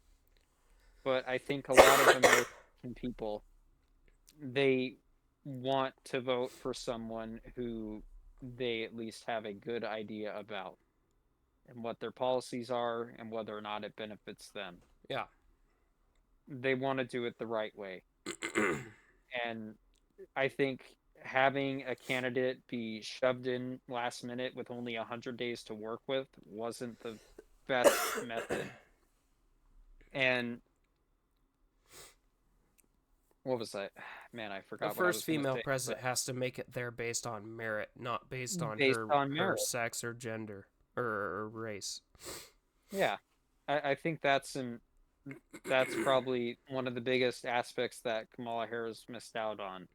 Speaker 1: but I think a lot of American people, they want to vote for someone who they at least have a good idea about and what their policies are and whether or not it benefits them.
Speaker 2: Yeah.
Speaker 1: They want to do it the right way. And I think having a candidate be shoved in last minute with only 100 days to work with wasn't the best method. And what was that? Man, I
Speaker 2: The
Speaker 1: forgot what I
Speaker 2: first
Speaker 1: was going to
Speaker 2: female
Speaker 1: say.
Speaker 2: president has to make it there based on merit, not based on
Speaker 1: Based
Speaker 2: her
Speaker 1: on
Speaker 2: her
Speaker 1: merit.
Speaker 2: sex or gender or race.
Speaker 1: Yeah. I think that's probably one of the biggest aspects that Kamala Harris missed out on.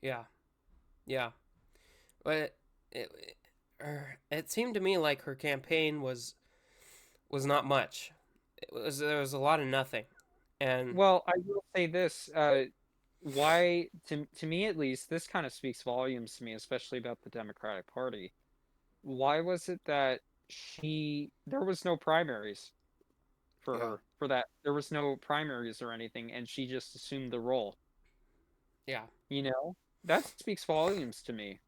Speaker 2: Yeah. Yeah. But it seemed to me like her campaign was not much. There was a lot of nothing. And
Speaker 1: Well, I will say this, why to me at least, this kind of speaks volumes to me, especially about the Democratic Party. Why was it that there was no primaries for
Speaker 2: yeah.
Speaker 1: her for that? There was no primaries or anything, and she just assumed the role,
Speaker 2: Yeah.
Speaker 1: you know? That speaks volumes to me.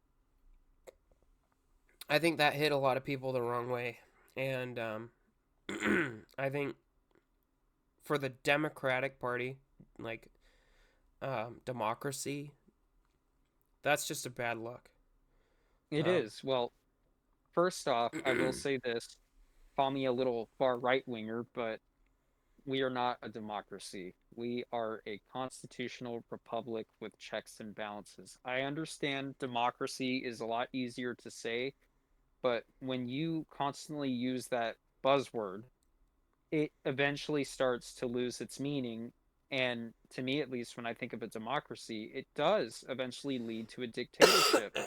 Speaker 2: I think that hit a lot of people the wrong way. And I think for the Democratic Party, like democracy, that's just a bad look.
Speaker 1: It
Speaker 2: Um,
Speaker 1: is. Well, first off, I will say this, call me a little far right winger, but we are not a democracy. We are a constitutional republic with checks and balances. I understand democracy is a lot easier to say, but when you constantly use that buzzword, it eventually starts to lose its meaning. And to me, at least, when I think of a democracy, it does eventually lead to a dictatorship.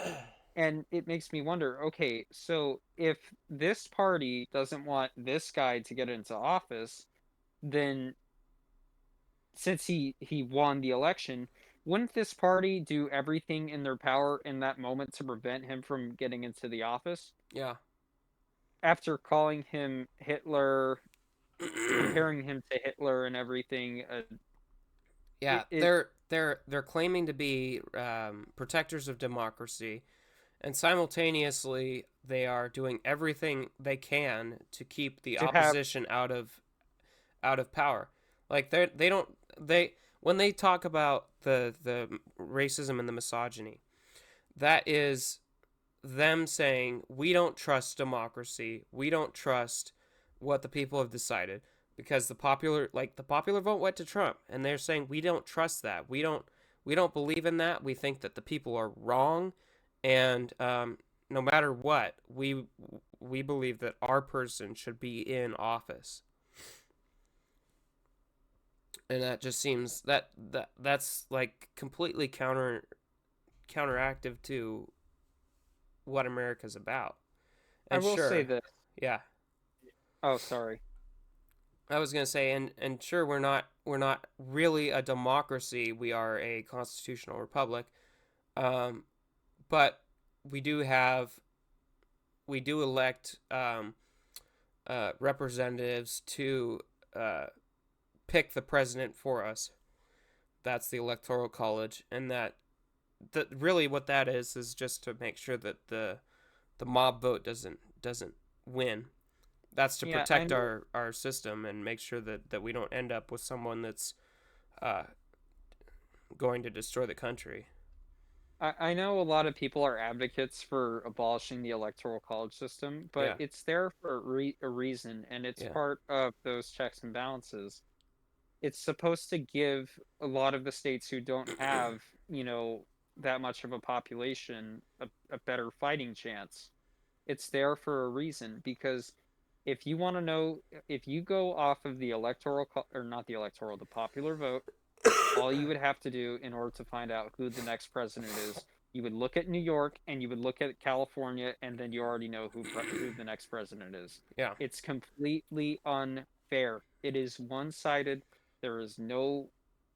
Speaker 1: And it makes me wonder, okay, so if this party doesn't want this guy to get into office, then since he won the election, wouldn't this party do everything in their power in that moment to prevent him from getting into the office?
Speaker 2: yeah.
Speaker 1: After calling him Hitler, comparing him to Hitler and everything,
Speaker 2: Yeah,
Speaker 1: it
Speaker 2: they're claiming to be protectors of democracy, and simultaneously they are doing everything they can to keep the
Speaker 1: to have
Speaker 2: opposition out of power. Like they don't they when they talk about the racism and the misogyny, that is them saying we don't trust democracy, we don't trust what the people have decided because the popular vote went to Trump, and they're saying we don't trust that, we don't believe in that, we think that the people are wrong, and no matter what, we believe that our person should be in office, and that just seems that's like completely counteractive to what America's about.
Speaker 1: I
Speaker 2: And
Speaker 1: will say
Speaker 2: sure,
Speaker 1: this.
Speaker 2: yeah,
Speaker 1: Oh, sorry.
Speaker 2: I was gonna say, and sure, we're not really a democracy. We are a constitutional republic, um, but we do have we do elect representatives to uh, pick the president for us. That's the electoral college, and that really what that is just to make sure that the mob vote doesn't win. That's to
Speaker 1: Yeah, I
Speaker 2: protect
Speaker 1: know.
Speaker 2: our system and make sure that we don't end up with someone that's uh, going to destroy the country.
Speaker 1: I know a lot of people are advocates for abolishing the electoral college system, but
Speaker 2: Yeah,
Speaker 1: it's there for a reason, and it's
Speaker 2: yeah,
Speaker 1: part of those checks and balances. It's supposed to give a lot of the states who don't have, that much of a population a better fighting chance. It's there for a reason because if you want to know, if you go off of the or not the electoral, the popular vote, all you would have to do in order to find out who the next president is, you would look at New York and you would look at California, and then you already know who the next president is.
Speaker 2: yeah.
Speaker 1: It's completely unfair. It is one-sided. There is no.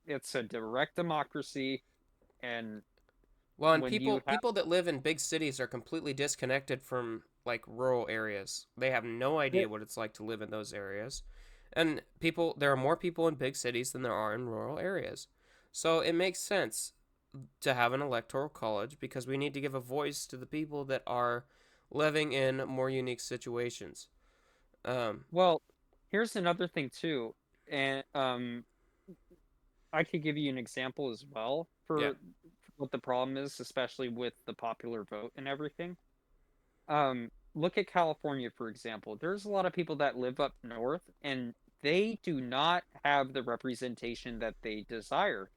Speaker 1: It's a direct democracy, and
Speaker 2: Well, and
Speaker 1: when you have
Speaker 2: people that live in big cities are completely disconnected from like rural areas. They have no idea what it's like to live in those areas. And there are more people in big cities than there are in rural areas. So it makes sense to have an electoral college because we need to give a voice to the people that are living in more unique situations. Um,
Speaker 1: well, here's another thing too, and I could give you an example as well
Speaker 2: yeah,
Speaker 1: for what the problem is, especially with the popular vote and everything. Look at California, for example. There's a lot of people that live up north, and they do not have the representation that they desire.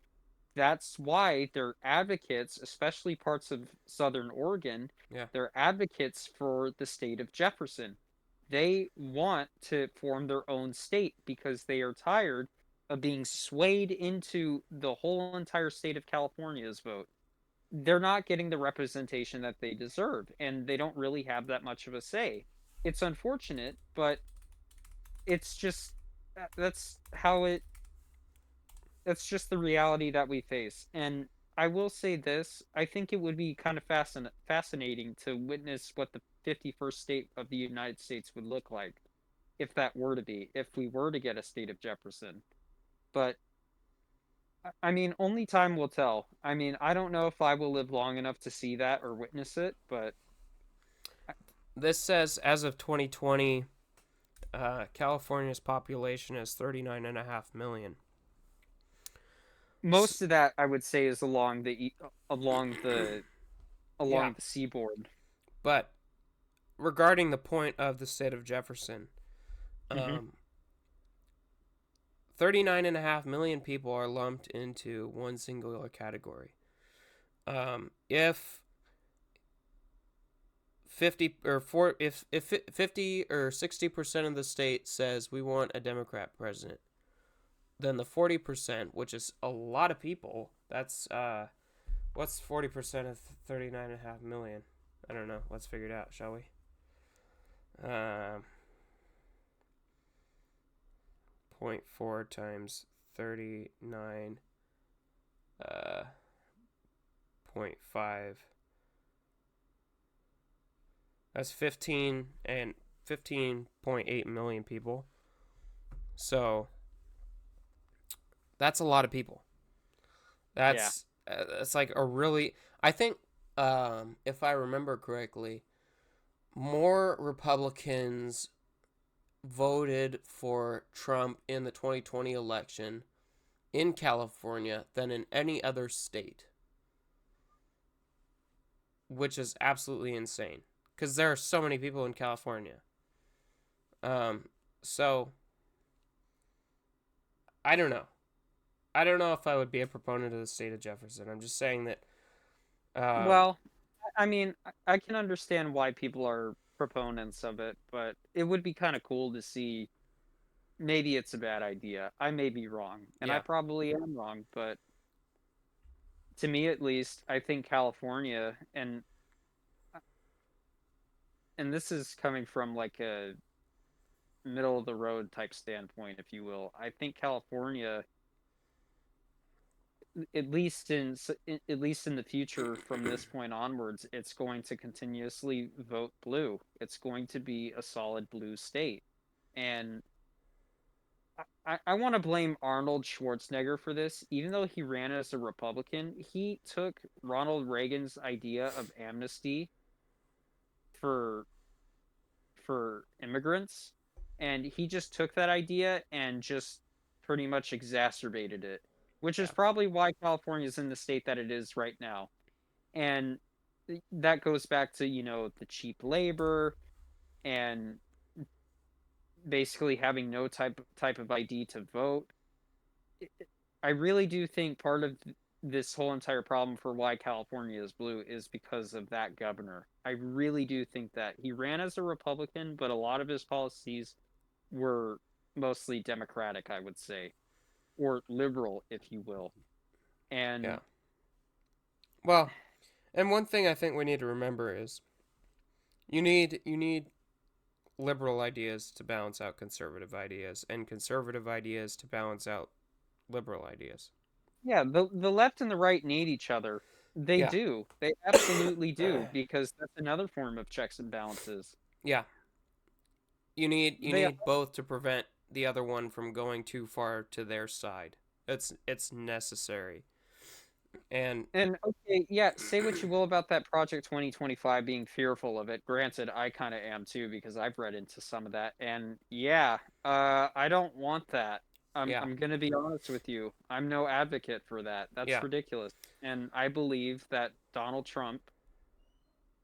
Speaker 1: That's why they're advocates, especially parts of Southern Oregon,
Speaker 2: yeah.
Speaker 1: they're advocates for the state of Jefferson. They want to form their own state because they are tired of being swayed into the whole entire state of California's vote. They're not getting the representation that they deserve, and they don't really have that much of a say. It's unfortunate, but it's just that's how it that's just the reality that we face. And I will say this, I think it would be kind of fascinating to witness what the 51st state of the United States would look like if that were to be, if we were to get a state of Jefferson. But I mean, only time will tell. I mean, I don't know if I will live long enough to see that or witness it, but
Speaker 2: This says as of 2020, California's population is 39.5 million. S-
Speaker 1: most of that I would say is
Speaker 2: yeah,
Speaker 1: along the seaboard.
Speaker 2: but regarding the point of the state of Jefferson,
Speaker 1: Hmm.
Speaker 2: um, 39.5 million people are lumped into one singular category. If 50 or 4 if 50 or 60% of the state says we want a Democrat president, then the 40%, which is a lot of people, that's what's 40% of 39.5 million? I don't know. Let's figure it out, shall we? Um, 0.4 times 39 0.5. That's 15.8 million people. So that's a lot of people.
Speaker 1: Yeah.
Speaker 2: That's like a really. I think, if I remember correctly, more Republicans voted for Trump in the 2020 election in California than in any other state, which is absolutely insane because there are so many people in California. Um, so I don't know. I don't know if I would be a proponent of the state of Jefferson. I'm just saying that. Um,
Speaker 1: Well, I mean, I can understand why people are proponents of it, but it would be kind of cool to see. Maybe it's a bad idea. I may be wrong, and I
Speaker 2: yeah,
Speaker 1: probably am wrong, but to me at least, I think California and this is coming from like a middle of the road type standpoint, if you will. I think California, at least in the future, from this point onwards, it's going to continuously vote blue. It's going to be a solid blue state, and I want to blame Arnold Schwarzenegger for this. Even though he ran as a Republican, he took Ronald Reagan's idea of amnesty for immigrants, and he just took that idea and just pretty much exacerbated it, which is
Speaker 2: yeah,
Speaker 1: probably why California is in the state that it is right now. And that goes back to, the cheap labor and basically having no type of ID to vote. I really do think part of this whole entire problem for why California is blue is because of that governor. I really do think that he ran as a Republican, but a lot of his policies were mostly Democratic, I would say, or liberal, if you will.
Speaker 2: yeah.
Speaker 1: And
Speaker 2: Well, and one thing I think we need to remember is you need liberal ideas to balance out conservative ideas, and conservative ideas to balance out liberal ideas.
Speaker 1: yeah, the left and the right need each other. They
Speaker 2: Yeah,
Speaker 1: do. They absolutely do, because that's another form of checks and balances.
Speaker 2: yeah. You
Speaker 1: They
Speaker 2: need both to prevent the other one from going too far to their side. It's necessary. And
Speaker 1: And okay, yeah, say what you will about that Project 2025 being fearful of it. Granted, I kind of am too because I've read into some of that. And yeah, I don't want that.
Speaker 2: yeah,
Speaker 1: I'm gonna be honest with you. I'm no advocate for that. That's
Speaker 2: yeah,
Speaker 1: ridiculous. And I believe that Donald Trump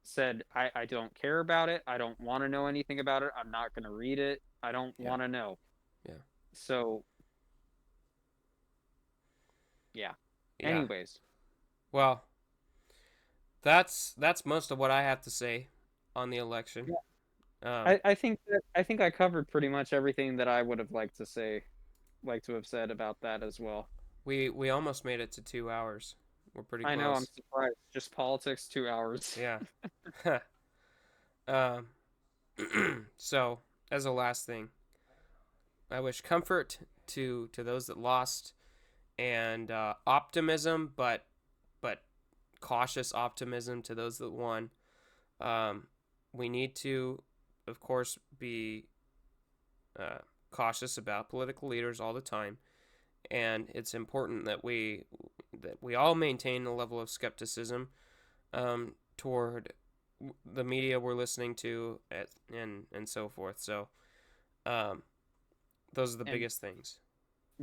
Speaker 1: said, I don't care about it. I don't want to know anything about it. I'm not gonna read it. I don't
Speaker 2: yeah,
Speaker 1: want to know.
Speaker 2: yeah,
Speaker 1: So yeah.
Speaker 2: yeah.
Speaker 1: Anyways,
Speaker 2: Well, that's most of what I have to say on the election. Um,
Speaker 1: I think I covered pretty much everything that I would have liked to say, like to have said about that as well.
Speaker 2: we almost made it to 2 hours. We're pretty
Speaker 1: I know, I'm
Speaker 2: close.
Speaker 1: surprised. Just politics, 2 hours.
Speaker 2: Yeah. um. So as a last thing, I wish comfort to those that lost, and optimism, but cautious optimism to those that won. Um, we need to, of course, be uh, cautious about political leaders all the time, and it's important that we all maintain a level of skepticism toward the media we're listening to, and so forth. So, um, those are the
Speaker 1: And
Speaker 2: biggest things.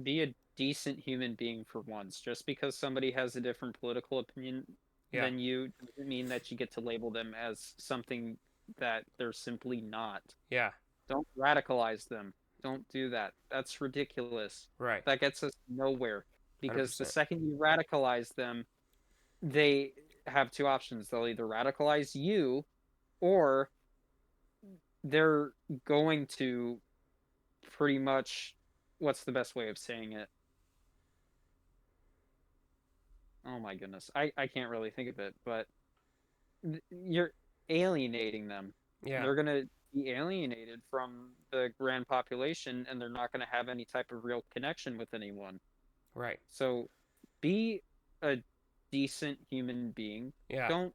Speaker 1: be a decent human being for once. Just because somebody has a different political opinion
Speaker 2: Yeah,
Speaker 1: than you doesn't mean that you get to label them as something that they're simply not.
Speaker 2: yeah,
Speaker 1: Don't radicalize them. Don't do that. That's ridiculous.
Speaker 2: right,
Speaker 1: That gets us nowhere.
Speaker 2: hundred
Speaker 1: Because the
Speaker 2: percent.
Speaker 1: second you radicalize them, they have two options. They'll either radicalize you, or they're going to pretty much, what's the best way of saying it? Oh my goodness. I can't really think of it, but you're alienating them.
Speaker 2: Yeah,
Speaker 1: They're going to be alienated from the grand population, and they're not going to have any type of real connection with anyone.
Speaker 2: right.
Speaker 1: So be a decent human being.
Speaker 2: Yeah,
Speaker 1: Don't,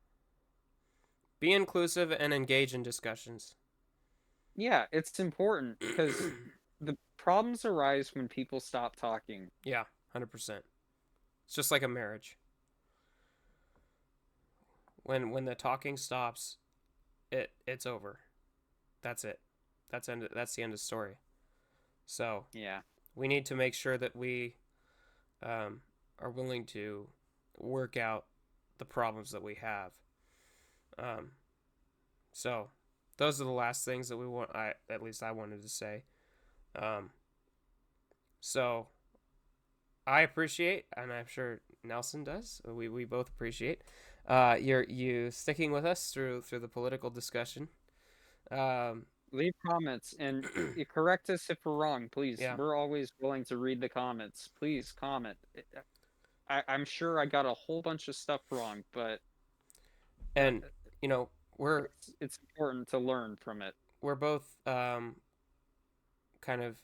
Speaker 2: be inclusive and engage in discussions.
Speaker 1: yeah, it's important because the problems arise when people stop talking.
Speaker 2: Yeah, 100%. It's just like a marriage. When the talking stops, it's over. That's it. That's the end of the story. So
Speaker 1: Yeah.
Speaker 2: we need to make sure that we are willing to work out the problems that we have. Um, so those are the last things that we want. At least I wanted to say. Um, so I appreciate, and I'm sure Nelson does. We both appreciate you sticking with us through the political discussion. Um,
Speaker 1: Leave comments and correct us if we're wrong, please.
Speaker 2: yeah,
Speaker 1: We're always willing to read the comments. Please comment. I'm sure I got a whole bunch of stuff wrong, but uh,
Speaker 2: and you know
Speaker 1: it's important to learn from it.
Speaker 2: we're both kind of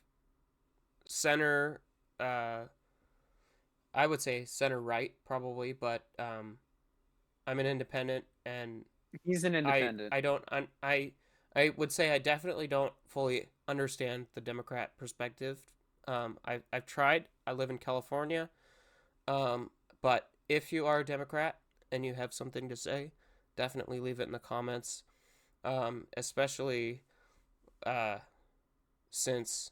Speaker 2: center. I would say center right probably, but I'm an independent, and
Speaker 1: He's an
Speaker 2: I
Speaker 1: independent.
Speaker 2: I don't I would say I definitely don't fully understand the Democrat perspective. I've tried. I live in California. But if you are a Democrat and you have something to say, definitely leave it in the comments. Especially uh, since,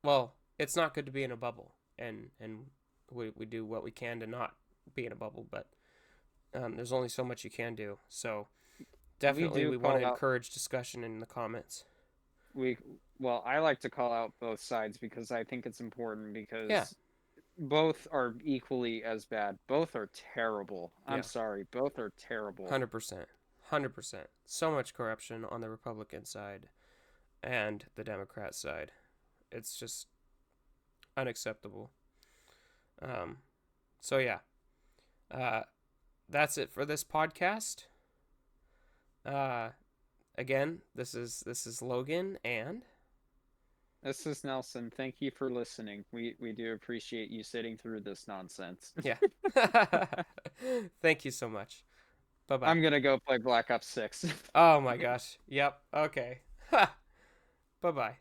Speaker 2: well, it's not good to be in a bubble, and we do what we can to not be in a bubble, but there's only so much you can do. So
Speaker 1: We
Speaker 2: definitely
Speaker 1: do
Speaker 2: we want
Speaker 1: call
Speaker 2: to
Speaker 1: out
Speaker 2: encourage discussion in the comments.
Speaker 1: we well, I like to call out both sides because I think it's important
Speaker 2: Yeah,
Speaker 1: because both are equally as bad. Both are terrible. I'm
Speaker 2: yeah,
Speaker 1: sorry. Both are terrible.
Speaker 2: 100%, 100%. So much corruption on the Republican side and the Democrat side. It's just unacceptable. Um, so yeah, uh, that's it for this podcast. Uh, again, this is Logan, and
Speaker 1: This is Nelson. Thank you for listening. We do appreciate you sitting through this nonsense.
Speaker 2: yeah. Thank you so much. Bye bye.
Speaker 1: I'm gonna go play Black Ops 6.
Speaker 2: Oh my gosh. Yep. Okay. Bye bye.